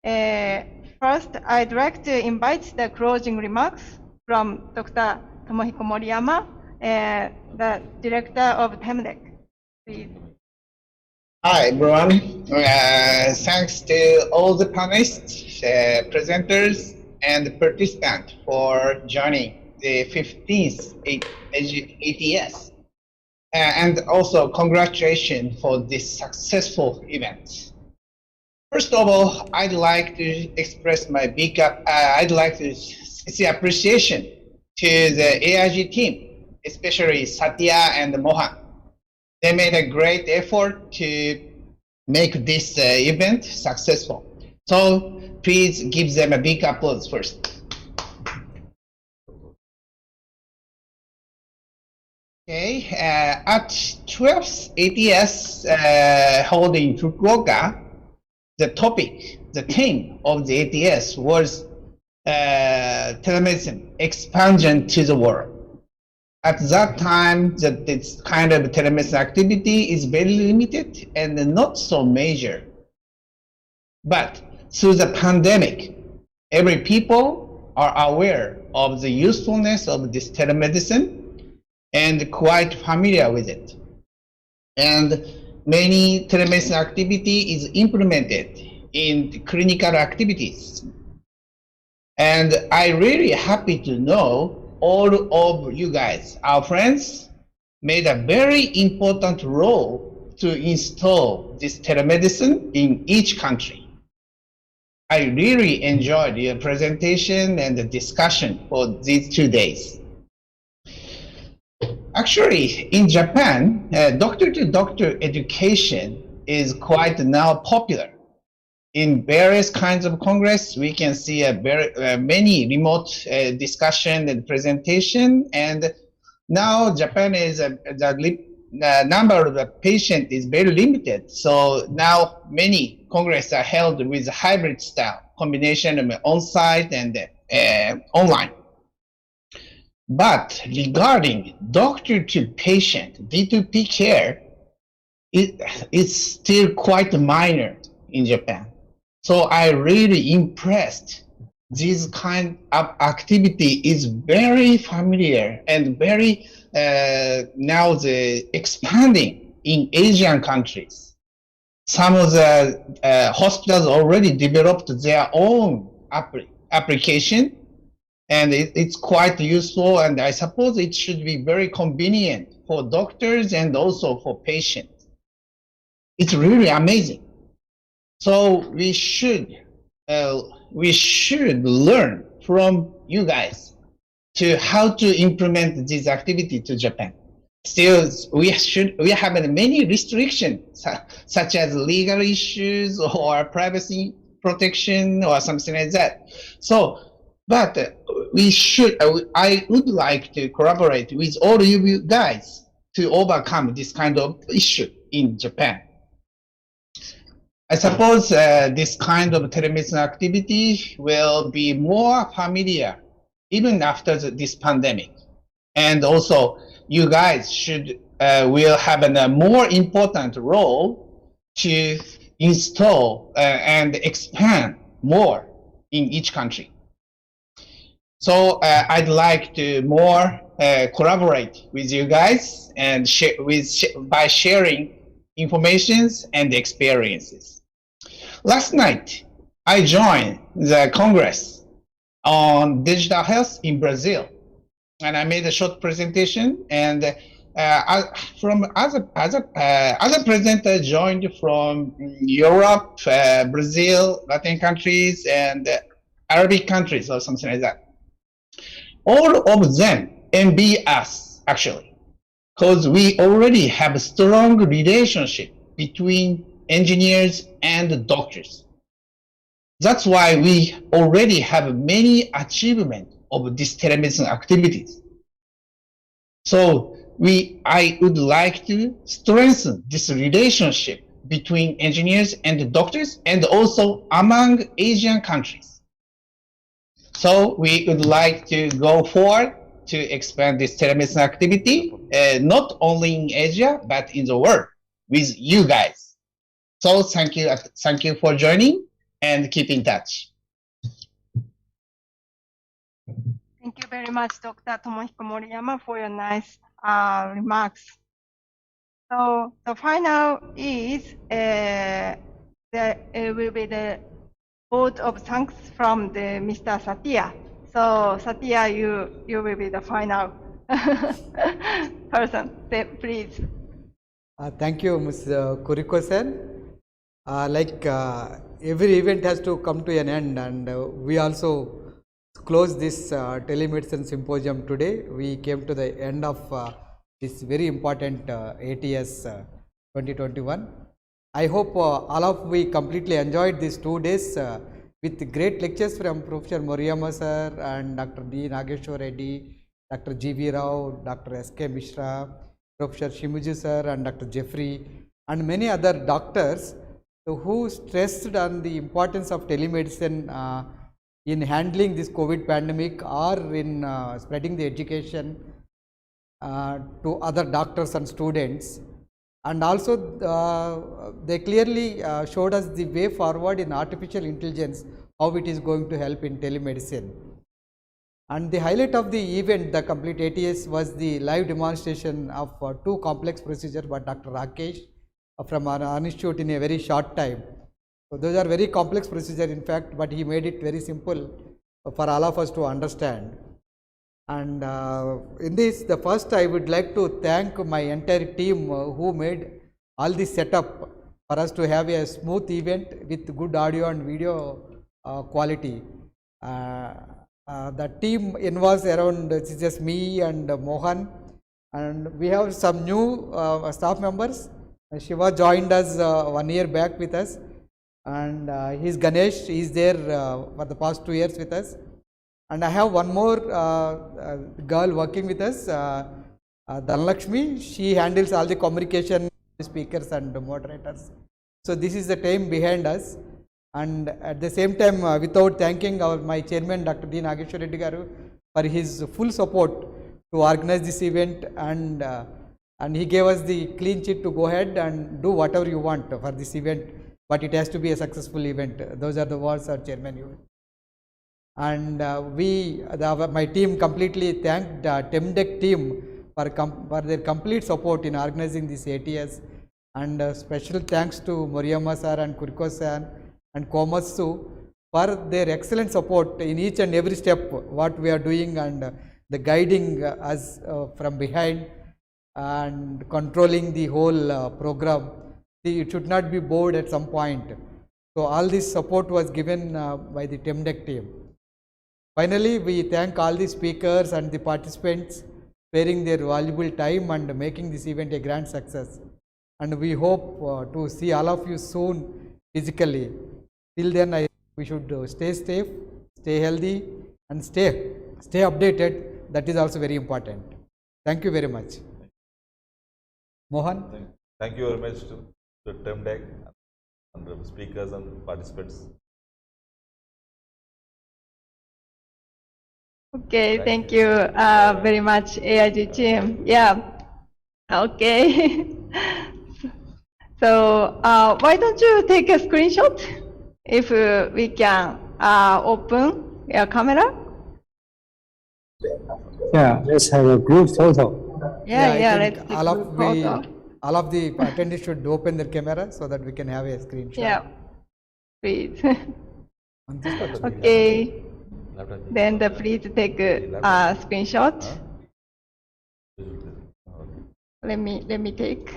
First, I'd like to invite the closing remarks from Dr. Tomohiko Moriyama, the director of TEMDEC. Please. Hi, everyone. Thanks to all the panelists, presenters, and participants for joining the 15th ATS. And also congratulations for this successful event. First of all, I'd like to express my I'd like to say appreciation to the AIG team, especially Satya and Mohan. They made a great effort to make this event successful. So please give them a big applause first. Okay, at 12th ATS held in Fukuoka, the theme of the ATS was telemedicine, expansion to the world. At that time, this kind of telemedicine activity is very limited and not so major. But through the pandemic, every people are aware of the usefulness of this telemedicine and quite familiar with it. And many telemedicine activity is implemented in clinical activities. And I'm really happy to know all of you guys, our friends, made a very important role to install this telemedicine in each country. I really enjoyed your presentation and the discussion for these 2 days. Actually, in Japan, doctor-to-doctor education is quite now popular. In various kinds of congress, we can see many remote discussion and presentation. And now Japan is the number of the patient is very limited. So now many congress are held with hybrid style combination of on-site and online. But regarding doctor-to-patient D2P care, it's still quite minor in Japan. So I really impressed. This kind of activity is very familiar and very now expanding in Asian countries. Some of the hospitals already developed their own application, and it's quite useful, and I suppose it should be very convenient for doctors and also for patients. It's really amazing. So we should learn from you guys to how to implement this activity to Japan. Still, we have many restrictions such as legal issues or privacy protection or something like that. So, but I would like to collaborate with all of you guys to overcome this kind of issue in Japan. I suppose this kind of telemedicine activity will be more familiar even after this pandemic. And also, you guys will have a more important role to install and expand more in each country. So I'd like to more collaborate with you guys and by sharing informations and experiences. Last night, I joined the Congress on digital health in Brazil, and I made a short presentation. And from other presenter joined from Europe, Brazil, Latin countries, and Arabic countries, or something like that. All of them envy us, actually, because we already have a strong relationship between engineers and doctors. That's why we already have many achievements of these telemedicine activities. So I would like to strengthen this relationship between engineers and doctors, and also among Asian countries. So we would like to go forward to expand this telemedicine activity, not only in Asia, but in the world with you guys. So thank you for joining, and keep in touch. Thank you very much, Dr. Tomohiko Moriyama, for your nice remarks. So the final is there will be the vote of thanks from the Mr. Satya. So Satya, you will be the final person. Please. Thank you, Ms. Kuriko-san. Every event has to come to an end, and we also close this telemedicine symposium today. We came to the end of this very important ATS 2021. I hope all of we completely enjoyed these 2 days with great lectures from Professor Moriyama sir and Dr. D. Nageshwar Reddy, Dr. G.V. Rao, Dr. S.K. Mishra, Professor Shimuji sir and Dr. Jeffrey, and many other doctors who stressed on the importance of telemedicine in handling this COVID pandemic or in spreading the education to other doctors and students. And also they clearly showed us the way forward in artificial intelligence, how it is going to help in telemedicine. And the highlight of the event, the complete ATS, was the live demonstration of 2 complex procedures by Dr. Rakesh from our institute in a very short time. So those are very complex procedures in fact, but he made it very simple for all of us to understand. And in this, the first I would like to thank my entire team who made all this setup for us to have a smooth event with good audio and video quality. The team involves around, it's just me and Mohan And we have some new staff members. Shiva joined us 1 year back with us, and he's Ganesh. He's there for the past 2 years with us. And I have one more girl working with us, Dhanlakshmi. She handles all the communication, speakers and moderators. So this is the team behind us. And at the same time, without thanking my chairman, Dr. D. Nageshwar Reddy Garu, for his full support to organize this event, and he gave us the clean sheet to go ahead and do whatever you want for this event, but it has to be a successful event. Those are the words our chairman used. And my team completely thanked TEMDEC team for their complete support in organizing this ATS. And special thanks to Moriyama sir and Kuriko sir and Komatsu for their excellent support in each and every step what we are doing, and the guiding us from behind and controlling the whole program. See, it should not be bored at some point. So all this support was given by the TEMDEC team. Finally, we thank all the speakers and the participants sparing their valuable time and making this event a grand success. And we hope to see all of you soon physically. Till then, we should stay safe, stay healthy, and stay updated. That is also very important. Thank you very much. Mohan? Thank you very much to TEMDEC and the speakers and participants. Okay, thank you very much, AIG team. Yeah, okay. So why don't you take a screenshot if we can open your camera? Yeah, let's have a group photo. Yeah, let's take all a of photo. all of the attendees should open their camera so that we can have a screenshot. Yeah, please. Okay. Then please take a screenshot. Let me take.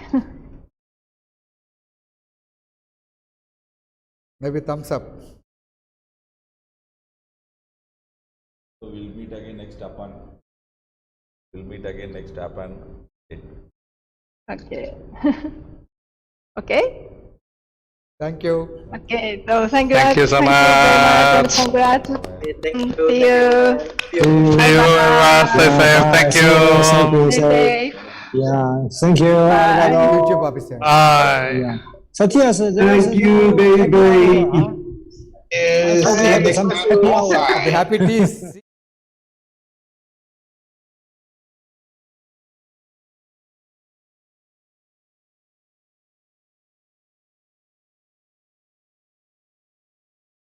Maybe thumbs up. So we'll meet again next Japan. Okay. Okay. Thank you. Okay. So thank you so much. Congrats. Thank you. See you. See you everyone. Stay safe. Thank you. Stay safe. Yeah, thank you. You too, Papi. Bye. Yeah. Satya, Thank you, baby. Yes, The happy teas.